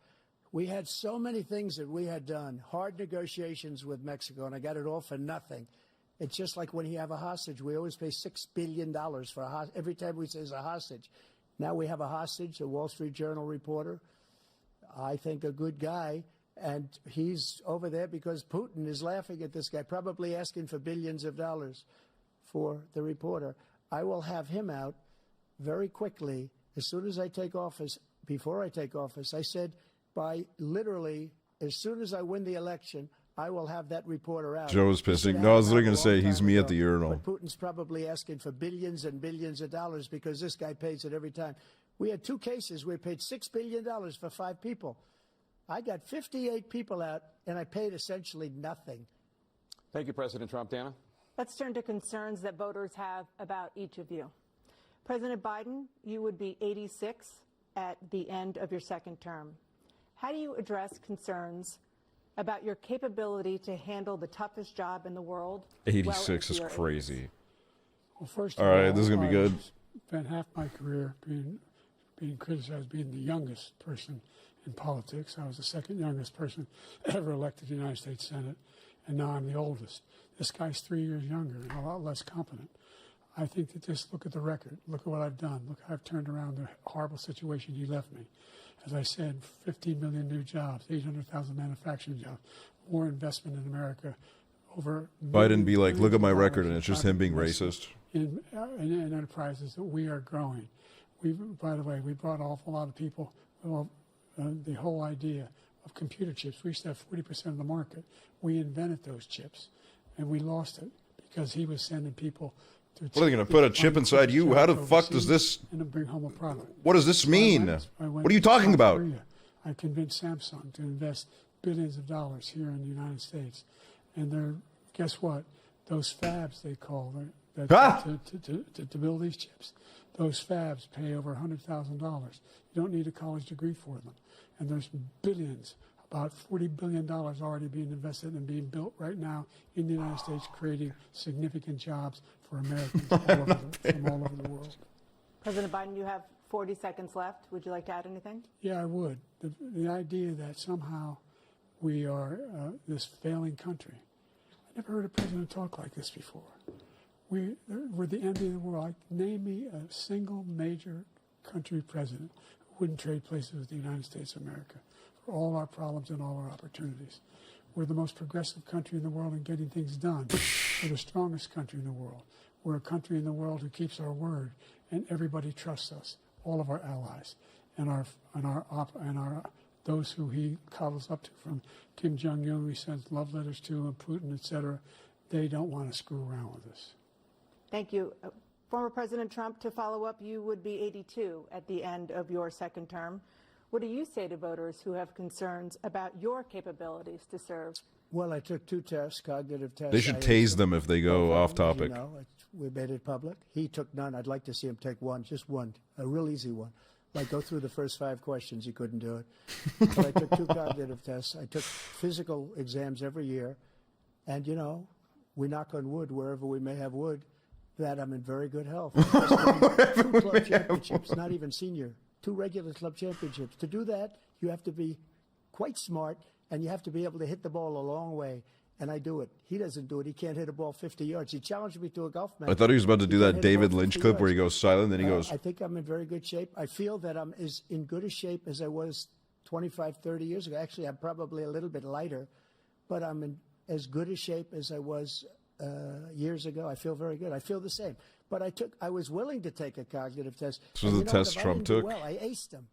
We had so many things that we had done, hard negotiations with Mexico, and I got it all for nothing. It's just like when you have a hostage. We always pay $6 billion for a hostage. Every time we say it's a hostage. Now we have a hostage, a Wall Street Journal reporter, I think a good guy, and he's over there because Putin is laughing at this guy, probably asking for billions of dollars for the reporter. I will have him out very quickly, as soon as I take office. Before I take office, I said by literally as soon as I win the election, I will have that reporter out. Joe was pissing. No, I was literally going to say he's me at the urinal. But Putin's probably asking for billions and billions of dollars because this guy pays it every time. We had 2 cases. We paid $6 billion for 5 people. I got 58 people out, and I paid essentially nothing. Thank you, President Trump. Dana? Let's turn to concerns that voters have about each of you. President Biden, you would be 86 at the end of your second term. How do you address concerns about your capability to handle the toughest job in the world? 86 is crazy. Well, first all of right, this is going to be good. I spent half my career being criticized being the youngest person in politics. I was the second youngest person ever elected to the United States Senate, and now I'm the oldest. This guy's 3 years younger and a lot less competent. I think that just look at the record. Look at what I've done. Look how I've turned around the horrible situation he left me. As I said, 15 million new jobs, 800,000 manufacturing jobs, more investment in America. Over Biden be like, look at my record, and it's just him being racist. In enterprises that we are growing. By the way, we brought an awful lot of people. Well, the whole idea of computer chips. We used to have 40% of the market. We invented those chips, and we lost it because he was sending people. What are they going to put a chip inside you? How the fuck does this? And bring home a product. What does this mean? What are you talking about? I convinced Samsung to invest billions of dollars here in the United States, and they're guess what? Those fabs they call to build these chips. Those fabs pay over $100,000. You don't need a college degree for them, and there's billions. About $40 billion already being invested and being built right now in the United States, creating significant jobs for Americans from all over the world. President Biden, you have 40 seconds left. Would you like to add anything? Yeah, I would. The idea that somehow we are this failing country. I never heard a president talk like this before. We're the envy of the world. Name me a single major country president who wouldn't trade places with the United States of America for all our problems and all our opportunities. We're the most progressive country in the world in getting things done. We're the strongest country in the world. We're a country in the world who keeps our word, and everybody trusts us. All of our allies and those who he coddles up to, from Kim Jong-un, we sent love letters to, and Putin, etc. They don't want to screw around with us. Thank you. Former President Trump, to follow up, you would be 82 at the end of your second term. What do you say to voters who have concerns about your capabilities to serve? Well, I took 2 tests, cognitive tests. They should tase them if they go off topic. You know, we made it public. He took none. I'd like to see him take one, just one, a real easy one. Like go through the first 5 questions. He couldn't do it. But I took 2 cognitive tests. I took physical exams every year. And, you know, we knock on wood wherever we may have wood, that I'm in very good health. 2 club championships, not even senior. 2 regular club championships. To do that, you have to be quite smart, and you have to be able to hit the ball a long way. And I do it. He doesn't do it. He can't hit a ball 50 yards. He challenged me to a golf match. I thought he was about to do that David Lynch clip where he goes silent, then he goes. I think I'm in very good shape. I feel that I'm as in good a shape as I was 25, 30 years ago. Actually, I'm probably a little bit lighter, but I'm in as good a shape as I was years ago. I feel very good. I feel the same. But I was willing to take a cognitive test. This was the test Trump took. Well, I aced him.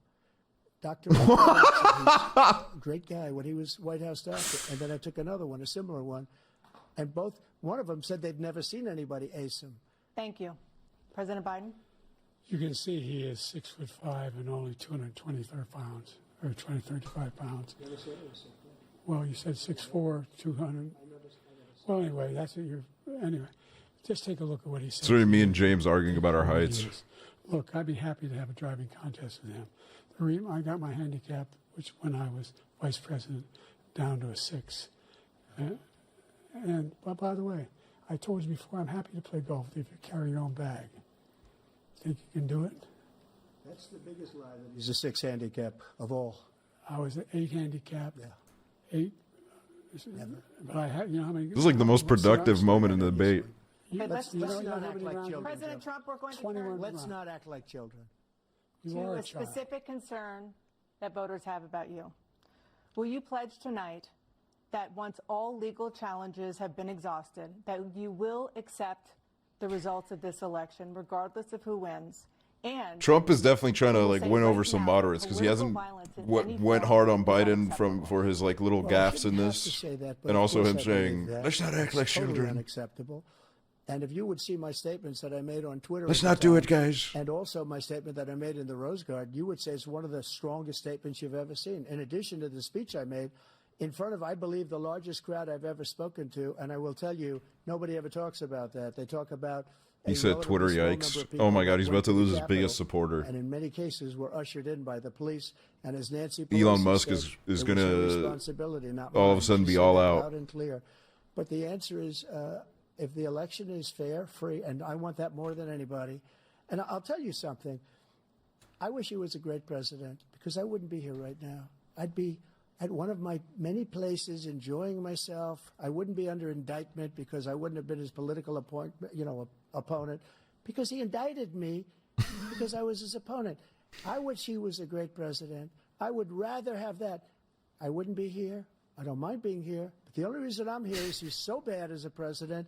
Dr. a great guy when he was White House doctor. And then I took another one, a similar one. And one of them said they'd never seen anybody ace him. Thank you. President Biden? You can see he is 6'5" and only 223 pounds, or 235 pounds. Well, you said 6'4", 200. Well, anyway, that's what anyway, just take a look at what he said. Sorry, me and James arguing about our heights. Look, I'd be happy to have a driving contest with him. I got my handicap, which when I was vice president, down to a 6. But by the way, I told you before, I'm happy to play golf if you carry your own bag. Think you can do it? That's the biggest lie. That he's a 6 handicap of all. I was an 8 handicap. Yeah. 8. Never. But I had, you know how many. This is like the most productive moment in the debate. Let's not act like children. President Trump, we're going to turn. Let's not act like children. To a specific concern that voters have about you. Will you pledge tonight that once all legal challenges have been exhausted, that you will accept the results of this election, regardless of who wins? And Trump is definitely trying to like win over some moderates because he hasn't went hard on Biden for his like little gaffes in this, and also him saying let's not act like children. Unacceptable. And if you would see my statements that I made on Twitter. Let's not do it, guys. And also my statement that I made in the Rose Garden, you would say it's one of the strongest statements you've ever seen. In addition to the speech I made in front of, I believe, the largest crowd I've ever spoken to. And I will tell you, nobody ever talks about that. They talk about. He said Twitter yikes. Oh my God, he's about to lose his biggest supporter. And in many cases were ushered in by the police. And as Nancy Pelosi Elon Musk said, is going to all of a sudden be all out. Loud and clear. But the answer is, if the election is fair, free, and I want that more than anybody. And I'll tell you something. I wish he was a great president, because I wouldn't be here right now. I'd be at one of my many places enjoying myself. I wouldn't be under indictment because I wouldn't have been his political opponent, because he indicted me because I was his opponent. I wish he was a great president. I would rather have that. I wouldn't be here. I don't mind being here. But the only reason I'm here is he's so bad as a president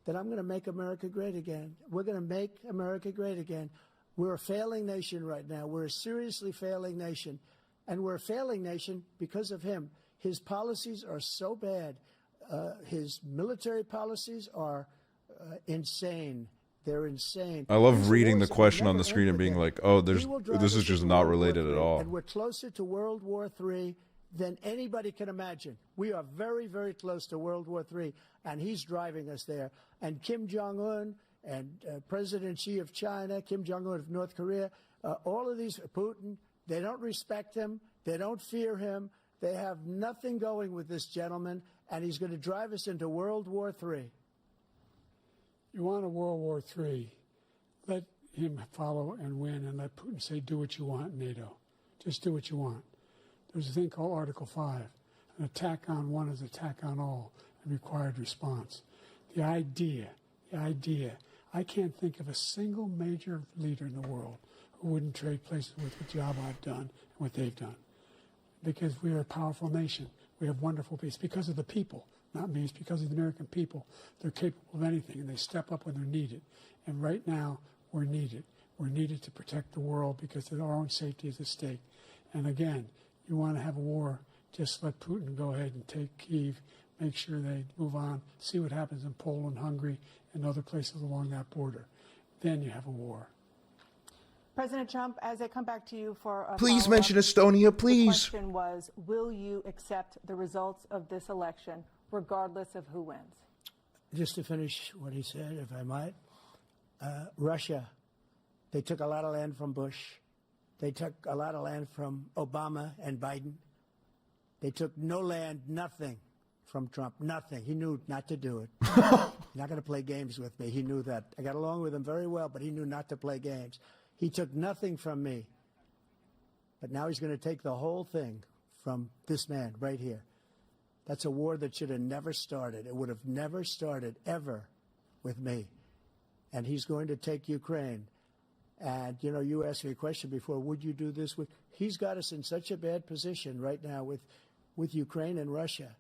that I'm going to make America great again. We're going to make America great again. We're a failing nation right now. We're a seriously failing nation. And we're a failing nation because of him. His policies are so bad. His military policies are insane. They're insane. I love reading the question on the screen and being like, oh, this is just not related at all. And we're closer to World War III than anybody can imagine. We are very, very close to World War III, and he's driving us there. And Kim Jong-un and President Xi of China, Kim Jong-un of North Korea, all of these, Putin, they don't respect him. They don't fear him. They have nothing going with this gentleman, and he's going to drive us into World War III. You want a World War III, let him follow and win, and let Putin say, do what you want, NATO. Just do what you want. There's a thing called Article 5. An attack on one is an attack on all, and required response. The idea, I can't think of a single major leader in the world who wouldn't trade places with the job I've done and what they've done. Because we are a powerful nation. We have wonderful peace. It's because of the people, not me. It's because of the American people. They're capable of anything, and they step up when they're needed. And right now, we're needed. We're needed to protect the world because our own safety is at stake. And again, you want to have a war, just let Putin go ahead and take Kyiv, make sure they move on, see what happens in Poland, Hungary, and other places along that border. Then you have a war. President Trump, as I come back to you for a Please mention Estonia, please. The question was, will you accept the results of this election, regardless of who wins? Just to finish what he said, if I might, Russia, they took a lot of land from Bush. They took a lot of land from Obama and Biden. They took no land, nothing from Trump, nothing. He knew not to do it. Not going to play games with me. He knew that. I got along with him very well, but he knew not to play games. He took nothing from me. But now he's going to take the whole thing from this man right here. That's a war that should have never started. It would have never started ever with me. And he's going to take Ukraine. And, you know, you asked me a question before, would you do this with? He's got us in such a bad position right now with Ukraine and Russia,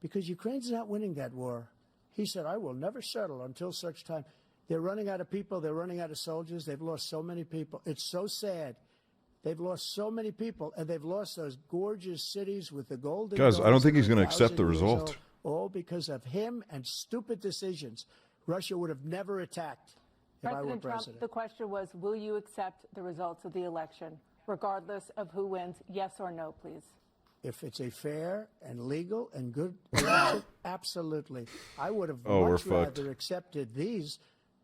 because Ukraine's not winning that war. He said, I will never settle until such time. They're running out of people. They're running out of soldiers. They've lost so many people. It's so sad. They've lost so many people, and they've lost those gorgeous cities with the golden. Guys, I don't think he's going to accept the result. All because of him and stupid decisions. Russia would have never attacked if I were president. Trump, the question was, will you accept the results of the election, regardless of who wins? Yes or no, please. If it's a fair and legal and good election, absolutely. I would have much rather accepted these,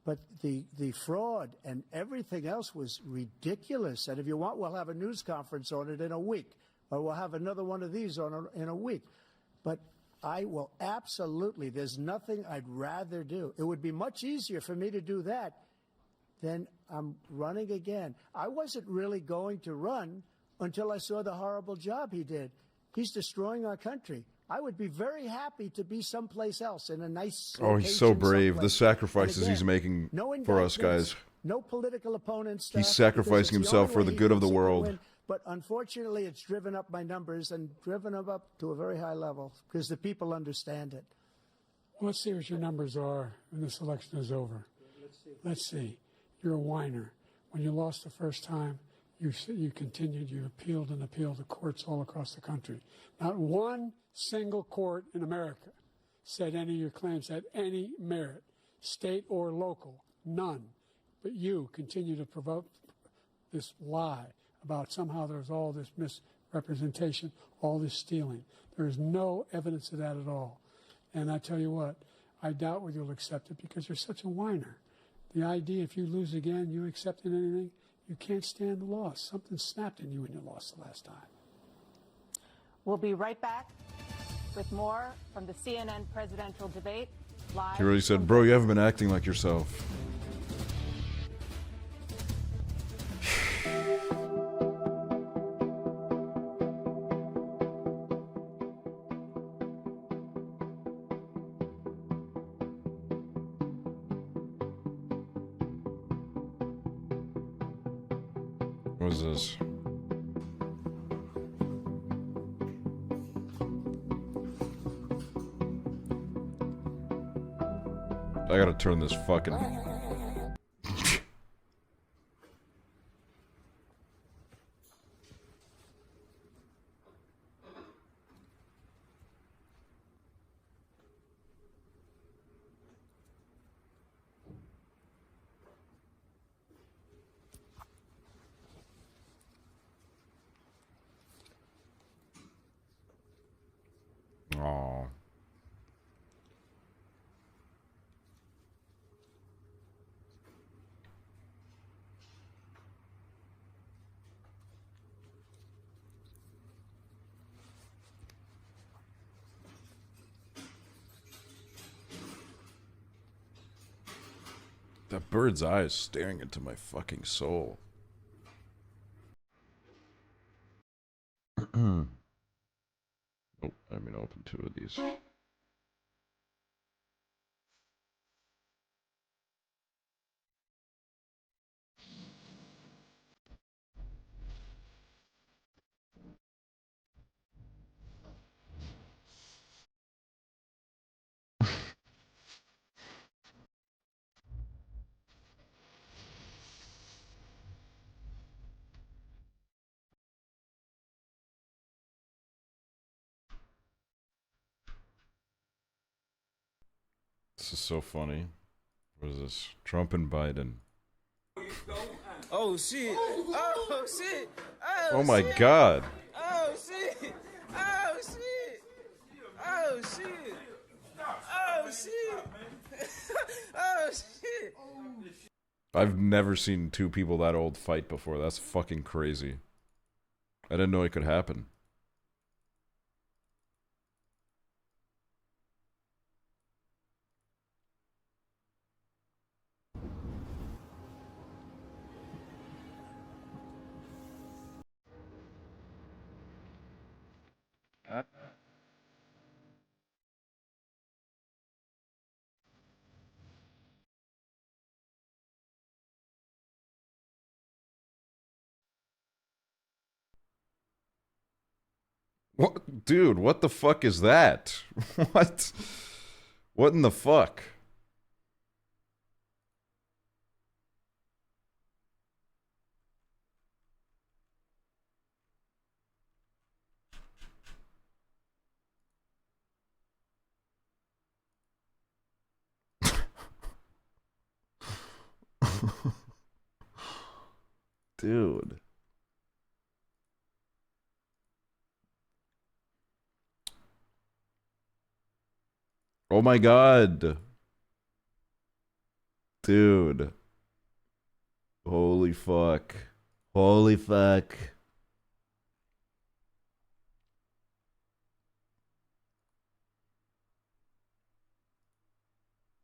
but the fraud and everything else was ridiculous. And if you want, we'll have a news conference on it in a week, or we'll have another one of these in a week. But I will absolutely, there's nothing I'd rather do. It would be much easier for me to do that than I'm running again. I wasn't really going to run until I saw the horrible job he did. He's destroying our country. I would be very happy to be someplace else in a nice location. Oh, he's so brave. The sacrifices he's making for us, guys. No political opponents. He's sacrificing himself for the good of the world. But unfortunately, it's driven up my numbers and driven them up to a very high level because the people understand it. Well, let's see what your numbers are when this election is over. Let's see. You're a whiner. When you lost the first time, you continued, you appealed and appealed to courts all across the country. Not one single court in America said any of your claims had any merit. state or local, none. But you continue to provoke this lie about somehow there's all this misrepresentation, all this stealing. There is no evidence of that at all. And I tell you what, I doubt whether you'll accept it because you're such a whiner. The idea if you lose again, you accepting anything, you can't stand the loss. Something snapped in you when you lost the last time. We'll be right back with more from the CNN presidential debate. Live. He really said, bro, you haven't been acting like yourself. What is this? I gotta turn this fucking... Aww. That bird's eye is staring into my fucking soul. Oh, I mean, open two of these. This is so funny. What is this? Trump and Biden. Oh shit! Oh shit! Oh my god! Oh shit! Oh shit! Oh shit! Oh shit! Oh shit! I've never seen two people that old fight before. That's fucking crazy. I didn't know it could happen. What, dude? What the fuck is that? What? What in the fuck? Dude. Oh my god. Dude. Holy fuck. Holy fuck.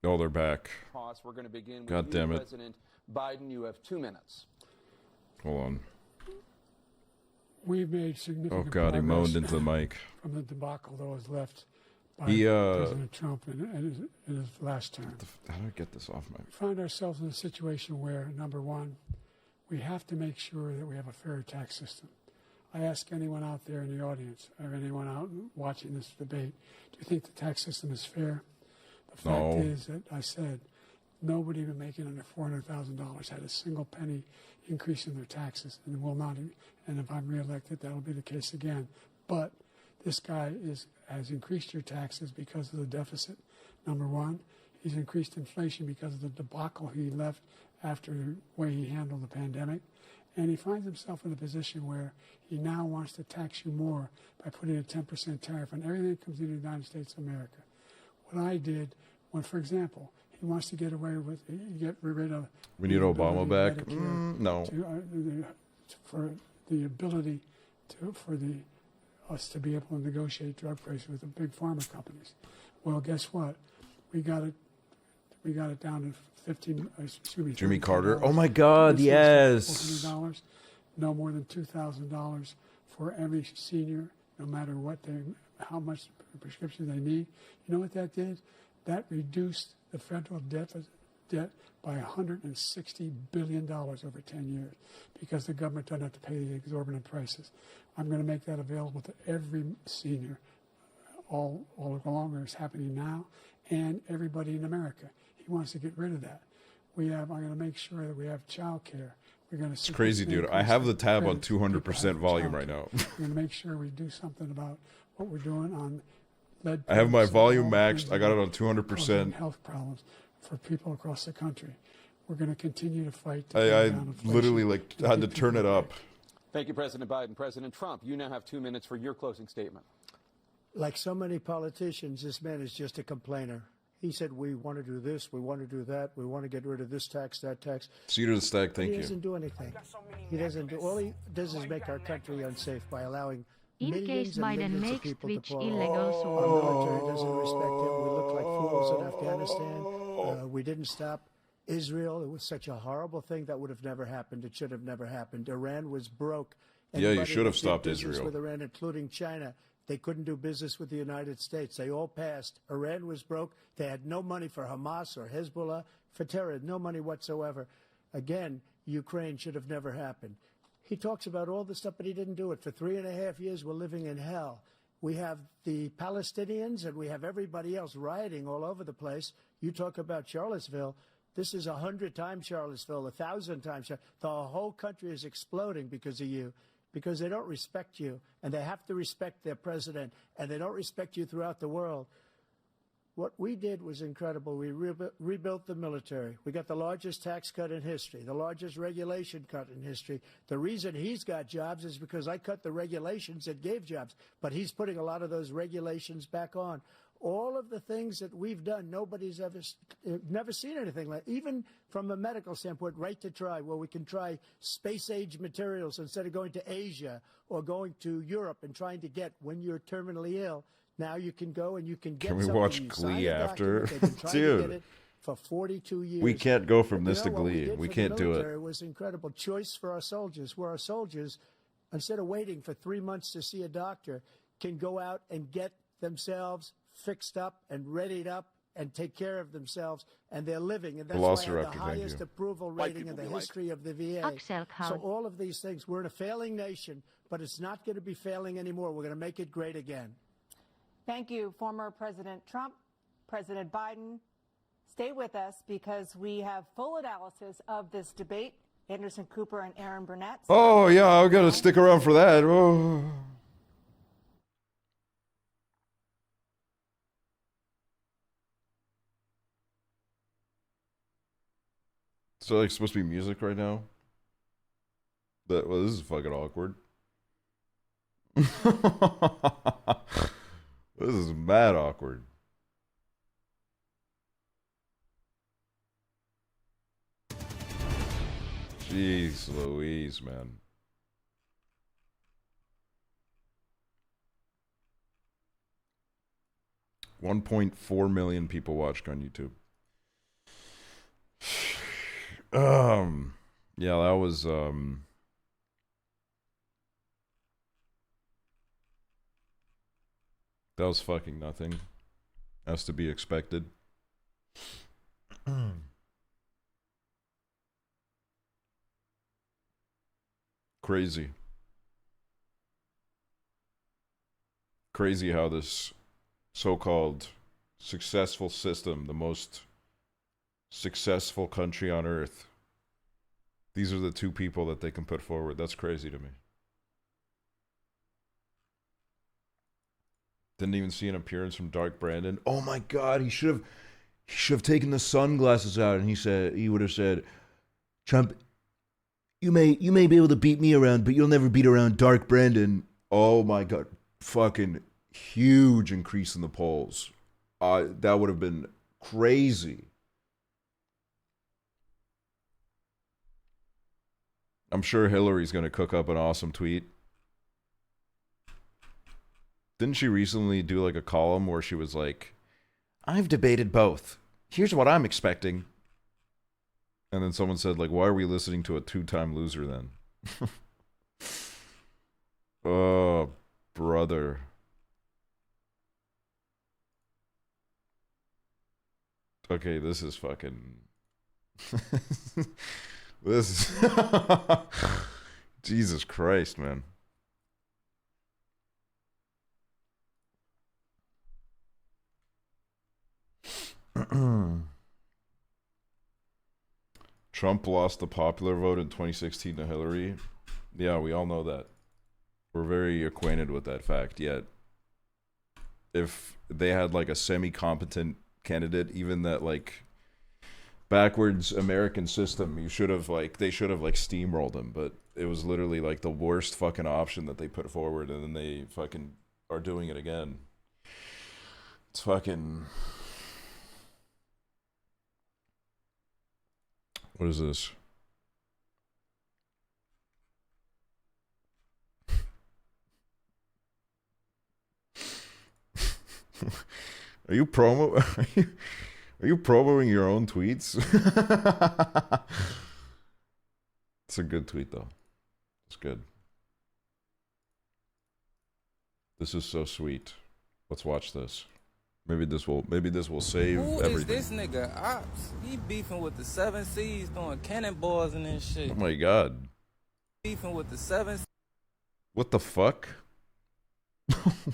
Oh, they're back. We're going to begin with God damn it. President Biden. You have 2 minutes. Hold on. We've made significant Oh god, he moaned into the mic. from the debacle that was left by He, President Trump in his last term. How do I get this off my... We find ourselves in a situation where, number one, we have to make sure that we have a fair tax system. I ask anyone out there in the audience, or anyone out watching this debate, do you think the tax system is fair? The fact is that I said nobody even making under $400,000 had a single penny increase in their taxes, and will not. And if I'm reelected, that'll be the case again. But this guy has increased your taxes because of the deficit. Number one, He's increased inflation because of the debacle he left after the way he handled the pandemic. And he finds himself in a position where he now wants to tax you more by putting a 10% tariff on everything that comes into the United States of America. What I did, when, for example, he wants to get away with, get rid of... We need Obama back? No. For the ability for us to be able to negotiate drug prices with the big pharma companies. Well, guess what? We got it down to Jimmy Carter. Oh my God, yes. $400, no more than $2,000 for every senior, no matter how much prescription they need. You know what that did? That reduced the federal debt by $160 billion over 10 years because the government doesn't have to pay the exorbitant prices. I'm going to make that available to every senior all along, it's happening now, and everybody in America. He wants to get rid of that. I'm going to make sure that we have child care. It's crazy, dude. I have the tab on 200% volume right now. We're going to make sure we do something about what we're doing on lead. I have my volume maxed. I got it on 200%. Health problems for people across the country. We're going to continue to fight. I literally had to turn it up. Thank you, President Biden. President Trump, you now have 2 minutes for your closing statement. Like so many politicians, this man is just a complainer. He said, we want to do this, we want to do that, we want to get rid of this tax, that tax. Cedar the Stack, thank you. He doesn't do anything. He doesn't do. All he does is make our country unsafe by allowing in case Biden makes Twitch illegal, our military doesn't respect him. We look like fools in Afghanistan. We didn't stop Israel. It was such a horrible thing that would have never happened. It should have never happened. Iran was broke. Yeah, you should have stopped Israel. With Iran, including China. They couldn't do business with the United States. They all passed. Iran was broke. They had no money for Hamas or Hezbollah, for terror, no money whatsoever. Again, Ukraine should have never happened. He talks about all this stuff, but he didn't do it. For 3.5 years, we're living in hell. We have the Palestinians and we have everybody else rioting all over the place. You talk about Charlottesville. This is 100 times Charlottesville, 1,000 times. The whole country is exploding because of you. Because they don't respect you, and they have to respect their president, and they don't respect you throughout the world. What we did was incredible. We rebuilt the military. We got the largest tax cut in history, the largest regulation cut in history. The reason he's got jobs is because I cut the regulations that gave jobs, but he's putting a lot of those regulations back on. All of the things that we've done, nobody's never seen anything like. Even from a medical standpoint, right to try, where we can try space-age materials instead of going to Asia or going to Europe and trying to get when you're terminally ill. Now you can go and you can get. Can we watch Glee after? Dude, for 42 years. We can't go from this to Glee. We can't do it. It was incredible choice for our soldiers, where our soldiers, instead of waiting for 3 months to see a doctor, can go out and get themselves fixed up and readied up and take care of themselves, and they're living, and that's why I have the highest approval rating in the history of the VA. Aksel, so all of these things, we're in a failing nation, but it's not going to be failing anymore. We're going to make it great again. Thank you, former President Trump, President Biden. Stay with us because we have full analysis of this debate. Anderson Cooper and Aaron Burnett. Oh, yeah, I've got to stick around for that. Oh. So like supposed to be music right now? Well, this is fucking awkward. This is mad awkward. Jeez Louise, man. $1.4 million people watched on YouTube. Yeah, that was fucking nothing. As to be expected. Crazy. Crazy how this so-called successful system, the most successful country on earth, these are the two people that they can put forward. That's crazy to me. Didn't even see an appearance from Dark Brandon. Oh my god, he should He should have taken the sunglasses out, and he would have said, Trump, you may be able to beat me around, but you'll never beat around Dark Brandon. Oh my God. Fucking huge increase in the polls. That would have been crazy. I'm sure Hillary's going to cook up an awesome tweet. Didn't she recently do like a column where she was like, I've debated both. Here's what I'm expecting. And then someone said, like, why are we listening to a two-time loser then? Oh, brother. Okay, this is fucking... this is... Jesus Christ, man. Trump lost the popular vote in 2016 to Hillary. Yeah, we all know that. We're very acquainted with that fact. Yet, if they had like a semi-competent candidate, even that like backwards American system, they should have like steamrolled him. But it was literally like the worst fucking option that they put forward, and then they fucking are doing it again. It's fucking... What is this? Are you promoting your own tweets? It's a good tweet though. It's good. This is so sweet. Let's watch this. Maybe this will save everything. Who is this nigga? Ops. He beefing with the 7 Seas, throwing cannonballs and this shit. Oh my God. Beefing with the 7 Seas. What the fuck?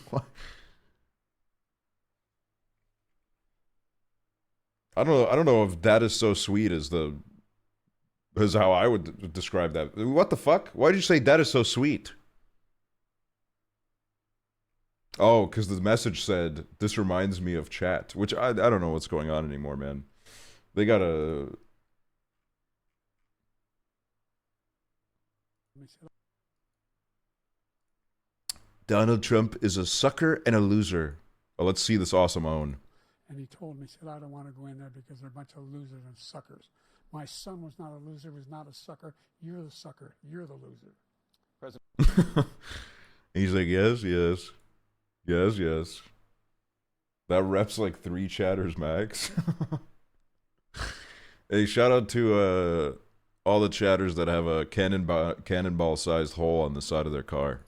What? I don't know if that is so sweet as how I would describe that. What the fuck? Why did you say that is so sweet? Oh, because the message said, this reminds me of chat, which I don't know what's going on anymore, man. They gotta... Donald Trump is a sucker and a loser. Oh, let's see this awesome own. And he told me, he said, I don't want to go in there because they're a bunch of losers and suckers. My son was not a loser, was not a sucker. You're the sucker. You're the loser. President. He's like, yes, yes. Yes, yes. That reps like 3 chatters max. Hey, shout out to all the chatters that have a cannonball-sized hole on the side of their car.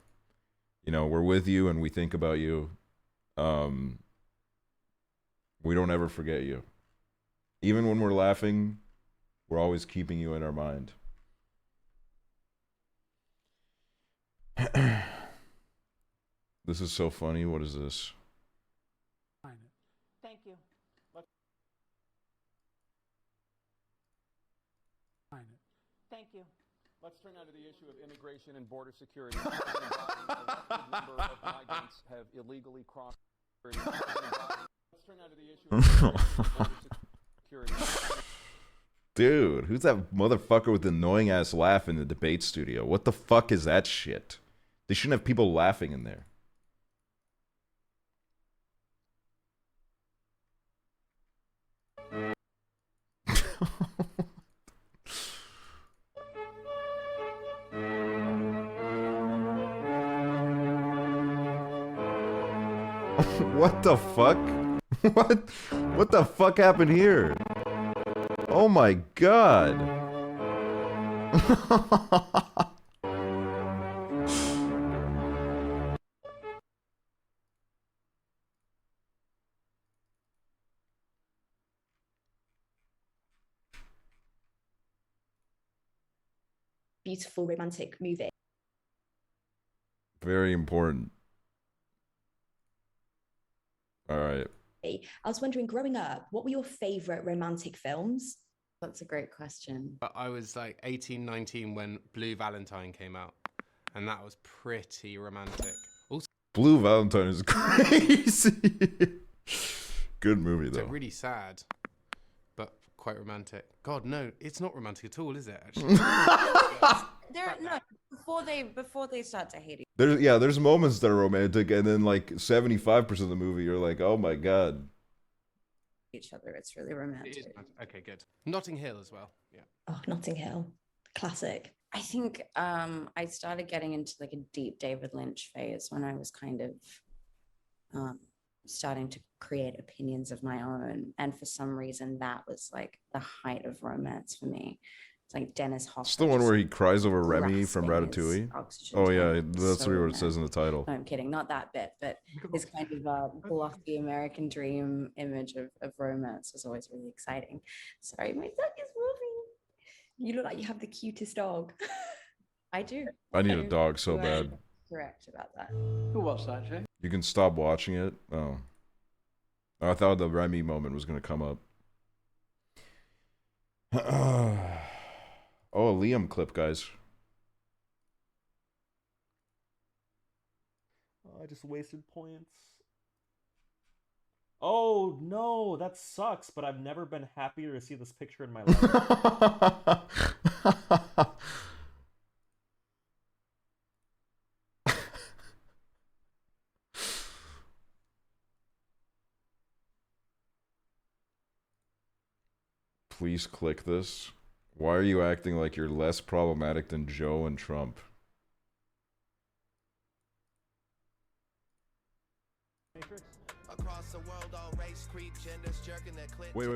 You know, we're with you and we think about you. We don't ever forget you. Even when we're laughing, we're always keeping you in our mind. This is so funny. What is this? Thank you. Thank you. Let's turn now to the issue of immigration and border security. A record number of migrants have illegally crossed. Let's turn now to the issue of border security. Dude, who's that motherfucker with the annoying ass laugh in the debate studio? What the fuck is that shit? They shouldn't have people laughing in there. What the fuck? What the fuck happened here? Oh my God. Beautiful romantic movie. Very important. All right. I was wondering, growing up, what were your favorite romantic films? That's a great question. I was like 18, 19 when Blue Valentine came out, and that was pretty romantic. Also, Blue Valentine is crazy. Good movie though. Really sad. quite romantic. God, no, it's not romantic at all, is it? Actually, before they start to hate There's moments that are romantic, and then like 75% of the movie, you're like, oh my god. each other. It's really romantic. Okay, good. Notting Hill as well. Yeah. Oh, Notting Hill, classic. I think I started getting into like a deep David Lynch phase when I was kind of starting to create opinions of my own, and for some reason that was like the height of romance for me. It's like Dennis Hopper. It's the one where he cries over Remy from Ratatouille. Oh yeah, that's so what it says in the title. No, I'm kidding, not that bit, but this kind of blocky American dream image of romance was always really exciting. Sorry, my dog is moving. You look like you have the cutest dog. I do. I need a dog so bad. Correct about that. Who watched that, Jay? You can stop watching it. Oh. I thought the Remy moment was going to come up. Oh, a Liam clip, guys. Oh, I just wasted points. Oh, no, that sucks, but I've never been happier to see this picture in my life. Please click this. Why are you acting like you're less problematic than Joe and Trump? Wait.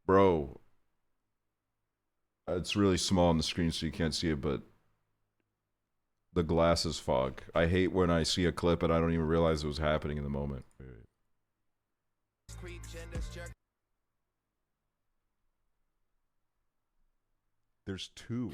Bro. It's really small on the screen so you can't see it, but the glasses fog. I hate when I see a clip and I don't even realize it was happening in the moment. Wait. There's two.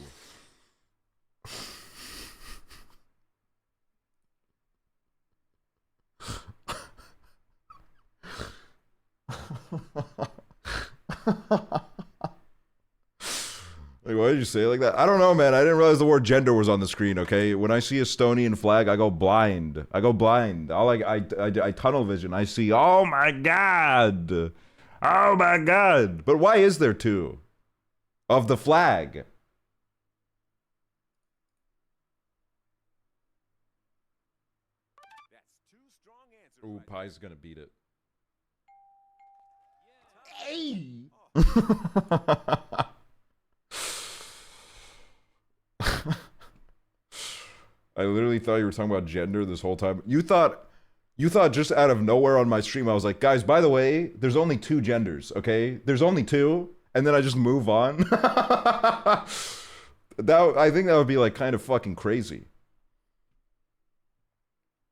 Like, why did you say it like that? I don't know, man. I didn't realize the word gender was on the screen, okay? When I see a Estonian flag, I go blind. I tunnel vision. I see, oh my god. Oh my god. But why is there two? Of the flag. Ooh, Pie's gonna beat it. Hey! I literally thought you were talking about gender this whole time. You thought just out of nowhere on my stream, I was like, guys, by the way, there's only two genders, okay? There's only two. And then I just move on. I think that would be like kind of fucking crazy.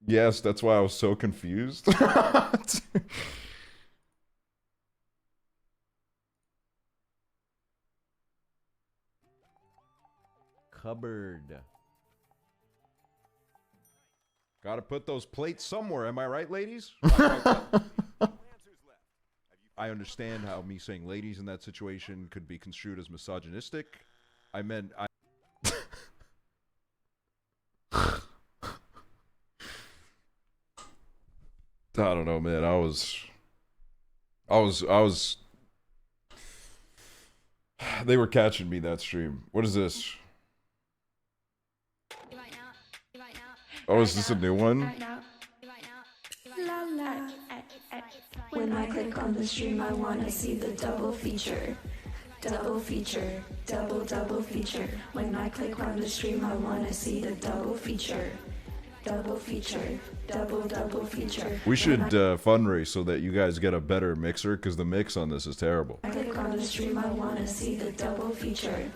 Yes, that's why I was so confused. Cupboard. Gotta put those plates somewhere, am I right, ladies? I understand how me saying ladies in that situation could be construed as misogynistic. I meant I don't know, man. I was they were catching me that stream. What is this? Oh, is this a new one? When I click on the stream, I wanna see the double feature. Double feature, double feature. When I click on the stream, I wanna see the double feature. Double feature, double feature. We should fundraise so that you guys get a better mixer, because the mix on this is terrible. I click on the stream, I wanna see the double feature.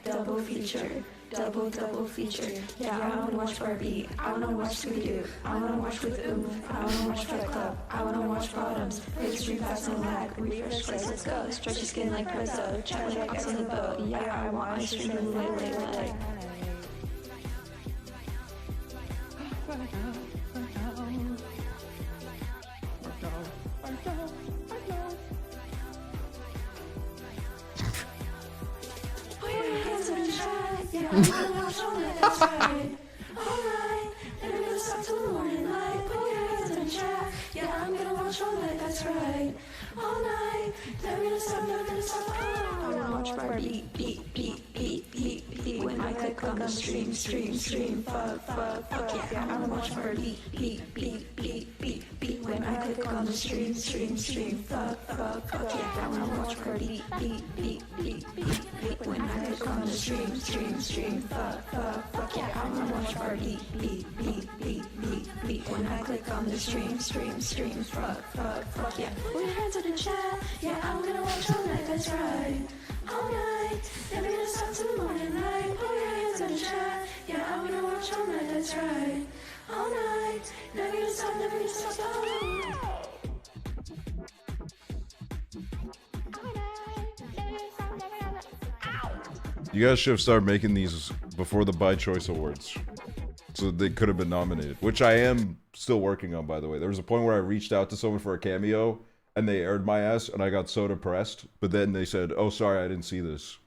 Double feature. Double feature. Yeah, I wanna watch Barbie. I wanna watch Scooby-Doo. I wanna watch with Oomph. I wanna watch Fight Club. I wanna watch Bottoms. Play the stream fast and lag. Refresh slice, let's go. Stretch your skin like Presto. Chat like Aksel in the boat. Yeah, I want ice cream and lay. Yeah, I'm gonna watch all night, that's right. Alright, and I'm gonna stop till the morning light. Put your hands in the chat. Yeah, I'm gonna watch watch all night, that's right. All night, never gonna stop, never gonna stop. I wanna watch Barbie, beat, beat, beat, beat, beat. When I click on the stream, fuck yeah. I wanna watch Barbie, beat, beat, beat, beat, beat. When I click on the stream, fuck yeah. I wanna watch Barbie, beat, beat, beat, beat. When I click on the stream, fuck yeah. I wanna watch Barbie, beat, beat, beat, beat, beat. When I click on the stream, fuck yeah. Put your hands in the chat, yeah, I'm gonna watch all night, that's right. All night, never gonna stop till the morning light. Put your hands in the chat, yeah, I'm gonna watch all night, that's right. All night, never gonna stop, never gonna stop. You guys should have started making these before the By Choice Awards, so they could have been nominated. Which I am still working on, by the way. There was a point where I reached out to someone for a cameo, and they aired my ass, and I got so depressed. But then they said, "Oh, sorry, I didn't see this."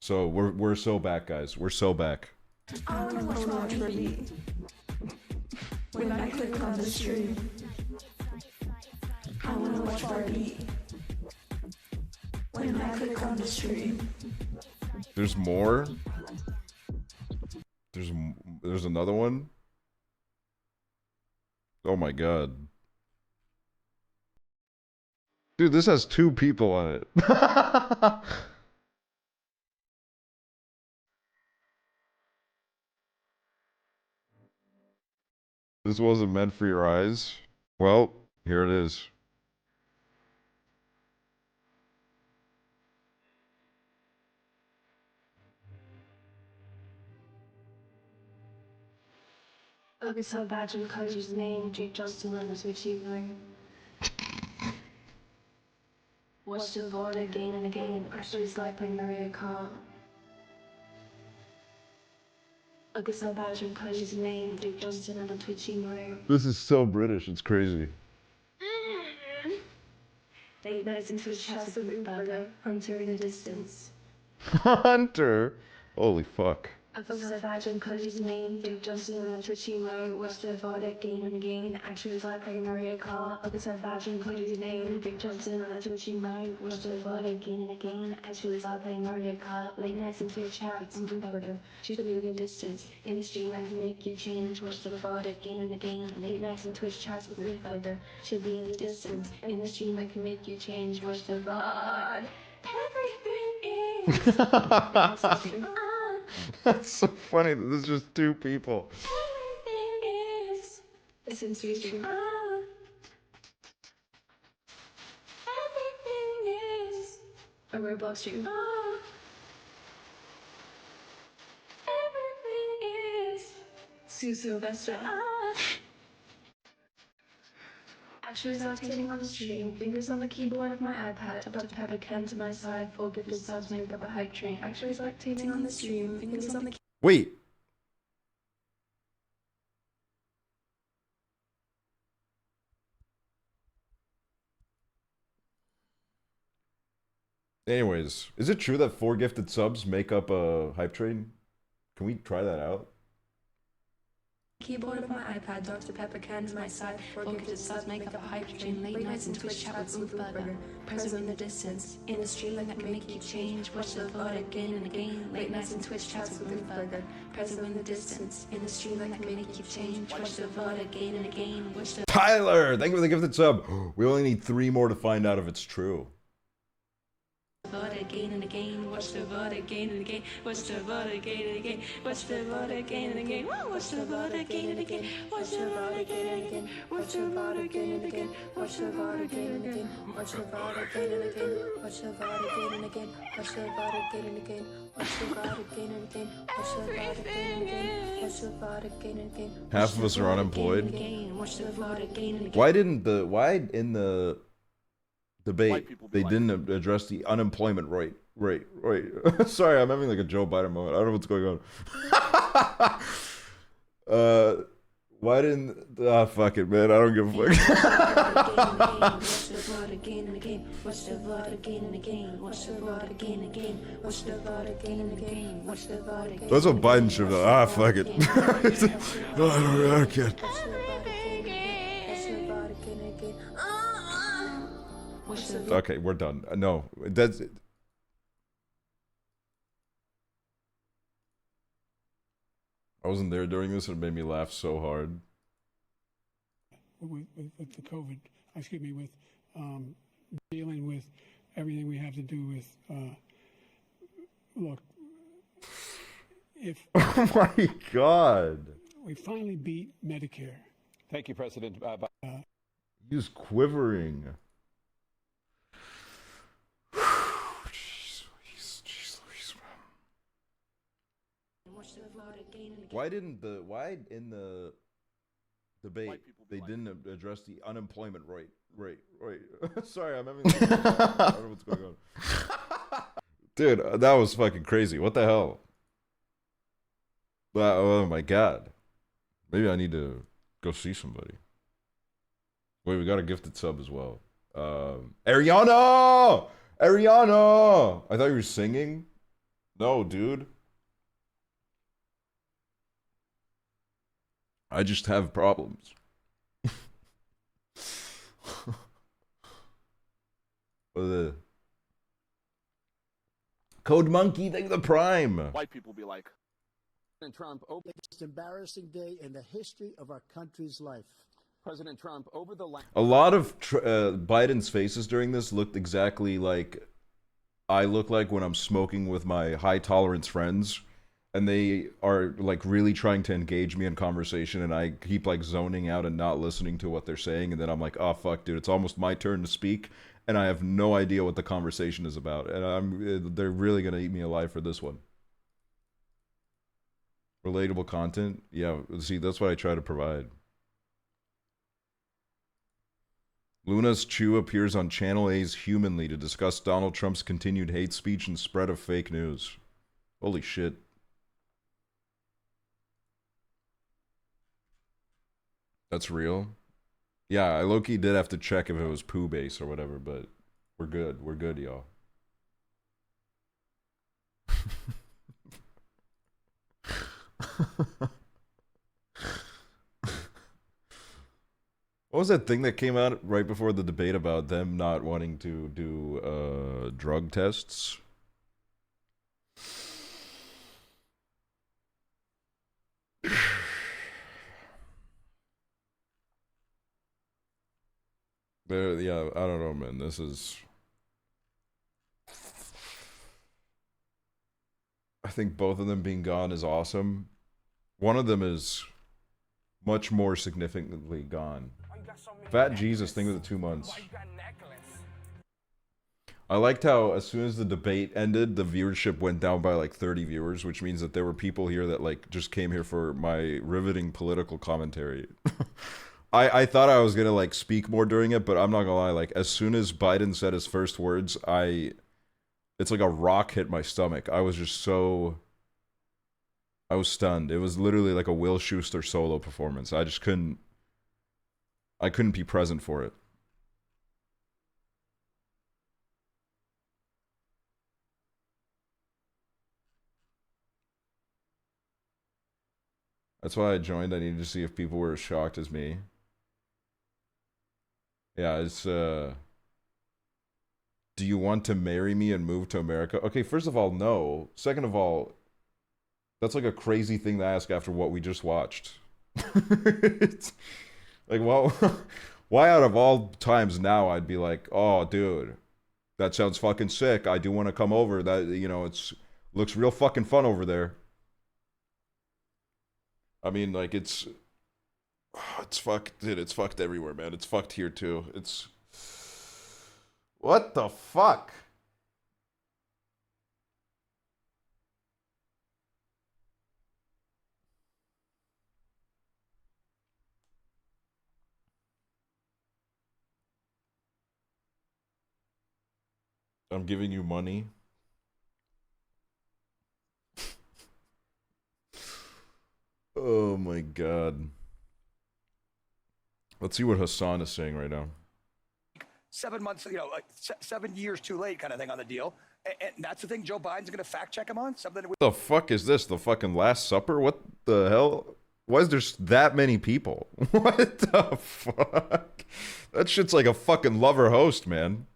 So we're so back, guys. We're so back. I wanna watch Barbie. When I click on the stream, I wanna watch Barbie. When I click on the stream. There's more. There's another one. Oh my god. Dude, this has 2 people on it. This wasn't meant for your eyes. Well, here it is. Look at so bad and Cody's name, Jake Johnston and the receiver. Watch the VOD again and again. Actually, it's like playing Mario Kart. Look at so bad and Cody's name, Jake Johnston and the Twitchy Mario. This is so British, it's crazy. Late nights into his chest of root burger, Hunter in the distance. Hunter? Holy fuck. Look at so bad and Cody's name, Jake Johnston and the Twitchy Mario. Watch the VOD again and again. Actually, it's like playing Mario Kart. Look at so bad and Cody's name, Jake Johnston and the Twitchy Mario. Watch the VOD again and again. Actually, it's like playing Mario Kart. Late nights into your chat, some root burger. She's a really distance. In the stream, I can make you change. Watch the VOD again and again. Late nights in Twitch chats with root burger. She'll be in the distance. In the stream, I can make you change. Watch the VOD. Everything is. That's so funny that there's just 2 people. Everything is. Listen to stream. Everything is. A ROBLOX stream. Everything is. Sue Sylvester. Actually, as I was getting on the stream, fingers on the keyboard of my iPad, I put a pepper can to my side, 4 gifted subs make up a hype train. Actually, as I was getting on the stream, fingers on the Wait. Anyways, is it true that 4 gifted subs make up a hype train? Can we try that out? keyboard of my iPad, Dr. Pepper can to my side, 4 gifted subs make up a hype train. Late nights in Twitch chat with Smooth Burger, present in the distance, in the stream that can make you change. Watch the VOD again and again. Late nights in Twitch chats with Smooth Burger, present in the distance, in the stream that can make you change. Watch the VOD again and again. Watch the Tyler, thank you for the gifted sub. We only need 3 more to find out if it's true. VOD again and again, watch the VOD again and again, watch the VOD again and again, watch the VOD again and again, watch the VOD again and again, watch the VOD again and again, watch the VOD again and again, watch the VOD again and again, watch the VOD again and again, watch the VOD again and again, watch the VOD again and again, watch the VOD again and again, watch the VOD again and again, watch the VOD again and again. Half of us are unemployed. Why in the debate they didn't address the unemployment rate? Sorry, I'm having like a Joe Biden moment. I don't know what's going on. Why didn't fuck it, man, I don't give a fuck. That's what Biden should have done. Fuck it. I don't care. Okay, we're done. No, that's. I wasn't there during this, and it made me laugh so hard. With the COVID, excuse me, with dealing with everything we have to do with, look, if Oh my God. we finally beat Medicare. Thank you, President. He's quivering. Why in the debate they didn't address the unemployment rate? Sorry, I'm having. I don't know what's going on. Dude, that was fucking crazy. What the hell? Oh my God. Maybe I need to go see somebody. Wait, we got a gifted sub as well. Ariana! Ariana! I thought you were singing. No, dude. I just have problems. Code Monkey, thank the prime. White people be like. President Trump opened the most embarrassing day in the history of our country's life. President Trump over the last. A lot of Biden's faces during this looked exactly like I look like when I'm smoking with my high tolerance friends. And they are like really trying to engage me in conversation, and I keep like zoning out and not listening to what they're saying, and then I'm like, oh fuck, dude, it's almost my turn to speak, and I have no idea what the conversation is about, and they're really gonna eat me alive for this one. Relatable content, yeah. See, that's what I try to provide. Luna's Chew appears on Channel A's Humanly to discuss Donald Trump's continued hate speech and spread of fake news. Holy shit. That's real? Yeah, I low-key did have to check if it was poo base or whatever, but we're good. We're good, y'all. What was that thing that came out right before the debate about them not wanting to do drug tests? Yeah, I don't know, man. This is... I think both of them being gone is awesome. One of them is much more significantly gone. Fat Jesus thing with the 2 months. I liked how as soon as the debate ended, the viewership went down by like 30 viewers, which means that there were people here that like just came here for my riveting political commentary. I thought I was gonna like speak more during it, but I'm not gonna lie, like as soon as Biden said his first words, it's like a rock hit my stomach. I was just so... I was stunned. It was literally like a Will Schuester solo performance. I just couldn't... I couldn't be present for it. That's why I joined. I needed to see if people were as shocked as me. Yeah, it's, do you want to marry me and move to America? Okay, first of all, no. Second of all, that's like a crazy thing to ask after what we just watched. It's like, well, why out of all times now I'd be like, oh, dude, that sounds fucking sick. I do want to come over. That, you know, looks real fucking fun over there. I mean, like, it's fucked, dude. It's fucked everywhere, man. It's fucked here too. It's... What the fuck? I'm giving you money. Oh my god. Let's see what Hassan is saying right now. 7 months, you know, like 7 years too late kind of thing on the deal. And that's the thing Joe Biden's going to fact check him on? Something What the fuck is this? The fucking Last Supper? What the hell? Why is there that many people? What the fuck? That shit's like a fucking lover host, man.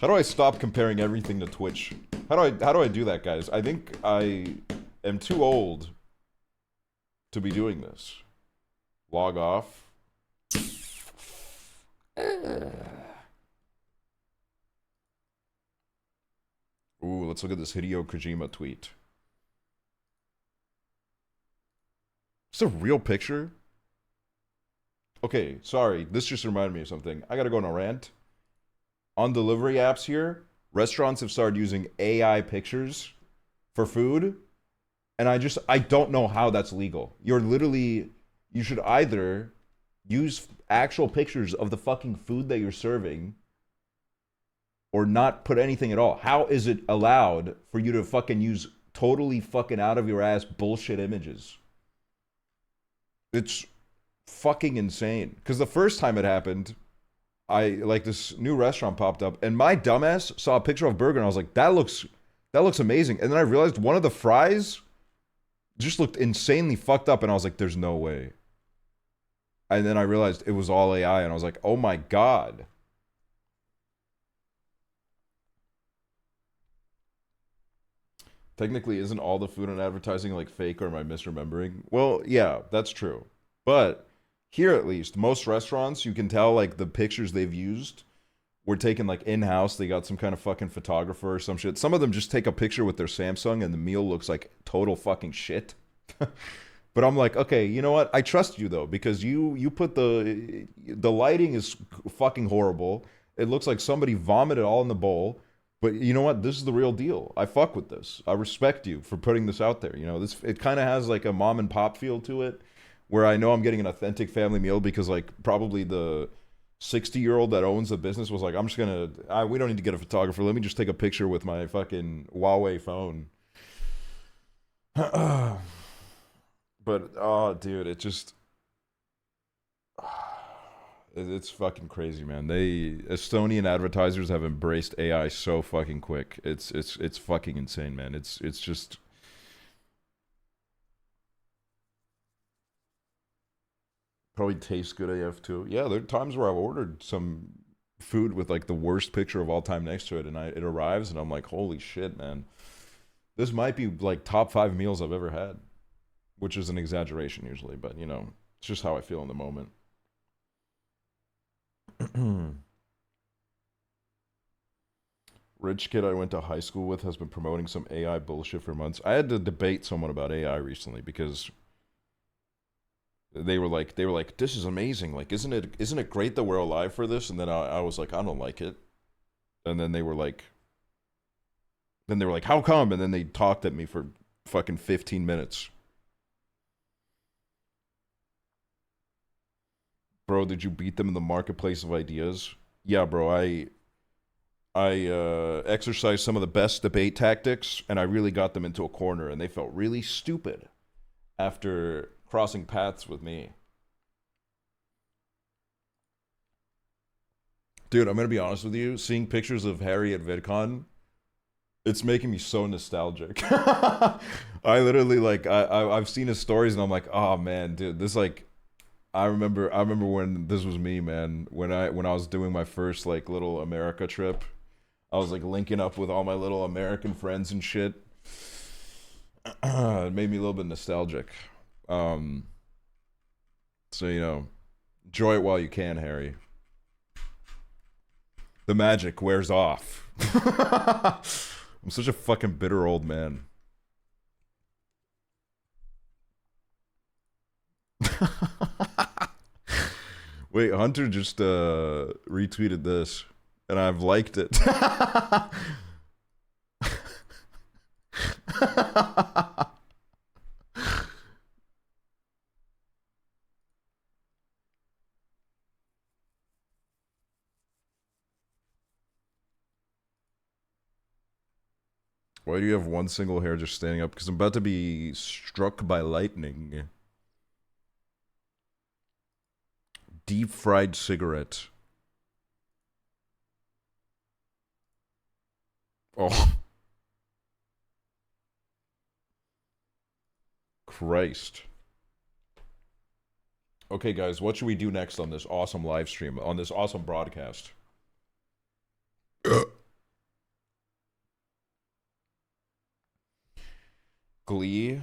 How do I stop comparing everything to Twitch? How do I do that, guys? I think I am too old to be doing this. Log off. Ooh, let's look at this Hideo Kojima tweet. It's a real picture? Okay, sorry. This just reminded me of something. I gotta go on a rant. On delivery apps here, restaurants have started using AI pictures for food. And I don't know how that's legal. You should either use actual pictures of the fucking food that you're serving or not put anything at all. How is it allowed for you to fucking use totally fucking out of your ass bullshit images? It's fucking insane. Because the first time it happened, this new restaurant popped up and my dumbass saw a picture of a burger and I was like, that looks amazing. And then I realized one of the fries just looked insanely fucked up and I was like, there's no way. And then I realized it was all AI and I was like, oh my god. Technically, isn't all the food and advertising like fake or am I misremembering? Well, yeah, that's true. But here at least, most restaurants, you can tell like the pictures they've used were taken like in-house. They got some kind of fucking photographer or some shit. Some of them just take a picture with their Samsung and the meal looks like total fucking shit. But I'm like, okay, you know what? I trust you though, because you put the lighting is fucking horrible. It looks like somebody vomited all in the bowl. But you know what? This is the real deal. I fuck with this. I respect you for putting this out there. You know, it kind of has like a mom and pop feel to it, where I know I'm getting an authentic family meal because like probably the 60-year-old that owns the business was like, I'm just gonna, we don't need to get a photographer. Let me just take a picture with my fucking Huawei phone. But, oh, dude, it just, it's fucking crazy, man. Estonian advertisers have embraced AI so fucking quick. It's fucking insane, man. It's just, probably tastes good AF too. Yeah, there are times where I've ordered some food with like the worst picture of all time next to it, and it arrives, and I'm like, holy shit, man. This might be like top 5 meals I've ever had, which is an exaggeration usually, but you know, it's just how I feel in the moment. Rich kid I went to high school with has been promoting some AI bullshit for months. I had to debate someone about AI recently because they were like, this is amazing. Like, isn't it great that we're alive for this? And then I was like, I don't like it. And then they were like, how come? And then they talked at me for fucking 15 minutes. Bro, did you beat them in the marketplace of ideas? Yeah, bro, I exercised some of the best debate tactics, and I really got them into a corner, and they felt really stupid after crossing paths with me. Dude, I'm gonna be honest with you, seeing pictures of Harry at VidCon, it's making me so nostalgic. I literally, like, I've seen his stories, and I'm like, oh man, dude, this, like, I remember when this was me, man. When I was doing my first like little America trip, I was like linking up with all my little American friends and shit. It made me a little bit nostalgic. So you know, enjoy it while you can, Harry. The magic wears off. I'm such a fucking bitter old man. Wait, Hunter just retweeted this, and I've liked it. Why do you have one single hair just standing up? Because I'm about to be struck by lightning. Deep fried cigarette. Oh. Christ. Okay, guys, what should we do next on this awesome live stream, on this awesome broadcast? Glee.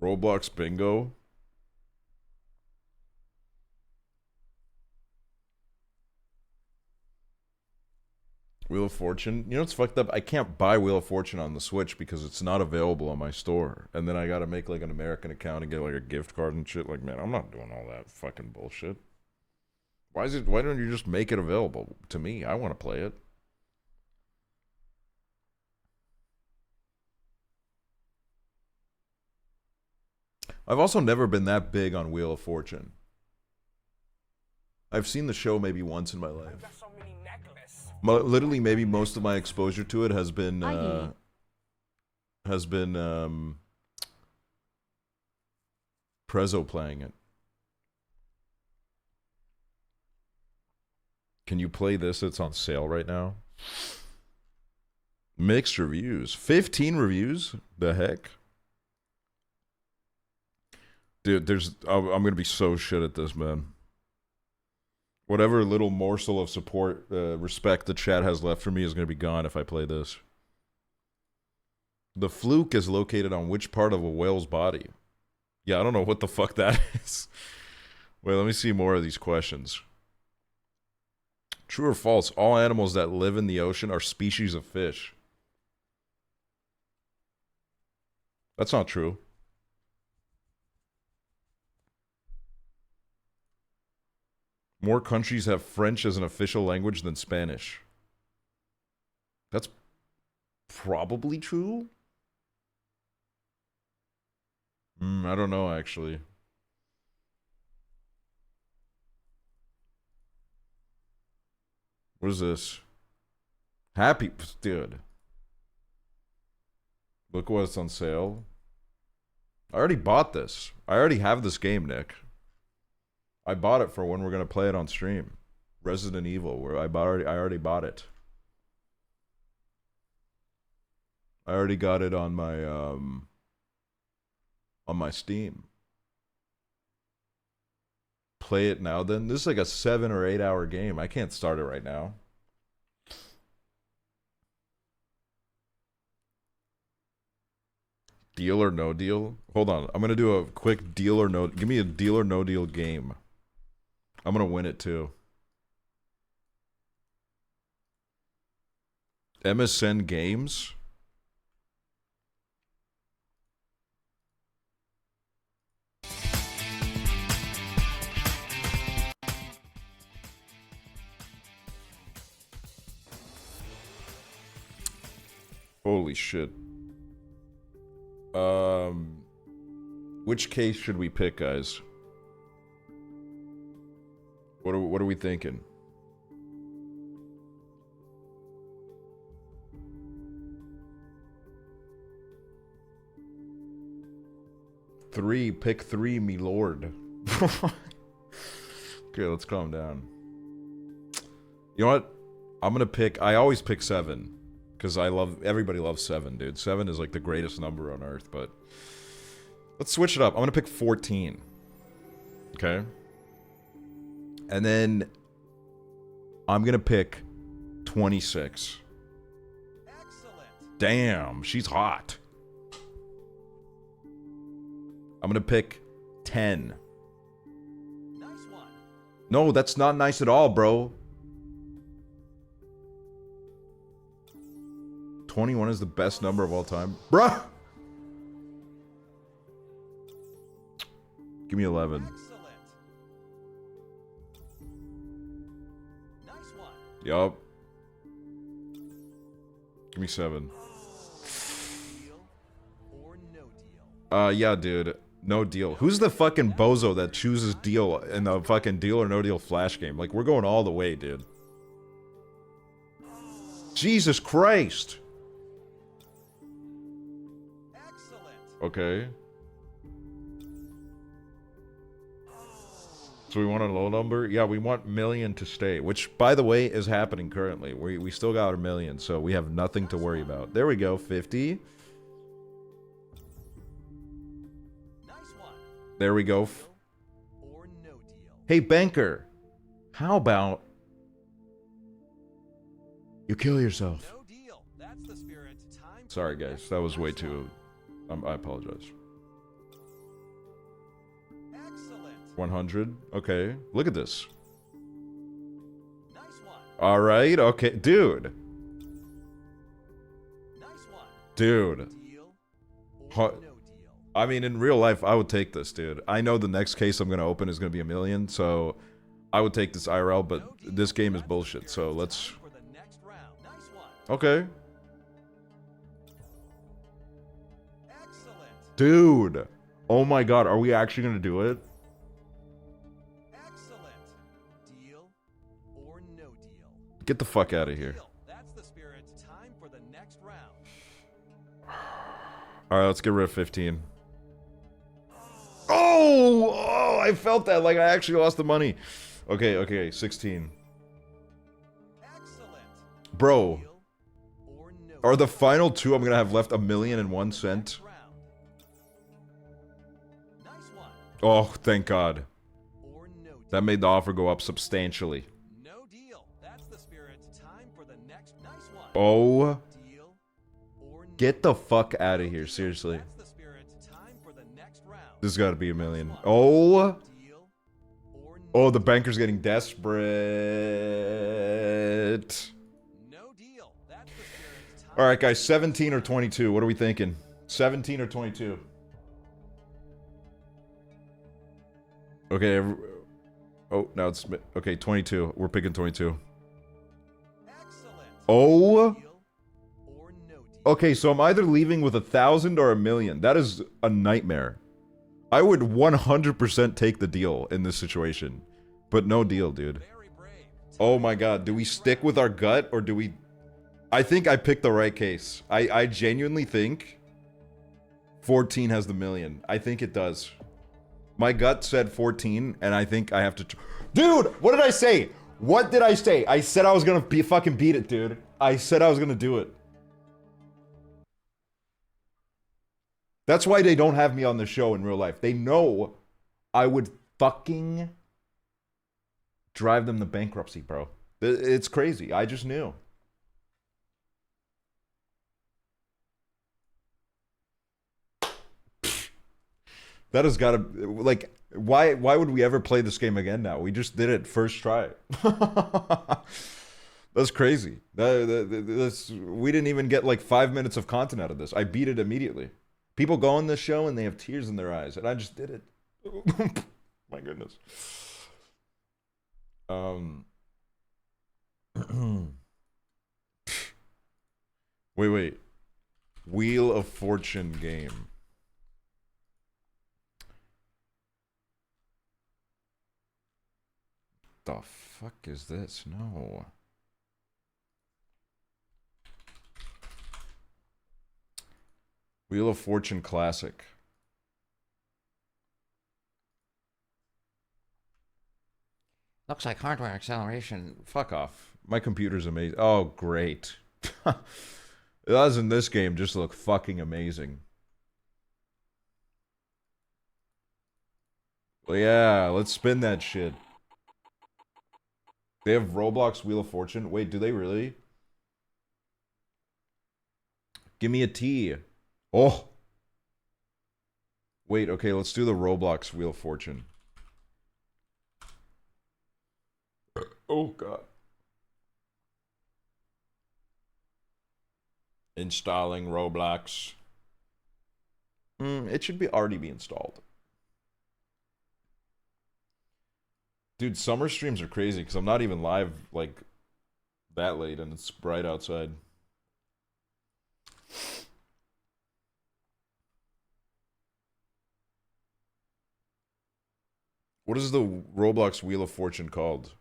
Roblox bingo. Wheel of Fortune. You know what's fucked up? I can't buy Wheel of Fortune on the Switch because it's not available on my store. And then I gotta make like an American account and get like a gift card and shit. Like, man, I'm not doing all that fucking bullshit. Why don't you just make it available to me? I want to play it. I've also never been that big on Wheel of Fortune. I've seen the show maybe once in my life. Literally, maybe most of my exposure to it has been Prezzo playing it. Can you play this? It's on sale right now. Mixed reviews. 15 reviews? The heck? Dude, I'm gonna be so shit at this, man. Whatever little morsel of support, respect the chat has left for me is gonna be gone if I play this. The fluke is located on which part of a whale's body? Yeah, I don't know what the fuck that is. Wait, let me see more of these questions. True or false? All animals that live in the ocean are species of fish. That's not true. More countries have French as an official language than Spanish. That's probably true. I don't know, actually. What is this? Happy, dude. Look what's on sale. I already bought this. I already have this game, Nick. I bought it for when we're gonna play it on stream. Resident Evil, where I already bought it. I already got it on my Steam. Play it now then. This is like a 7 or 8 hour game. I can't start it right now. Deal or no deal? Hold on. I'm gonna do a quick deal or no. Give me a deal or no deal game. I'm gonna win it too. MSN Games? Holy shit. Which case should we pick, guys? What are we thinking? Pick three, me lord. Okay, let's calm down. You know what? I'm gonna pick, I always pick 7. Because everybody loves 7, dude. 7 is like the greatest number on earth, but... Let's switch it up. I'm gonna pick 14. Okay? And then... I'm gonna pick 26. Excellent. Damn, she's hot. I'm gonna pick 10. Nice one. No, that's not nice at all, bro. 21 is the best number of all time. Bruh! Give me 11. Excellent. Nice one. Yup. Give me 7. Deal or no deal? Yeah, dude. No deal. Who's the fucking bozo that chooses deal in the fucking deal or no deal flash game? Like, we're going all the way, dude. Jesus Christ! Okay. So we want a low number? Yeah, we want million to stay, which, by the way, is happening currently. We still got a million, so we have nothing to worry about. There we go, 50. Nice one. There we go. Or no deal. Hey, banker, how about You kill yourself. Sorry, guys. That was way too... I apologize. 100. Okay. Look at this. All right. Okay. Dude. Dude. I mean, in real life, I would take this, dude. I know the next case I'm going to open is going to be 1 million, so I would take this IRL, but this game is bullshit, so let's... Okay. Dude. Oh my god, are we actually going to do it? Get the fuck out of here. Alright, let's get rid of 15. Oh, I felt that like I actually lost the money. Okay, 16. Bro. Are the final two I'm gonna have left 1,000,001 cent? Oh, thank God. That made the offer go up substantially. Oh. Get the fuck out of here, seriously. This has got to be 1 million. Oh. Oh, the banker's getting desperate. All right, guys, 17 or 22. What are we thinking? 17 or 22? Okay. Oh, now it's... Okay, 22. We're picking 22. Oh. Okay, so I'm either leaving with 1,000 or 1,000,000. That is a nightmare. I would 100% take the deal in this situation. But no deal, dude. Oh my god, do we stick with our gut or do we... I think I picked the right case. I genuinely think 14 has the 1,000,000. I think it does. My gut said 14, and I think I have to... Dude, what did I say? What did I say? I said I was gonna fucking beat it, dude. I said I was gonna do it. That's why they don't have me on the show in real life. They know I would fucking drive them to bankruptcy, bro. It's crazy. I just knew. That has got to... Like, why would we ever play this game again now? We just did it first try. That's crazy. We didn't even get like 5 minutes of content out of this. I beat it immediately. People go on this show and they have tears in their eyes, and I just did it. My goodness. Wait. Wheel of Fortune game. The fuck is this? No. Wheel of Fortune Classic. Looks like hardware acceleration. Fuck off. My computer's amazing. Oh, great. Doesn't this game just look fucking amazing? Well, yeah, let's spin that shit. They have Roblox Wheel of Fortune. Wait, do they really? Give me a T. Oh. Wait, okay, let's do the Roblox Wheel of Fortune. Oh, God. Installing Roblox. It should already be installed. Dude, summer streams are crazy because I'm not even live, like, that late and it's bright outside. What is the Roblox Wheel of Fortune called?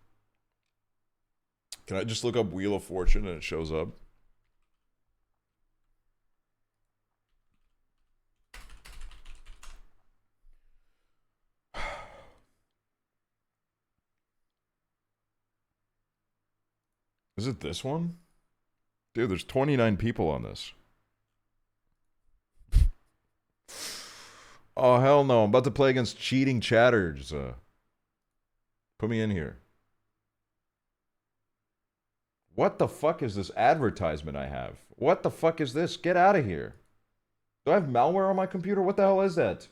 Can I just look up Wheel of Fortune and it shows up? Is it this one? Dude, there's 29 people on this. Oh, hell no. I'm about to play against cheating chatters. Put me in here. What the fuck is this advertisement I have? What the fuck is this? Get out of here. Do I have malware on my computer? What the hell is that?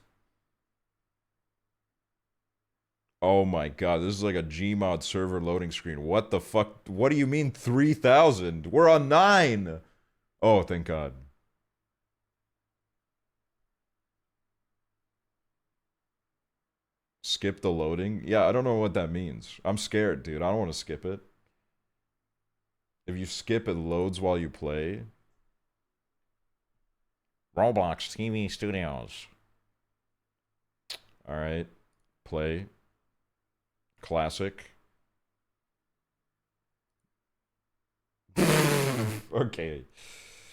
Oh my god, this is like a Gmod server loading screen. What the fuck? What do you mean 3,000? We're on 9! Oh, thank god. Skip the loading? Yeah, I don't know what that means. I'm scared, dude. I don't want to skip it. If you skip, it loads while you play. Roblox TV Studios. Alright. Play. Classic. Okay.